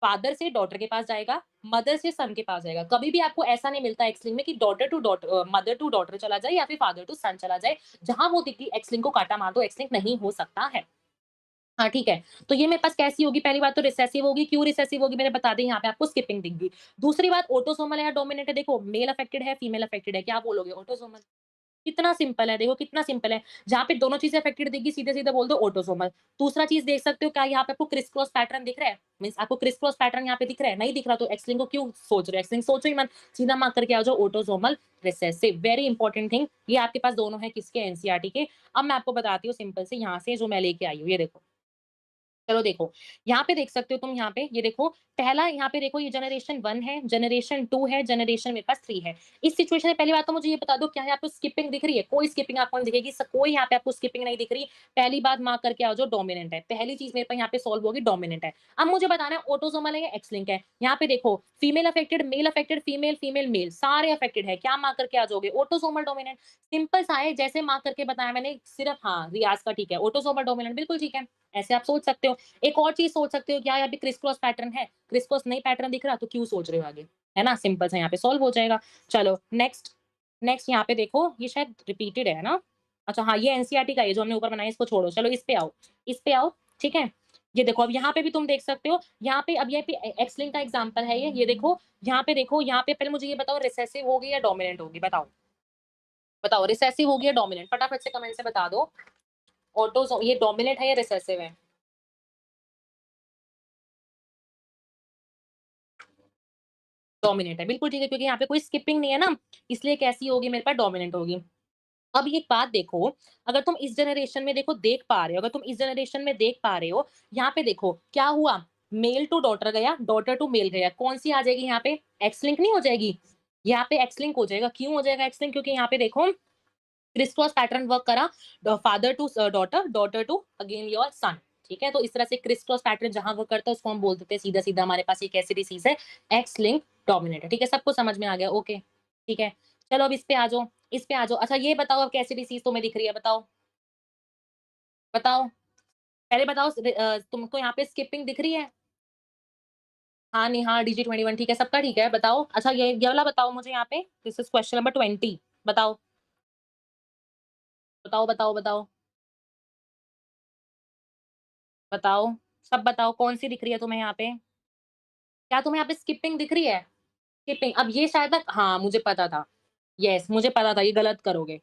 फादर से डॉटर के पास जाएगा, मदर से सन के पास जाएगा। कभी भी आपको ऐसा नहीं मिलता एक्स लिंक में कि मदर टू डॉटर चला जाए या फिर फादर टू सन चला जाए। जहां वो दिखती एक्स लिंक को काटा मार दो, एक्स लिंक नहीं हो सकता है। हाँ, ठीक है। तो ये मेरे पास कैसी होगी? पहली बात तो रिसेसिव होगी। क्यों रिसेसिव होगी मैंने बता दी, यहाँ पे आपको स्किपिंग दिख गई। दूसरी बात, ऑटोसोमल है या डोमिनेंट है? देखो, मेल अफेक्टेड है, फीमेल अफेक्टेड है, क्या बोलोगे? ऑटोसोमल। कितना सिंपल है, देखो कितना सिंपल है। जहाँ पे दोनों चीजें अफेक्टेड दिखी, सीधे-सीधे बोल दो ऑटोसोमल। दूसरा चीज देख सकते हो, क्या यहाँ पे आपको क्रिस क्रॉस पैटर्न दिख रहा है? मीन्स आपको क्रिस क्रॉस पैटर्न यहाँ पे दिख रहा है? नहीं दिख रहा तो एक्स लिंक को क्यों सोच रहे हो? एक्स लिंक सोचो ही मत, सीधा मार्क करके आ जाओ autosomal recessive. Very important thing, ये आपके पास दोनों है किसके? एनसीईआरटी के। अब मैं आपको बताती हूँ सिंपल से, यहाँ से जो मैं लेके आई हूँ, ये देखो। चलो देखो, यहाँ पे देख सकते हो तुम, यहाँ पे ये देखो, पहला यहाँ पे देखो, ये जनरेशन 1 है, जनरेशन 2 है, जनरेशन मेरे पास 3 है। इस सिचुएशन में पहली बात तो मुझे ये बता दो, क्या यहाँ पे स्किपिंग दिख रही है? कोई स्किपिंग आपको नहीं दिखेगी, कोई यहाँ पे आपको स्किपिंग नहीं दिख रही। पहली बात मार्क करके आओ, जो डोमिनेंट है। पहली चीज मेरे पास यहाँ पे सॉल्व होगी, डोमिनेंट है। अब मुझे बताना है ऑटोसोमल है या एक्स लिंक है। यहाँ पे देखो, female affected, male affected, female female male सारे अफेक्टेड है। क्या मार्क करके आ जाओगे? Autosomal dominant. सिंपल सा है, जैसे मार्क करके बताया मैंने, सिर्फ हाँ रियाज का ठीक है, ऑटोसोमल डोमिनेंट बिल्कुल ठीक है। ऐसे आप सोच सकते हो। एक और चीज़ सोच सकते हो, क्या यहाँ पे क्रिस क्रॉस पैटर्न है? क्रिस क्रॉस नहीं पैटर्न दिख रहा तो क्यों सोच रहे हो आगे? है ना? सिंपल सा यहाँ पे सॉल्व हो जाएगा। चलो नेक्स्ट, यहाँ पे देखो, ये शायद रिपीटेड है ना? अच्छा हाँ, ये एनसीईआरटी का है जो हमने ऊपर बनाया, इसको छोड़ो। चलो इस पे आओ, ठीक है? ये देखो, अब यहाँ पे भी तुम देख सकते हो, यहाँ पे अब ये पे एक्स लिंक का एग्जांपल है ये देखो, यहाँ पे पहले मुझे ये बताओ, रिसेसिव होगी या डोमिनेंट होगी? बताओ रिसेसिव होगी या डोमिनेंट? फटाफट से कमेंट से बता दो। ये डोमिनेंट है या रिसेसिव है? डोमिनेट है, बिल्कुल ठीक है, क्योंकि यहाँ पे कोई स्किपिंग नहीं है ना, इसलिए कैसी होगी मेरे पास? डोमिनेंट होगी। अब एक बात देखो, अगर तुम इस जनरेशन में देखो देख पा रहे हो, यहाँ पे देखो क्या हुआ? मेल टू डॉटर गया, डॉटर टू मेल गया, कौन सी आ जाएगी यहाँ पे? एक्स लिंक नहीं हो जाएगी? यहाँ पे एक्स लिंक हो जाएगा। क्यों हो जाएगा एक्स लिंक? क्योंकि यहाँ पे देखो, क्रिस क्रॉस पैटर्न वर्क करा, father to daughter, daughter to again your son. ठीक है, तो इस तरह से क्रिस क्रॉस पैटर्न जहां वर्क करता है उसको हम बोल देते हैं सीधा सीधा, हमारे पास एक ऐसी डिसीज है, एक्स लिंक डोमिनेंट है। ठीक है, सबको समझ में आ गया? ओके, ठीक है। चलो अब इस पे आ जाओ। अच्छा ये बताओ, अब कैसी डिसीज तुम्हें दिख रही है? बताओ पहले बताओ, तुमको यहाँ पे स्किपिंग दिख रही है? हाँ नहीं हाँ, DG21 ठीक है, सबका ठीक है। बताओ, अच्छा ये वाला बताओ मुझे यहाँ पे, दिस इज क्वेश्चन नंबर 20। बताओ बताओ बताओ बताओ। बताओ, सब बताओ कौन-सी दिख रही है तुम्हें यहाँ पे? क्या तुम्हें यहाँ पे स्किपिंग दिख रही है? स्किपिंग अब ये शायद ना हाँ, मुझे पता था। येस, मुझे पता था ये गलत करोगे।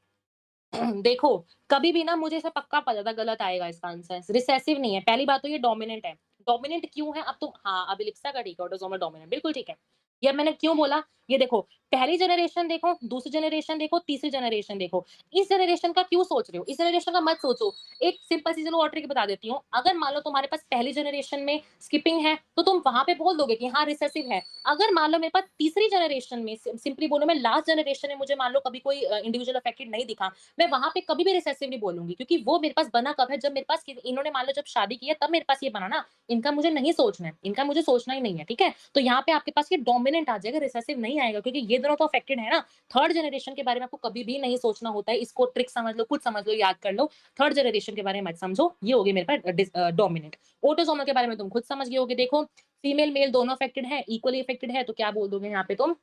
देखो, कभी भी ना मुझे ऐसा पक्का पता था गलत आएगा इसका आंसर। रिसेसिव नहीं है, पहली बात तो ये डोमिनेंट है। डोमिनेंट क्यों है? अब तो हाँ, अब एलिक्सा का ठीक है, ऑटोसोमल डोमिनेंट बिल्कुल ठीक है। ये मैंने क्यों बोला? ये देखो, पहली जनरेशन देखो, दूसरी जनरेशन देखो, तीसरी जनरेशन देखो। इस जनरेशन का क्यों सोच रहे हो? इस जनरेशन का मत सोचो। एक सिंपल सी चलो और ट्रिक बता देती हूँ। अगर मान लो तुम्हारे पास पहली जनरेशन में स्किपिंग है, तो तुम वहाँ पे बोल दोगे कि हाँ, रिसेसिव है। अगर मान लो मेरे पास तीसरी जनरेशन में सिंपली बोलूँ मैं लास्ट जनरेशन में मुझे मान लो कभी कोई इंडिविजुअल अफेक्टेड नहीं दिखा, मैं वहाँ पे कभी भी रिसेसिव नहीं बोलूँगी क्योंकि वो मेरे पास बना कब है जब मेरे पास इन्होंने मान लो जब शादी की है तब मेरे पास ये बना ना, इनका मुझे नहीं सोचना है, इनका मुझे सोचना ही नहीं है, ठीक है? तो यहाँ पे आपके पास ये डोमिनेंट आ जाएगा, रिसेसिव नहीं आएगा क्योंकि ये दोनों तो अफेक्टेड है ना। थर्ड जनरेशन के बारे में आपको कभी भी नहीं सोचना होता है, इसको ट्रिक समझ लो, कुछ समझ लो, याद कर लो। थर्ड जनरेशन के बारे में मत समझो, ये हो गई मेरे पास डोमिनेंट। ऑटोसोमल के बारे में तुम खुद समझ गए होगे, देखो फीमेल मेल दोनों अफेक्टेड है, इक्वली अफेक्टेड है, तो क्या बोल दोगे यहाँ पे तुम?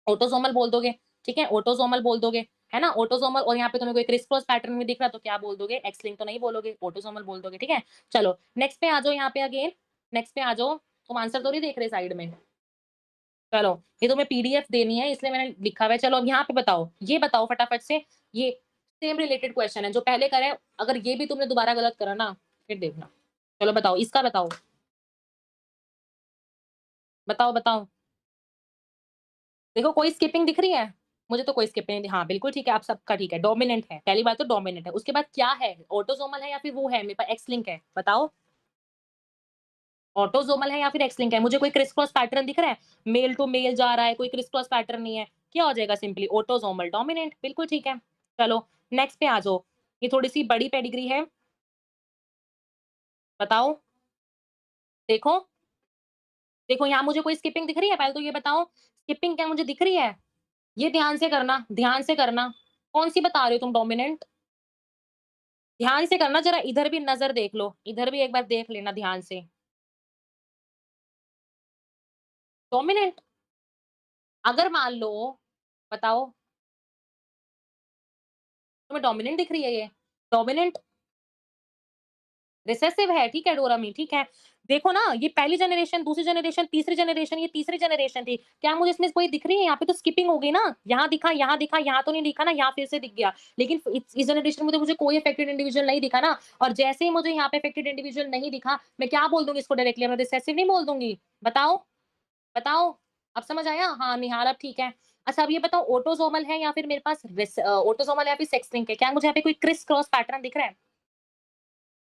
ऑटोसोमल बोल दोगे, ठीक है? ऑटोसोमल बोल दोगे, है ना? ऑटोसोमल और यहाँ पे तुम्हें कोई क्रिस क्रॉस पैटर्न में दिख रहा है तो क्या बोल दोगे? एक्स लिंक्ड तो नहीं बोलोगे, ऑटोसोमल बोल दोगे, ठीक है? चलो नेक्स्ट पे आ जाओ यहाँ पे अगेन, नेक्स्ट पे आ जाओ। तुम आंसर तो नहीं देख रहे साइड में? चलो, ये तुम्हें पीडीएफ देनी है इसलिए मैंने लिखा हुआ है। चलो अब यहाँ पे बताओ, ये बताओ फटाफट से, ये सेम रिलेटेड क्वेश्चन है जो पहले करे, अगर ये भी तुमने दोबारा गलत करा ना, फिर देखना। चलो बताओ, इसका बताओ। बताओ, बताओ। देखो कोई स्किपिंग दिख रही है? मुझे तो कोई स्किपिंग नहीं हाँ, बिल्कुल ठीक है, आप सबका ठीक है, डोमिनेंट है। पहली बात तो डोमिनेंट है, उसके बाद क्या है? ऑटोसोमल है या फिर वो है मेरे पास एक्स लिंक है? बताओ, ऑटोसोमल है या फिर एक्स लिंक है? मुझे कोई क्रिस क्रॉस पैटर्न दिख रहा है? मेल टू मेल जा रहा है, कोई क्रिस क्रॉस पैटर्न नहीं है। क्या हो जाएगा सिंपली ऑटोसोमल डोमिनेंट, बिल्कुल ठीक है। चलो नेक्स्ट पे आ जाओ, ये थोड़ी-सी बड़ी पेडिग्री है, बताओ, देखो, देखो यहाँ मुझे कोई स्किपिंग दिख रही है? पहले तो ये बताओ, स्किपिंग क्या मुझे दिख रही है? ये ध्यान से करना, ध्यान से करना। कौन-सी बता रहे हो तुम डोमिनेंट? ध्यान से करना ज़रा इधर भी नज़र देख लो, इधर भी एक बार देख लेना ध्यान से। डोमिनेंट अगर मान लो बताओ, तुम्हें डोमिनेंट दिख रही है ये? डोमिनेंट रिसेसिव है, ठीक है डोरामी, ठीक है। देखो ना ये पहली जनरेशन, दूसरी जनरेशन, तीसरी जनरेशन, ये तीसरी जनरेशन थी। क्या मुझे इसमें कोई दिख रही है? यहाँ पे तो स्किपिंग हो गई ना, यहाँ दिखा, यहाँ तो नहीं दिखा ना, यहाँ फिर से दिख गया। लेकिन इस जनरेशन में तो मुझे कोई अफेक्टेड इंडिविजुअल नहीं दिखा ना और जैसे ही मुझे यहाँ पे अफेक्टेड इंडिविजुअल नहीं दिखा, मैं क्या बोल दूँगी इसको डायरेक्टली मैं रिसेसिव नहीं बोल दूँगी? बताओ? बताओ, अब समझ आया? हाँ, निहाल अब ठीक है। अच्छा अब ये बताओ ऑटोसोमल है या फिर मेरे पास ऑटोसोमल है या फिर सेक्स लिंक्ड है? क्या मुझे यहाँ पे कोई क्रिस क्रॉस पैटर्न दिख रहा है?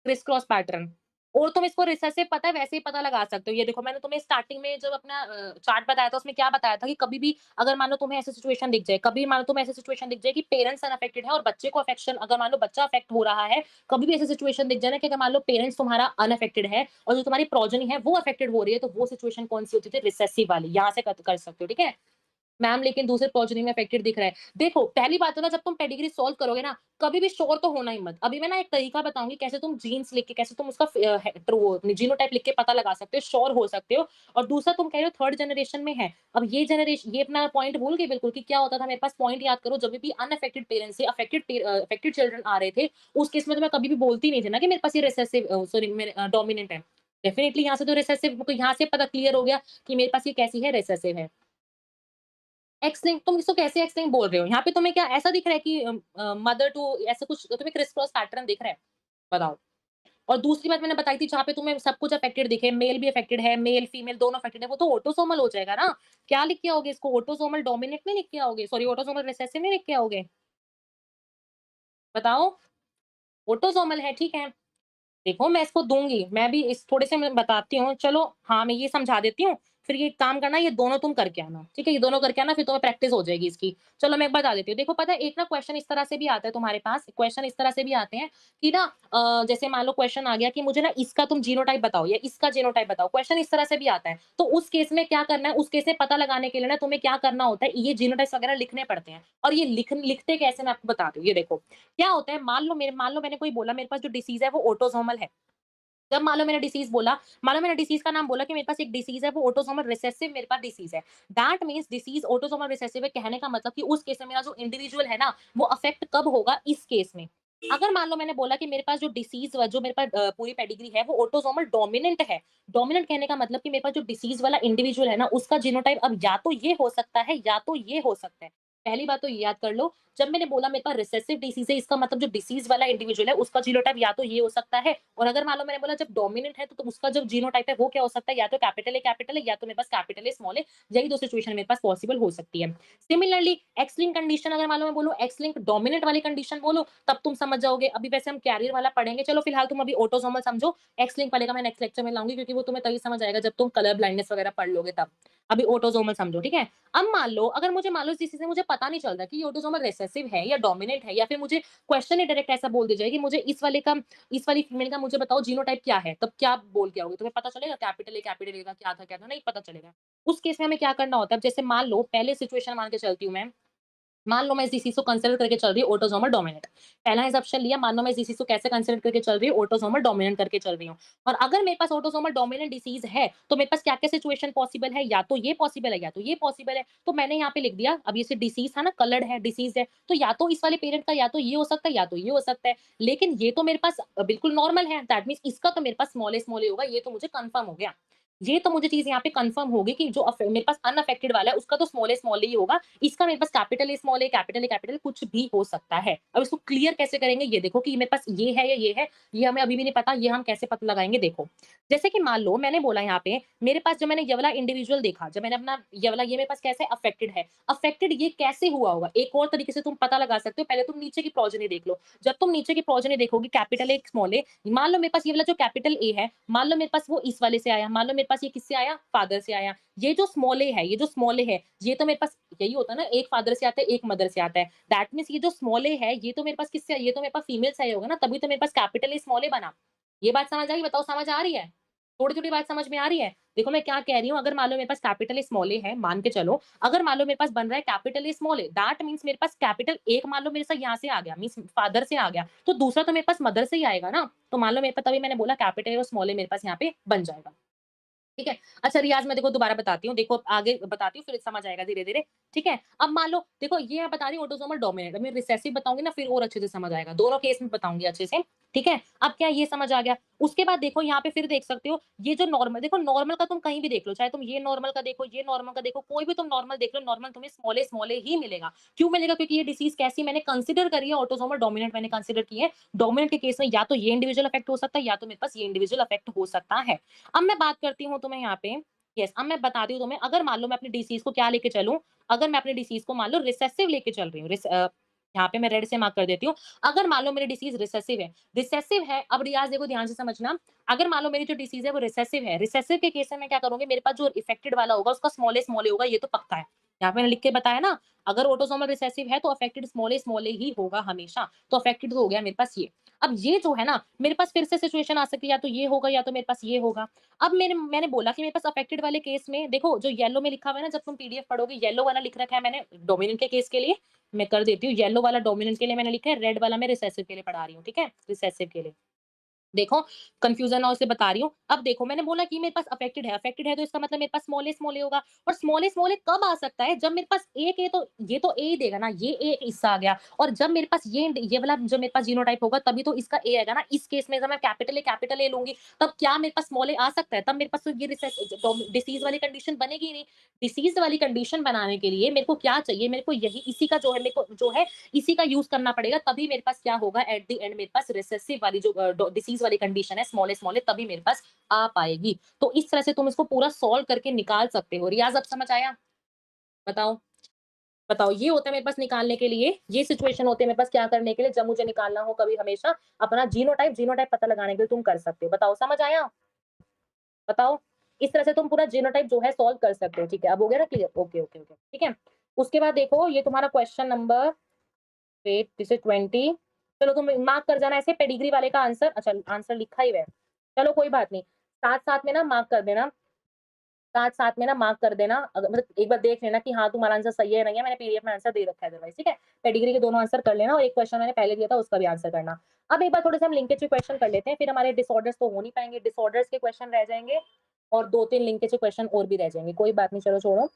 क्रिस क्रॉस पैटर्न और तुम इसको रिसेसिव पता है वैसे ही पता लगा सकते हो। ये देखो मैंने तुम्हें स्टार्टिंग में जब अपना चार्ट बताया था उसमें क्या बताया था कि कभी भी अगर मान लो तुम्हें ऐसी सिचुएशन दिख जाए, कभी मान लो तुम्हें ऐसी सिचुएशन दिख जाए कि पेरेंट्स अनअफेक्टेड है और बच्चे को अफेक्शन अगर मान लो बच्चा अफेक्ट हो रहा है, कभी भी ऐसी सिचुएशन दिख जाए ना कि अगर मान लो पेरेंट्स तुम्हारा अनअफेक्टेड है और जो तुम्हारी प्रोजेनी है वो अफेक्टेड हो रही है, तो वो सिचुएशन कौन-सी होती थी? रिसेसिव वाली। यहाँ से कर सकते हो, ठीक है? मैम लेकिन दूसरे प्रोजेनी में अफेक्टेड दिख रहा है। देखो, पहली बात तो ना जब तुम पेडिग्री सॉल्व करोगे ना, कभी भी श्योर तो होना ही मत। अभी मैं ना एक तरीका बताऊँगी कैसे तुम जीन्स लिख के कैसे तुम उसका जीनोटाइप लिख के पता लगा सकते हो, श्योर हो सकते हो। और दूसरा तुम कह रहे हो थर्ड जनरेशन में है। अब ये अपना पॉइंट भूल गए बिल्कुल कि क्या होता था मेरे पास पॉइंट याद करो जब भी अनअफेक्टेड पेरेंट्स से अफेक्टेड चिल्ड्रन आ रहे थे, उस केस में तो मैं कभी भी बोलती नहीं थी ना कि मेरे पास ये सॉरी मेरे डोमिनेंट है। डेफिनिटली यहाँ से तो रिसेसिव तो यहाँ से पता क्लियर हो गया कि मेरे पास ये कैसी है, रिसेसिव है। एक्स लिंक तुम इसको कैसे एक्स लिंक बोल रहे हो? यहाँ पे तुम्हें क्या ऐसा दिख रहा है कि मदर टू ऐसा कुछ तुम्हें क्रिस क्रॉस पैटर्न दिख रहा है? बताओ। और दूसरी बात मैंने बताई थी जहाँ पे तुम्हें सब कुछ अफेक्टेड दिखे, मेल भी अफेक्टेड है, मेल फीमेल दोनों अफेक्टेड है, वो तो ऑटोसोमल हो जाएगा ना। क्या लिख के आओगे इसको? ऑटोसोमल डोमिनेंट नहीं लिख के आओगे, सॉरी ऑटोसोमल रिसेसिव नहीं लिख के आओगे? बताओ। ऑटोसोमल है, ठीक है। देखो मैं इसको दूँगी, मैं भी इस थोड़े से मैं बताती हूँ, चलो हाँ, मैं ये समझा देती हूँ, फिर ये काम करना ये दोनों तुम करके आना, ठीक है? ये दोनों करके आना फिर तुम्हें प्रैक्टिस हो जाएगी इसकी। चलो मैं एक बता देती हूँ, देखो पता है एक ना क्वेश्चन इस तरह से भी आता है तुम्हारे पास, क्वेश्चन इस तरह से भी आते हैं कि ना जैसे मान लो क्वेश्चन आ गया कि मुझे ना इसका तुम जीनोटाइप बताओ या इसका जीनोटाइप बताओ, क्वेश्चन इस तरह से भी आता है। तो उस केस में क्या करना है, उस केस में पता लगाने के लिए ना तुम्हें क्या करना होता है, ये जीनोटाइप्स वगैरह लिखने पड़ते हैं और ये लिखते कैसे मैं आपको बताती हूँ, ये देखो। क्या होता है मान लो मैंने कोई बोला मेरे पास जो डिसीज़ है वो ऑटोसोमल है। जब मान लो मैंने डिसीज़ का नाम बोला कि मेरे पास एक डिसीज़ है वो ऑटोसोमल रिसेसिव मेरे पास डिसीज़ है। That means disease autosomal recessive है कहने का मतलब कि उस केस में मेरा जो इंडिविजुअल है ना, वो अफेक्ट कब होगा इस केस में। अगर मान लो मैंने बोला कि मेरे पास जो डिसीज़ जो मेरे पास पूरी पेडिग्री है वो ऑटोसोमल डोमिनेंट है। डोमिनेंट कहने का मतलब कि मेरे पास जो डिसीज़ वाला इंडिविजुअल है ना, उसका जीनोटाइप अब या तो ये हो सकता है या तो ये हो सकता है। पहली बात तो ये याद कर लो, जब मैंने बोला मेरे पास रिसेसिव डिसीज़ है, इसका मतलब जो डिसीज़ वाला इंडिविजुअल है उसका जीनोटाइप या तो ये हो सकता है, और अगर मान लो मैंने बोला जब डोमिनेंट है तो उसका जो जीनोटाइप है वो क्या हो सकता है, या तो कैपिटल है या तो मेरे पास कैपिटल है, स्मॉल है। यही 2 सिचुएशन मेरे पास पॉसिबल हो सकती है। सिमिलरली एक्स लिंक्ड कंडीशन, अगर मान लो मैं बोलूँ एक्स लिंक्ड डोमिनेंट वाली कंडीशन बोलो, तब तुम समझ जाओगे। अभी वैसे हम कैरियर वाला पढ़ेंगे, चलो फिलहाल तुम अभी ऑटोसोमल समझो। एक्स लिंक वाले का मैं नेक्स्ट लेक्चर में लाऊंगी, क्योंकि वो तुम्हें तभी समझ आएगा जब तुम कलर ब्लाइंडनेस वगैरह पढ़ लोगे तब। अभी ऑटोसोमल समझो, ठीक है। अब मान लो अगर मुझे मान लो इस चीज से मुझे पता नहीं चल रहा कि ये ऑटोसोमल रिसेसिव है या डोमिनेंट है, या फिर मुझे क्वेश्चन ही डायरेक्ट ऐसा बोल दिया जाए कि मुझे इस वाली फीमेल का मुझे बताओ जीनोटाइप क्या है, तब क्या बोल के आओगे? तुम्हें पता चलेगा कैपिटल ए का क्या था, नहीं पता चलेगा। उस केस में हमें क्या करना होता है, जैसे मान लो पहले सिचुएशन मान के चलती हूँ मैं, मान लो मैं इस डिसीज को कंसीडर करके चल रही हूँ ऑटोसोमल डोमिनेंट। पहला असम्पशन लिया, मान लो मैं इस डिसीज को कैसे कंसीडर करके चल रही हूँ, ऑटोसोमल डोमिनेंट करके चल रही हूँ। और अगर मेरे पास ऑटोसोमल डोमिनेंट डिसीज है, तो मेरे पास क्या-क्या सिचुएशन पॉसिबल है, या तो ये पॉसिबल है या तो ये पॉसिबल है। तो मैंने यहाँ पे लिख दिया, अब ये डिसीज था ना, कलर्ड है, डिसीज है, तो या तो इस वाले पेरेंट का या तो ये हो सकता है या तो ये हो सकता है। लेकिन ये तो मेरे पास बिल्कुल नॉर्मल है, दैट मीन्स इसका तो मेरे पास स्मॉल ए होगा, ये तो मुझे कन्फर्म हो गया। ये तो मुझे चीज़ यहाँ पे कन्फर्म होगी कि जो मेरे पास अनअफेक्टेड वाला है उसका तो स्मॉल ए ही होगा। इसका मेरे पास capital A, small A, capital कुछ भी हो सकता है। अब इसको क्लियर कैसे करेंगे, ये देखो कि मेरे पास ये है या ये है, ये हमें अभी भी नहीं पता, ये हम कैसे पता लगाएँगे, देखो। जैसे कि मान लो मैंने बोला यहाँ पे मेरे पास जब मैंने ये वाला इंडिविजुअल देखा, जब मैंने अपना ये वाला, ये मेरे पास कैसे अफेक्टेड है। अफेक्टेड ये कैसे हुआ होगा? एक और तरीके से तुम पता लगा सकते हो, पहले तुम नीचे की प्रोजेनी देख लो। जब तुम नीचे की प्रोजेनी देखोगे, कैपिटल ए, स्मॉल ए, मान लो मेरे पास ये वाला जो कैपिटल ए है, मान लो मेरे पास वो इस वाले से आया, मान लो मेरे पास ये किससे आया? फादर से आया। ये जो स्मॉल ए है, ये जो स्मॉल ए है, ये तो मेरे पास यही होता है ना, एक फादर से आता है, एक मदर से आता है। दैट मीन्स ये जो स्मॉल ए है, ये तो मेरे पास किससे, ये तो मेरे पास फीमेल से आया होगा ना, तभी तो मेरे पास कैपिटल ए, स्मॉल ए बना। ये बात समझ आई? बताओ समझ आ रही है? थोड़ी-थोड़ी बात समझ में आ रही है? देखो मैं क्या कह रही हूँ, अगर मान लो मेरे पास कैपिटल ए, स्मॉल ए है, मान के चलो, अगर मान लो मेरे पास बन रहा है capital A, small A, that means मेरे पास कैपिटल एक मान लो मेरे साथ यहाँ से आ गया, मीन्स फादर से आ गया, तो दूसरा तो मेरे पास मदर से ही आएगा ना। तो मान लो मेरे पास, तभी मैंने बोला कैपिटल ए और स्मॉल ए मेरे पास यहाँ पे बन जाएगा। ठीक है? अच्छा रियाज़ मैं देखो दोबारा बताती हूँ, देखो आगे बताती हूँ फिर समझ आएगा धीरे-धीरे, ठीक है? अब मान लो देखो ये मैं बता रही हूँ ऑटोसोमल डोमिनेंट, अब मैं रिसेसिव बताऊँगी ना फिर और अच्छे से समझ आएगा, दोनों केस में बताऊँगी अच्छे से, ठीक है? अब क्या ये समझ आ गया? उसके बाद देखो यहाँ पे फिर देख सकते हो, ये जो नॉर्मल, देखो नॉर्मल का तुम कहीं भी देख लो, चाहे तुम ये नॉर्मल का देखो, ये नॉर्मल का देखो, कोई भी तुम नॉर्मल देख लो, नॉर्मल तुम्हें स्मॉल ए ही मिलेगा। क्यों मिलेगा? क्योंकि ये डिसीज़ कैसी मैंने कंसिडर करी है, ऑटोसोमल डोमिनेंट मैंने कंसिडर की है। डोमिनेंट के केस में या तो ये इंडिविजुअल अफेक्ट हो सकता है या तो मेरे पास ये इंडिविजुअल अफेक्ट हो सकता है। अब मैं बात करती हूँ तुम्हें यहाँ पे, यस, अब मैं बताती हूँ तुम्हें, अगर मान लो मैं अपनी डिसीज़ को क्या लेके चलूँ, अगर मैं अपनी डिसीज़ को मान लो रिसेसिव लेके चल रही हूँ, यहाँ पे मैं रेड से मार्क कर देती हूँ। अगर मान लो मेरी डिसीज़ रिसेसिव है, अब रियाज़ देखो ध्यान से समझना, अगर मान लो मेरी जो डिसीज़ है वो रिसेसिव है, रिसेसिव के केस में मैं क्या करूँगी, मेरे पास जो इफेक्टेड वाला होगा उसका स्मॉल ए होगा, ये तो पक्का है। यहाँ पे मैंने लिख के बताया ना, अगर ऑटोसोमल रिसेसिव है तो अफेक्टेड स्मॉल ए ही होगा हमेशा, तो अफेक्टेड तो हो गया मेरे पास ये। अब ये जो है ना, मेरे पास फिर से सिचुएशन आ सकती है, या तो ये होगा या तो मेरे पास ये होगा। अब मैंने बोला कि मेरे पास अफेक्टेड वाले केस में देखो जो येलो में लिखा हुआ है ना, जब तुम पीडीएफ पढ़ोगे येलो वाला लिख रखा है मैंने डोमिनेंट के केस के लिए, मैं कर देती हूँ, येलो वाला डोमिनेंट के लिए मैंने लिखा है, रेड वाला मैं रिसेसिव के लिए पढ़ा रही हूँ, ठीक है? रिसेसिव के लिए। देखो, कन्फ्यूज़न ना हो इसलिए बता रही हूँ। अब देखो मैंने बोला कि मेरे पास अफेक्टेड है तो इसका मतलब मेरे पास स्मॉल ए होगा, और स्मॉल ए कब आ सकता है, जब मेरे पास एक ए तो ये तो ए ही देगा ना, ये ए हिस्सा आ गया, और जब मेरे पास ये वाला जो मेरे पास जीनोटाइप होगा तभी तो इसका ए आएगा ना। इस केस में जब मैं कैपिटल ए लूँगी, तब क्या मेरे पास स्मॉल ए आ सकता है? तब मेरे पास तो ये डिसीज़ वाली कंडीशन बनेगी ही नहीं। डिसीज़ वाली कंडीशन बनाने के लिए मेरे को क्या चाहिए? मेरे को यही इसी का जो है मेरे को जो है इसी का यूज़ करना पड़ेगा, तभी मेरे पास क्या होगा एट द एंड, मेरे पास रिसेसिव वाली जो डिसीज़ वाली कंडीशन है स्मॉल ए तभी मेरे पास आ पाएगी। तो इस तरह से तुम इसको पूरा सॉल्व करके निकाल सकते हो। रियाज़ अब समझ आया? बताओ, बताओ ये होता है मेरे पास निकालने के लिए, ये सिचुएशन होते हैं मेरे पास क्या करने के लिए, जब मुझे निकालना हो कभी हमेशा अपना जीनोटाइप पता लगाने के लिए तुम कर सकते हो। बताओ समझ आया? बताओ? इस तरह से तुम पूरा जीनोटाइप जो है सॉल्व कर सकते हो। ठीक है, अब हो गया ना क्लियर? Okay, okay, okay. ठीक है? उसके बाद देखो ये तुम्हारा question number, wait this is 20। चलो तुम मार्क कर जाना ऐसे पेडिग्री वाले का आंसर, अच्छा आंसर लिखा ही है। चलो कोई बात नहीं, साथ साथ में ना मार्क कर देना, साथ साथ में ना मार्क कर देना, अगर मतलब एक बार देख लेना कि हाँ तुम्हारा आंसर सही है नहीं है, मैंने पीडीएफ में आंसर दे रखा है अदरवाइज, ठीक है। पेडिग्री के दोनों आंसर कर लेना, और एक क्वेश्चन मैंने पहले दिया था उसका भी आंसर करना। अब एक बार थोड़े से हम लिंकेज के क्वेश्चन कर लेते हैं, फिर हमारे डिसऑर्डर्स तो हो नहीं पाएंगे, डिसऑर्डर्स के क्वेश्चन रह जाएंगे, और 2-3 लिंकेज के क्वेश्चन और भी रह जाएंगे, कोई बात नहीं, चलो छोड़ो।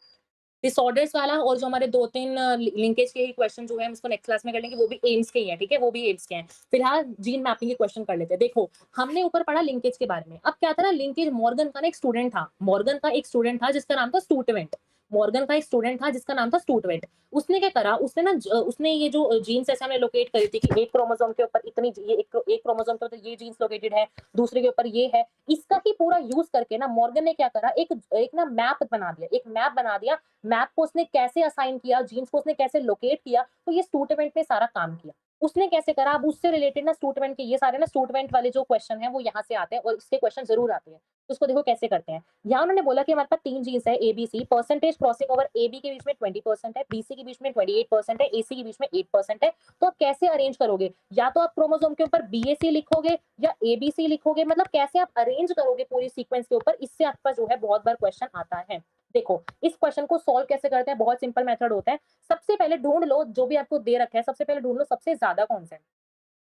डिसऑर्डर्स वाला और जो हमारे 2-3 लिंकेज के ही क्वेश्चन जो है हम इसको नेक्स्ट क्लास में कर लेंगे, वो भी एम्स के ही हैं, ठीक है? वो भी एम्स के हैं। फिलहाल जीन मैपिंग के क्वेश्चन कर लेते हैं। देखो, हमने ऊपर पढ़ा लिंकेज के बारे में। अब क्या था ना, लिंकेज मॉर्गन का ना एक स्टूडेंट था। मॉर्गन का एक स्टूडेंट था जिसका नाम था स्टूटवेंट। मॉर्गन का एक स्टूडेंट था जिसका नाम था स्टूटवेंट। उसने क्या करा, उसने ना उसने ये जो जीन्स ऐसे हमने लोकेट करी थी कि एक क्रोमोसोम के ऊपर इतनी ये एक क्रोमोसोम के ऊपर ये जीन्स लोकेटेड है, दूसरे के ऊपर ये है। इसका ही पूरा यूज़ करके ना मॉर्गन ने क्या करा, एक एक ना मैप बना दिया, एक मैप बना दिया। मैप को उसने कैसे असाइन किया, जीन्स को उसने कैसे लोकेट किया, तो ये स्टूटवेंट ने सारा काम किया। उसने कैसे करा, अब उससे रिलेटेड ना स्टूटवेंट के ये सारे ना स्टूटवेंट वाले जो क्वेश्चन हैं वो यहाँ से आते हैं और इसके क्वेश्चन ज़रूर आते हैं। तो उसको देखो कैसे करते हैं। यहाँ उन्होंने बोला कि हमारे पास 3 जीन्स है ABC, percentage crossing over AB के बीच में 20% है, बीसी के बीच में 28% है, एसी के बीच में 8% है। तो आप कैसे अरेंज करोगे? या तो आप क्रोमोसोम के ऊपर बीएसी लिखोगे या एबीसी लिखोगे, मतलब कैसे आप अरेंज करोगे पूरी सीक्वेंस के ऊपर, इससे आपका जो है बहुत बार क्वेश्चन आता है। देखो, इस क्वेश्चन को सॉल्व कैसे करते हैं, बहुत सिंपल मेथड होता है। सबसे पहले ढूँढ लो जो भी आपको दे रखा है, सबसे पहले ढूँढ लो सबसे ज़्यादा कौन-सा है।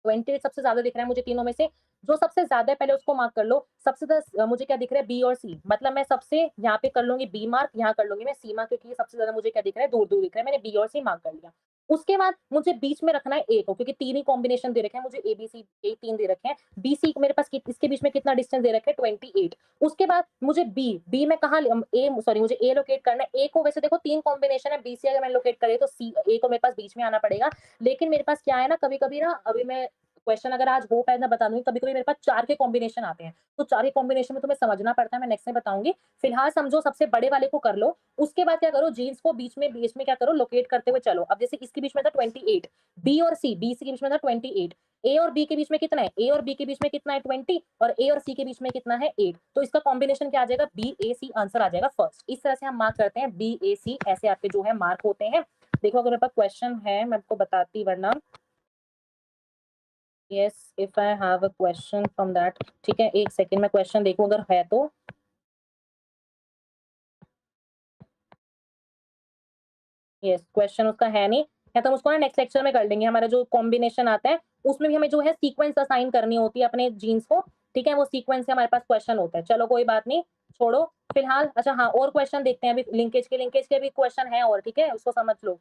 28 सबसे ज़्यादा दिख रहा है मुझे तीनों में से, जो सबसे ज़्यादा है पहले उसको मार्क कर लो। सबसे मुझे क्या दिख रहा है, बी और सी, मतलब मैं सबसे यहाँ पे कर लूँगी बी मार्क, यहाँ कर लूँगी मैं सी मार्क, क्योंकि ये सबसे ज़्यादा मुझे क्या दिख रहा है, दूर-दूर दिख रहा है, मैंने बी और सी मार्क कर लिया। उसके बाद मुझे बीच में रखना है ए को, क्योंकि 3 ही कॉम्बिनेशन दे रखे हैं मुझे, ए-बी-सी यही 3 दे रखे हैं। बी-सी मेरे पास इसके बीच में कितना डिस्टेंस दे रखे हैं, 28। उसके बाद मुझे बी में कहाँ ए सॉरी मुझे ए लोकेट करना है। ए को वैसे देखो 3 कॉम्बिनेशन है, बी-सी अगर मैंने लोकेट करे तो सी ए को मेरे पास बीच में आना पड़ेगा। लेकिन मेरे पास क्या है ना, कभी-कभी ना अभी मैं क्वेश्चन अगर आज हो पाए मैं बता दूँगी, कभी-कभी मेरे पास 4 के कॉम्बिनेशन आते हैं। तो 4 के कॉम्बिनेशन में तुम्हें समझना पड़ता है, मैं नेक्स्ट में बताऊँगी। फिलहाल समझो सबसे बड़े वाले को कर लो, उसके बाद क्या करो, जीन्स को बीच में क्या करो, लोकेट करते हुए चलो। अब जैसे इसके बीच में था 28, बी और सी, बी सी के बीच में था 28, ए और बी के बीच में कितना है, ए और बी के बीच में कितना है 20, और ए और सी के बीच में कितना है 8। तो इसका कॉम्बिनेशन क्या आ जाएगा, बी ए सी आंसर आ जाएगा फर्स्ट। इस तरह से हम मार्क करते हैं, बी ए सी ऐसे आपके जो है मार्क होते हैं। देखो अगर मेरे पास क्वेश्चन है मैं आपको बताती, वरना yes if I have a question from that, ठीक है, एक सेकंड मैं क्वेश्चन देखूं अगर है तो। यस क्वेश्चन उसका है नहीं, या तो हम उसको ना नेक्स्ट लेक्चर में कर लेंगे। हमारा जो कॉम्बिनेशन आता है उसमें भी हमें जो है सीक्वेंस असाइन करनी होती है अपने जीन्स को, ठीक है, वो सीक्वेंस से हमारे पास क्वेश्चन होता है। चलो कोई बात नहीं, छोड़ो फिलहाल। अच्छा हाँ, और क्वेश्चन देखते हैं अभी, लिंकेज के भी क्वेश्चन है और, ठीक है, उसको समझ लो।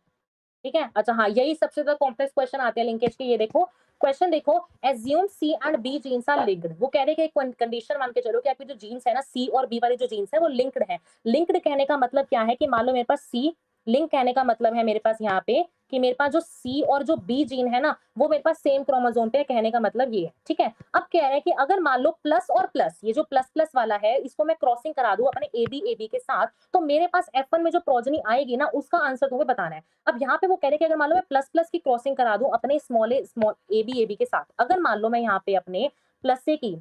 ठीक है, अच्छा हाँ, यही सबसे ज्यादा कॉम्प्लेक्स क्वेश्चन आते हैं लिंकेज के। ये देखो क्वेश्चन देखो, assume C and B genes are linked. वो कह रहे हैं कि एक कंडीशन मान के चलो कि आपकी जो जीन्स है ना, सी और बी वाले जो जीन्स है वो लिंक्ड है। लिंक्ड कहने का मतलब क्या है कि मान लो मेरे पास सी, लिंक कहने का मतलब है मेरे पास यहाँ पे कि मेरे पास जो सी और जो बी जीन है ना, वो मेरे पास सेम क्रोमोसोम पे है, कहने का मतलब ये है, ठीक है। अब कह रहे हैं कि अगर मान लो प्लस और प्लस, ये जो प्लस प्लस वाला है इसको मैं क्रॉसिंग करा दूं अपने ए बी के साथ, तो मेरे पास F1 में जो प्रोजनी आएगी ना उसका आंसर तुम्हें बताना है। अब यहाँ पे वो कह रहे हैं कि अगर मान लो मैं प्लस प्लस की क्रॉसिंग करा दूं अपने स्मॉल ए बी के साथ, अगर मान लो मैं यहाँ पे अपने प्लस से की,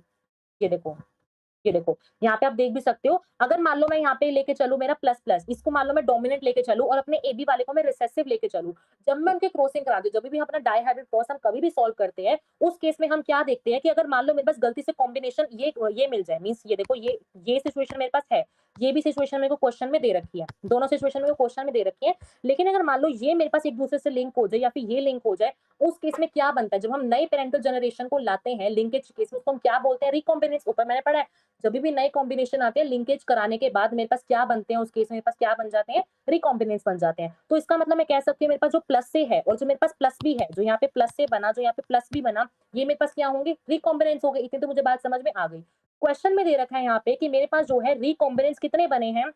ये देखो, ये देखो, यहाँ पे आप देख भी सकते हो, अगर मान लो मैं यहाँ पे लेके चलूँ मेरा प्लस प्लस, इसको मान लो मैं डोमिनेंट लेके चलूँ और अपने एबी वाले को मैं रिसेसिव लेके चलूँ। जब मैं उनके क्रॉसिंग करा दूँ, जब भी हम अपना डाइहाइब्रिड क्रॉस हम कभी भी सॉल्व करते हैं, उस केस में हम क्या देखते हैं कि अगर मान लो मेरे पास गलती से कॉम्बिनेशन ये मिल जाए, मीन्स ये देखो ये सिचुएशन मेरे पास है, ये भी सिचुएशन मेरे को क्वेश्चन में दे रखी है, दोनों सिचुएशन मेरे को क्वेश्चन में दे रखी है। लेकिन अगर मान लो ये मेरे पास एक दूसरे से लिंक हो जाए या फिर ये लिंक हो जाए, उस केस में क्या बनता है, जब हम नए पेरेंटल जनरेशन को लाते हैं लिंकेज केस में, उसको हम क्या बोलते हैं, रिकॉम्बिनेंस। ऊपर मैंने पढ़ा है, जब भी नए कॉम्बिनेशन आते हैं लिंकेज कराने के बाद मेरे पास क्या बनते हैं, उस केस में मेरे पास क्या बन जाते हैं, रिकॉम्बिनेंस बन जाते हैं। तो इसका मतलब मैं कह सकती हूँ मेरे पास जो प्लस से है और जो मेरे पास प्लस भी है, जो यहाँ पे प्लस से बना, जो यहाँ पे प्लस भी बना, ये मेरे पास क्या होंगे, रिकॉम्बिनेंस हो गए। इतनी तो मुझे बात समझ में आ गई। क्वेश्चन में दे रखा है यहाँ पे कि मेरे पास जो है रिकॉम्बिनेंस कितने बने हैं,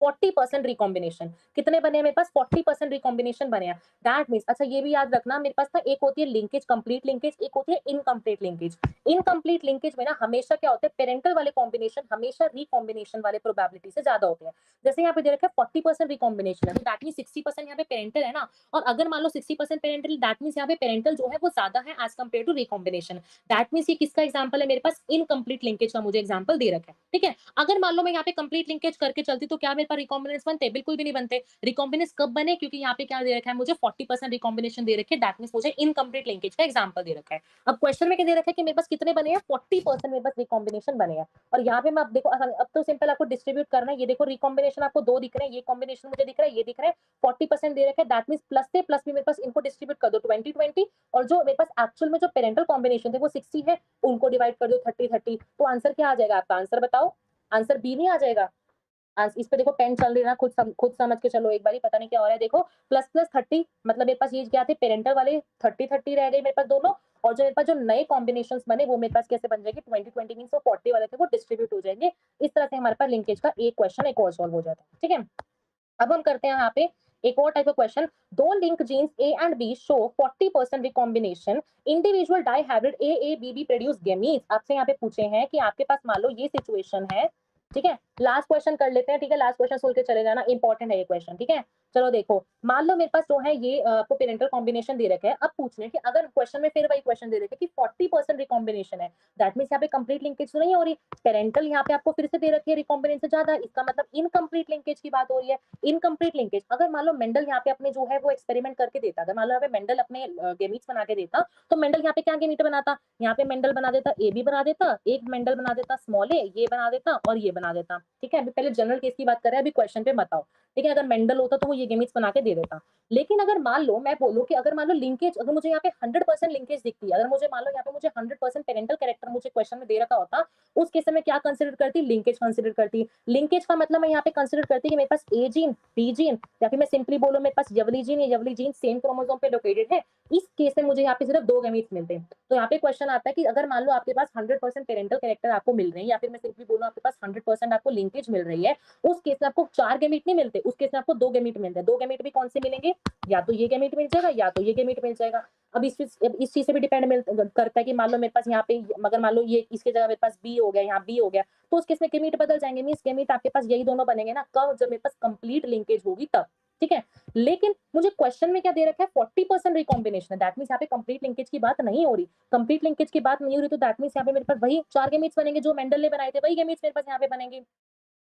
40% रिकॉम्बिनेशन। कितने बने हैं मेरे पास, 40% रिकॉम्बिनेशन बने हैं। दैट मीन्स, अच्छा ये भी याद रखना, मेरे पास ना एक होती है लिंकेज, कंप्लीट लिंकेज, एक होती है इनकम्प्लीट लिंकेज। इनकम्प्लीट लिंकेज में ना हमेशा क्या होता है, पेरेंटल वाले कॉम्बिनेशन हमेशा रिकॉम्बिनेशन वाले प्रोबेबिलिटी से ज्यादा होते हैं। जैसे यहाँ पे दे रखा है 40% रिकॉम्बिनेशन है, तो दैट मीन्स 60% यहाँ पे पेरेंटल है ना, और अगर मान लो 60% पेरेंटल, दैट मीन्स यहाँ पे पेरेंटल जो है वो ज्यादा है as compared to recombination. That means ये किसका एग्जाम्पल है, मेरे पास इनकम्प्लीट लिंकेज का मुझे एग्जाम्पल दे रखा है, ठीक है। अगर मान लो मैं यहाँ पे कंप्लीट लिंकेज करके चलती तो क्या मेरे पास रिकॉम्बिनेंस बनते, बिल्कुल भी नहीं बनते। रिकॉम्बिनेंस कब बने, क्योंकि यहाँ पे क्या दे रखा है मुझे, 40% रिकॉम्बिनेशन दे रखे, दैट मीन्स मुझे इनकम्प्लीट लिंकेज का एग्जाम्पल दे रखा है। अब क्वेश्चन में क्या दे रखा है कि मेरे पास कितने बने हैं, 40% मेरे पास रिकॉम्बिनेशन बने हैं। और यहाँ पे मैं अब देखो, अब तो सिंपल आपको डिस्ट्रीब्यूट करना है। ये देखो रिकॉम्बिनेशन आपको 2 दिख रहे हैं, ये कॉम्बिनेशन मुझे दिख रहा है, ये दिख रहा है, 40% दे रखा है, दैट मीन्स प्लस से प्लस भी मेरे पास, इनको डिस्ट्रीब्यूट कर दो 20-20, और जो मेरे पास एक्चुअल में जो पेरेंटल कॉम्बिनेशन थे वो 60 है, उनको डिवाइड कर दो 30-30। तो आंसर क्या आ जाएगा आपका, आंसर बताओ, आंसर बी नहीं आ जाएगा। आज इस पे देखो पेन चल रही है ना, खुद समझ के चलो एक बारी, पता नहीं क्या हो रहा है देखो। प्लस प्लस 30 मतलब मेरे पास ये क्या थे, पेरेंटल वाले 30-30 रह गए मेरे पास दोनों, और जो मेरे पास जो नए कॉम्बिनेशंस बने वो मेरे पास कैसे बन जाएंगे, 20-20 मीन्स वो 40 वाले थे वो डिस्ट्रीब्यूट हो जाएंगे। इस तरह से हमारे पास लिंकेज का एक क्वेश्चन एक और सॉल्व हो जाता है। ठीक है, अब हम करते हैं यहाँ पे एक और टाइप का क्वेश्चन। दो link genes A and B show 40% recombination, individual dihybrid A A B B produce gametes. आपसे यहाँ पे पूछे हैं कि आपके पास मान लो ये सिचुएशन है। ठीक है, लास्ट क्वेश्चन कर लेते हैं। ठीक है, लास्ट क्वेश्चन सुन के चले जाना, इंपॉर्टेंट है ये क्वेश्चन। ठीक है, चलो देखो, मान लो मेरे पास जो है ये आपको पेरेंटल कॉम्बिनेशन दे रखे हैं। अब पूछ रहे हैं कि अगर क्वेश्चन में फिर वही क्वेश्चन दे रखे हैं कि 40% रिकॉम्बिनेशन है, दैट मीन्स यहाँ पे कंप्लीट लिंकेज तो नहीं हो रही। पेरेंटल यहाँ पे आपको फिर से दे रखी है रिकॉम्बिनेशन ज्यादा, इसका मतलब इनकम्प्लीट लिंकेज की बात हो रही है। इनकम्प्लीट लिंकेज, अगर मान लो मेंडल यहाँ पे अपने जो है वो एक्सपेरिमेंट करके देता, अगर मान लो यहाँ पे मेंडल अपने गेमीट्स बना के देता, तो मेंडल यहाँ पे क्या गेमीट बनाता, यहाँ पे मेंडल बना देता ए बी बना देता, एक मेंडल बना देता स्मॉल ए, ये बना देता और ये बना देता। ठीक है, अभी पहले जनरल केस की बात कर रहे हैं, अभी क्वेश्चन पे मत आओ। ठीक है, अगर मेंडल होता तो वो ये गेमीट्स बना के दे देता। लेकिन अगर मान लो मैं बोलूं कि अगर मान लो लिंकेज, अगर मुझे यहाँ पे 100% लिंकेज दिखती है, अगर मुझे मान लो यहाँ पे मुझे 100% पेरेंटल कैरेक्टर मुझे क्वेश्चन में दे रखा होता, उस केस में मैं क्या कंसिडर करती, लिंकेज कंसिडर करती। लिंकेज का मतलब मैं यहाँ पे कंसिडर करती कि मेरे पास ए जीन बी जीन, या फिर मैं सिंपली बोलूं मेरे पास यवली जीन या यवली जीन सेम क्रोमोसोम पे लोकेटेड है। इस केस में मुझे यहाँ पे सिर्फ 2 गैमीट्स मिलते हैं। तो यहाँ पे क्वेश्चन आता है कि अगर मान लो आपके पास 100% पेरेंटल कैरेक्टर आपको मिल रहे हैं, या फिर मैं सिंपली बोलूं आपके पास 100% आपको लिंकेज मिल रही है, उस केस में आपको 4 गैमीट नहीं मिलते, उस केस में आपको 2 गैमीट मिलते हैं। 2 गैमीट भी कौन से मिलेंगे, या तो ये गैमीट मिल जाएगा या तो ये गैमीट मिल जाएगा। अब इस चीज से भी डिपेंड करता है कि मान लो मेरे पास यहाँ पे, अगर मान लो ये इसके जगह मेरे पास बी हो गया, यहाँ बी हो गया, तो उस केस में गेमीट बदल जाएंगे। मींस गेमीट आपके पास यही दोनों बनेंगे ना, कब, जब मेरे पास कंप्लीट लिंकेज होगी तब। ठीक है, लेकिन मुझे क्वेश्चन में क्या दे रखा है, 40% रिकॉम्बिनेशन है, दैट मींस यहाँ पे कंप्लीट लिंकेज की बात नहीं हो रही। कंप्लीट लिंकेज की बात नहीं हो रही, तो दैट मींस यहाँ पे मेरे पास वही 4 गेमीट्स बनेंगे जो मेंडल ने बनाए थे, वही गेमीट्स मेरे पास यहाँ पे बनेंगे।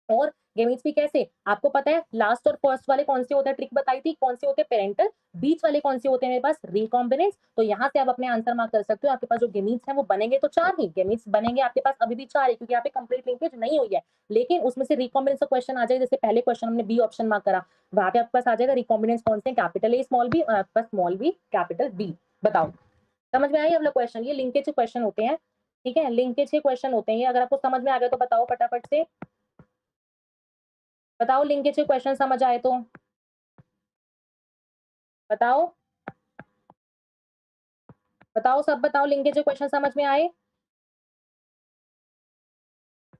और गेमीट्स भी कैसे, आपको पता है लास्ट और फर्स्ट वाले कौन से होते हैं, ट्रिक बताई थी कौन से होते हैं, पेरेंटल। बीच वाले कौन से होते हैं मेरे पास, रिकॉम्बिनेंस। तो यहाँ से आप अपने आंसर मार्क कर सकते हो, आपके पास जो गेमीट्स हैं वो बनेंगे तो 4 ही गेमीट्स बनेंगे आपके पास, अभी भी 4 है, क्योंकि यहाँ पे कंप्लीट लिंकेज नहीं हुई है। लेकिन उसमें से रिकॉम्बिनेंस का क्वेश्चन आ जाए, जैसे पहले क्वेश्चन हमने बी ऑप्शन मार्क करा, वहां पे आपके पास आ जाएगा रिकॉम्बिनेंस कौन से, कैपिटल ए स्मॉल बी, और आपके पास स्मॉल बी कैपिटल बी। बताओ, समझ में आई अब क्वेश्चन, ये लिंकेज के क्वेश्चन होते हैं। ठीक है, लिंकेज के क्वेश्चन होते हैं ये, अगर आपको समझ में आ गया तो बताओ फटाफट से, बताओ लिंकेज के क्वेश्चन समझ आए तो बताओ, बताओ सब बताओ, लिंकेज के क्वेश्चन समझ में आए,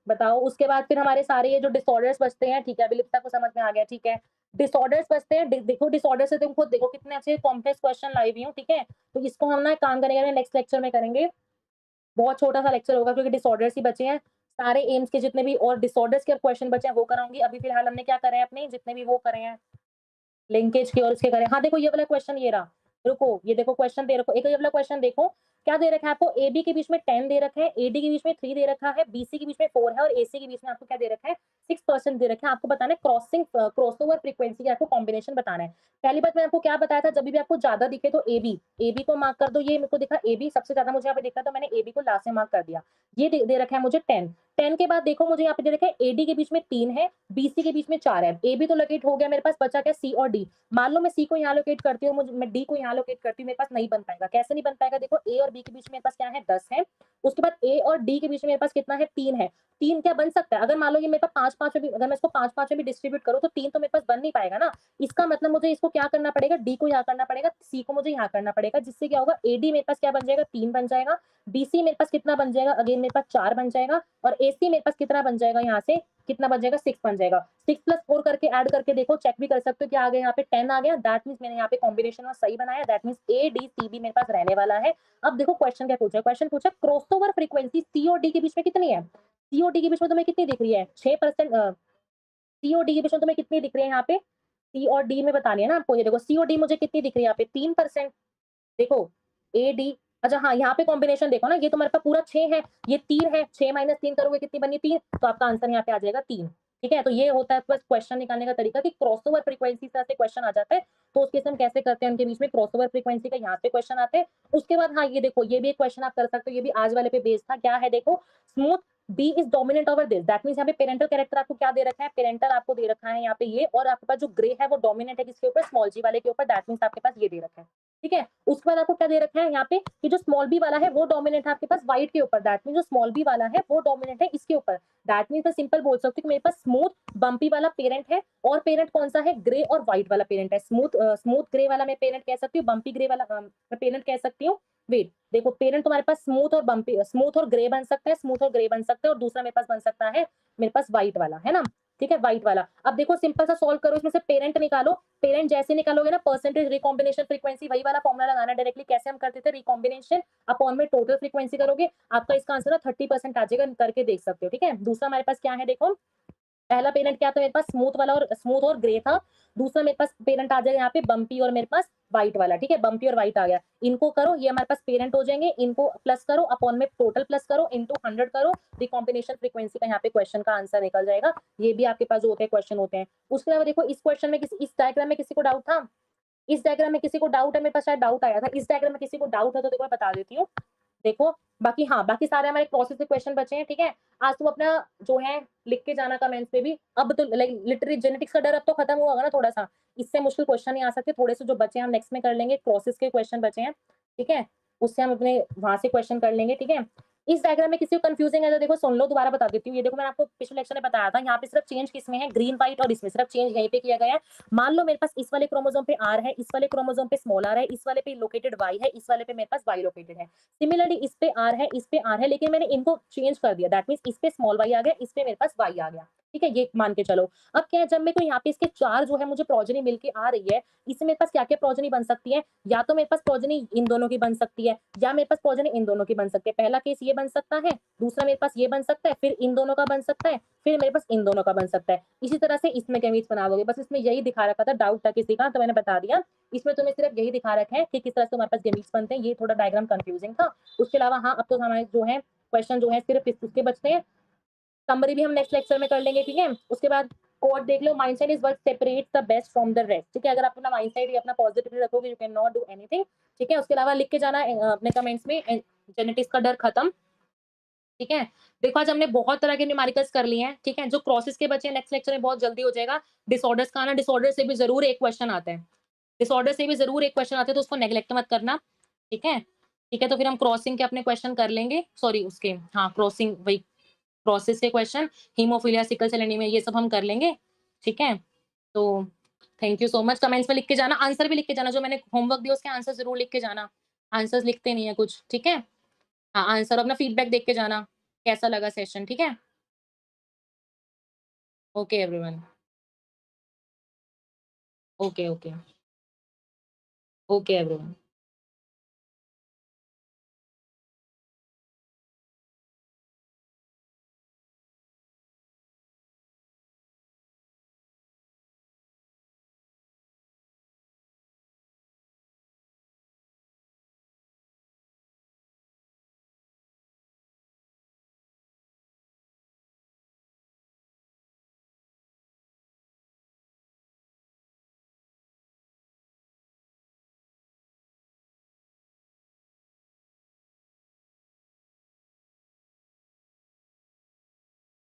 बताओ। उसके बाद फिर हमारे सारे ये जो डिसऑर्डर्स बचते हैं, ठीक है, अभी लिप्सा को समझ में आ गया। ठीक है, डिसऑर्डर्स बचते हैं, देखो डिसऑर्डर से तुम खुद देखो कितने अच्छे कॉम्प्लेक्स क्वेश्चन लाई हुई हूँ। ठीक है, तो इसको हम ना काम करेंगे, नेक्स्ट लेक्चर में करेंगे, बहुत छोटा सा लेक्चर होगा क्योंकि डिसऑर्डर्स ही बचे हैं। सारे एम्स के जितने भी और डिसऑर्डर्स के क्वेश्चन बचे हैं वो कराऊंगी। अभी फिलहाल हमने क्या करे हैं, अपने जितने भी वो करे हैं लिंकेज की और इसके करें। हाँ देखो ये वाला क्वेश्चन, ये रहा, रुको ये देखो क्वेश्चन दे रखो, एक ये वाला क्वेश्चन देखो, क्या दे रखा है आपको, ए बी के बीच में 10 दे रखा है, एडी के बीच में 3 दे रखा है, बीसी के बीच में 4 है, और एसी के बीच में आपको क्या दे रखा है, 6% दे रखा है। आपको बताना है क्रॉसओवर फ्रीक्वेंसी का आपको कॉम्बिनेशन बताना है। पहली बात मैं आपको क्या बताया था, जब भी आपको ज्यादा दिखे तो ए बी को मार्क कर दो। ये मेरे को दिखा ए बी सबसे ज्यादा मुझे यहाँ पे दिखा, तो मैंने ए बी को लास्ट में मार्क कर दिया। ये दे रखा है मुझे 10 के बाद देखो मुझे यहाँ पे दे रखा है एडी के बीच में 3 है, बीसी के बीच में 4 है, ए बी तो लोकेट हो गया मेरे पास, बचा क्या सी और डी। मान लो मैं सी को यहाँ लोकेट करती हूँ, मैं डी को यहाँ लोकेट करती हूँ, मेरे पास नहीं बन पाएगा। कैसे नहीं बन पाएगा, देखो ए और बी के बीच में मेरे पास क्या है, 10 है। उसके बाद ए और डी के बीच में मेरे पास कितना है, 3 है। 3 क्या बन सकता है, अगर मान लो ये मेरे पास 5-5 में भी, अगर मैं इसको 5-5 में भी डिस्ट्रीब्यूट करूँ तो 3 तो मेरे पास बन नहीं पाएगा ना। इसका मतलब मुझे इसको क्या करना पड़ेगा, डी को यहाँ करना पड़ेगा, सी को मुझे यहाँ करना पड़ेगा, जिससे क्या होगा, एडी मेरे पास क्या बन जाएगा, 3 बन जाएगा। बीसी मेरे पास कितना बन जाएगा, अगेन मेरे पास 4 बन जाएगा। और एसी मेरे पास कितना बन जाएगा, यहाँ से कितना बन जाएगा, 6 बन जाएगा। 6 प्लस 4 करके ऐड करके देखो, चेक भी कर सकते हो कि आ गया, यहाँ पे 10 आ गया, दैट मीन्स मैंने यहाँ पे कॉम्बिनेशन में सही बनाया, that means A D C B मेरे पास रहने वाला है। अब देखो क्वेश्चन क्या पूछा है, क्वेश्चन पूछा क्रॉसओवर फ्रीक्वेंसी सी और डी के बीच में कितनी है, सी और डी के बीच में तुम्हें कितनी दिख रही है, 6%। सी और डी के बीच में तुम्हें कितनी दिख रही है, यहाँ पे सी और डी में बतानी है ना आपको। ये देखो सी और डी मुझे कितनी दिख रही है, यहाँ पे 3%। देखो ए डी, अच्छा हाँ यहाँ पे कॉम्बिनेशन देखो ना, ये तुम्हारे पास पूरा 6 है, ये 3 है, 6 माइनस 3 करोगे कितनी बनी, 3, तो आपका आंसर यहाँ पे आ जाएगा 3। ठीक है, तो ये होता है बस क्वेश्चन निकालने का तरीका कि क्रॉसओवर फ्रीक्वेंसी तरह से क्वेश्चन आ जाता है। तो उसके हम कैसे करते हैं, उनके बीच में क्रॉसओवर फ्रीक्वेंसी का यहाँ पे क्वेश्चन आते हैं। उसके बाद हाँ ये देखो, ये भी एक क्वेश्चन आप कर सकते हो, ये भी आज वाले पे बेस्ड था। क्या है देखो, smooth B is dominant over this, that means यहाँ पे पेरेंटल कैरेक्टर आपको क्या दे रखा है, पेरेंटल आपको दे रखा है यहाँ पे ये, और आपके पास जो ग्रे है वो डोमिनेंट है किसके ऊपर, स्मॉल जी वाले के ऊपर, दैट मीन्स आपके पास ये दे रखा है। ठीक है? उसके बाद आपको क्या दे रखा है यहाँ पे कि जो स्मॉल बी वाला है वो डोमिनेंट है आपके पास व्हाइट के ऊपर, दैट मीन्स जो स्मॉल बी वाला है वो डोमिनेंट है इसके ऊपर। दैट मीन्स मैं सिंपल बोल सकती हूँ कि मेरे पास स्मूथ बम्पी वाला पेरेंट है और पेरेंट कौन-सा है? ग्रे और व्हाइट वाला पेरेंट है। स्मूथ ग्रे वाला मैं पेरेंट कह सकती हूँ, बम्पी ग्रे वाला मैं पेरेंट कह सकती हूँ। वेट, देखो पेरेंट तुम्हारे पास स्मूथ और ग्रे बन सकता है, स्मूथ और ग्रे बन सकता है और दूसरा मेरे पास बन सकता है मेरे पास व्हाइट वाला, है ना? ठीक है, व्हाइट वाला। अब देखो सिंपल सा सॉल्व करो, इसमें से पेरेंट निकालो, पेरेंट जैसे निकालोगे ना परसेंटेज रिकॉम्बिनेशन फ्रीक्वेंसी वही वाला फॉर्मूला लगाना डायरेक्टली, कैसे हम करते थे रिकॉम्बिनेशन अपॉन में टोटल फ्रीक्वेंसी करोगे, आपका इसका आंसर ना 30% आ जाएगा, करके देख सकते हो, ठीक है। दूसरा हमारे पास क्या है देखो, पहला पेरेंट क्या था मेरे पास स्मूथ और ग्रे था, दूसरा मेरे पास पेरेंट आ जाएगा यहाँ पे बम्पी और मेरे पास व्हाइट वाला, ठीक है, बम्पी और व्हाइट आ गया, इनको करो, ये हमारे पास पेरेंट हो जाएंगे, इनको प्लस करो अपॉन में टोटल प्लस करो इनटू 100 करो, रिकॉम्बिनेशन फ्रीक्वेंसी का यहाँ पे क्वेश्चन का आंसर निकल जाएगा। ये भी आपके पास जो होते हैं क्वेश्चन होते हैं। उसके अलावा देखो इस क्वेश्चन में इस डायग्राम में किसी को डाउट था? इस डायग्राम में किसी को डाउट है? मेरे पास शायद डाउट आया था। इस डायग्राम में किसी को डाउट है तो देखो मैं बता देती हूँ। देखो, बाकी हाँ, बाकी सारे हमारे प्रोसेस के क्वेश्चन बचे हैं, ठीक है? आज तुम अपना जो है लिख के जाना कमेंट्स में भी। अब तो लाइक लिटरली जेनेटिक्स का डर अब तो खत्म हुआ होगा ना थोड़ा-सा। इससे मुश्किल क्वेश्चन नहीं आ सकते, थोड़े से जो बचे हैं हम नेक्स्ट में कर लेंगे, प्रोसेस के क्वेश्चन बचे हैं, ठीक है? उससे हम अपने वहाँ से क्वेश्चन कर लेंगे, ठीक है? इस डायग्राम में किसी को कन्फ्यूजिंग है तो देखो सुन लो, दोबारा बता देती हूँ। ये देखो मैंने आपको पिछले लेक्चर में बताया था, यहाँ पे सिर्फ चेंज किसमें है, ग्रीन, व्हाइट और इसमें सिर्फ चेंज यहीं पे किया गया है। मान लो मेरे पास इस वाले क्रोमोसोम पे आर है, इस वाले क्रोमोसोम पे स्मॉल आर है, इस वाले पे लोकेटेड वाई है, इस वाले पे मेरे पास वाई लोकेटेड है। सिमिलरली इस पे आर है, इस पे आर है, लेकिन मैंने इनको चेंज कर दिया, दैट मीन्स इस पे स्मॉल वाई आ गया, इस पे मेरे पास वाई आ गया, ठीक है, ये मान के चलो। अब क्या है, जब मेरे को यहाँ पे इसके 4 जो है मुझे प्रोजेनी मिलके आ रही है, इससे मेरे पास क्या-क्या प्रोजेनी बन सकती है? या तो मेरे पास प्रोजेनी इन दोनों की बन सकती है, या मेरे पास प्रोजेनी इन दोनों की बन सकती है। पहला केस ये बन सकता है, दूसरा मेरे पास ये बन सकता है, फिर इन दोनों का बन सकता है, फिर मेरे पास इन दोनों का बन सकता है। इसी तरह से इसमें गैमीट्स बना लोगे। बस इसमें यही दिखा रखा था, डाउट था किसी का तो मैंने बता दिया। इसमें तुम्हें सिर्फ यही दिखा रखा है कि किस तरह से तुम्हारे पास गैमीट्स बनते हैं, ये थोड़ा डायग्राम कन्फ्यूजिंग था। उसके अलावा हाँ, अब तो हमारे जो है क्वेश्चन जो है सिर्फ इसके बचते हैं। समरी भी हम नेक्स्ट लेक्चर में कर लेंगे, ठीक है? उसके बाद कोड देख लो, mindset is what separates the best from the rest, ठीक है? अगर आप अपना माइंडसेट ही अपना पॉजिटिव रखोगे, you can not do anything, ठीक है? उसके अलावा लिख के जाना अपने कमेंट्स में जेनेटिक्स का डर खत्म, ठीक है? देखो आज हमने बहुत तरह के न्यूमेरिकल्स कर लिए हैं, ठीक है? जो क्रॉसेस के बचे हैं नेक्स्ट लेक्चर में बहुत जल्दी हो जाएगा। डिसऑर्डर्स का आना, डिसऑर्डर से भी ज़रूर एक क्वेश्चन आता है। डिसऑर्डर से भी ज़रूर एक क्वेश्चन आता है तो उसको नेग्लेक्ट मत करना, ठीक है? ठीक है, तो फिर हम क्रॉसिंग के अपने क्वेश्चन कर लेंगे, सॉरी उसके हाँ, क्रॉसिंग वही प्रोसेस के question, haemophilia, sickle cell anaemia ये सब हम कर लेंगे, ठीक है? तो thank you so much, comments में लिख के जाना, आंसर भी लिख के जाना, जो मैंने होमवर्क दिया उसके आंसर ज़रूर लिख के जाना, आंसर्स लिखते नहीं है कुछ, ठीक है? हाँ, आंसर अपना फीडबैक देख के जाना, कैसा लगा सेशन, ठीक है? Okay everyone, okay, okay, okay everyone.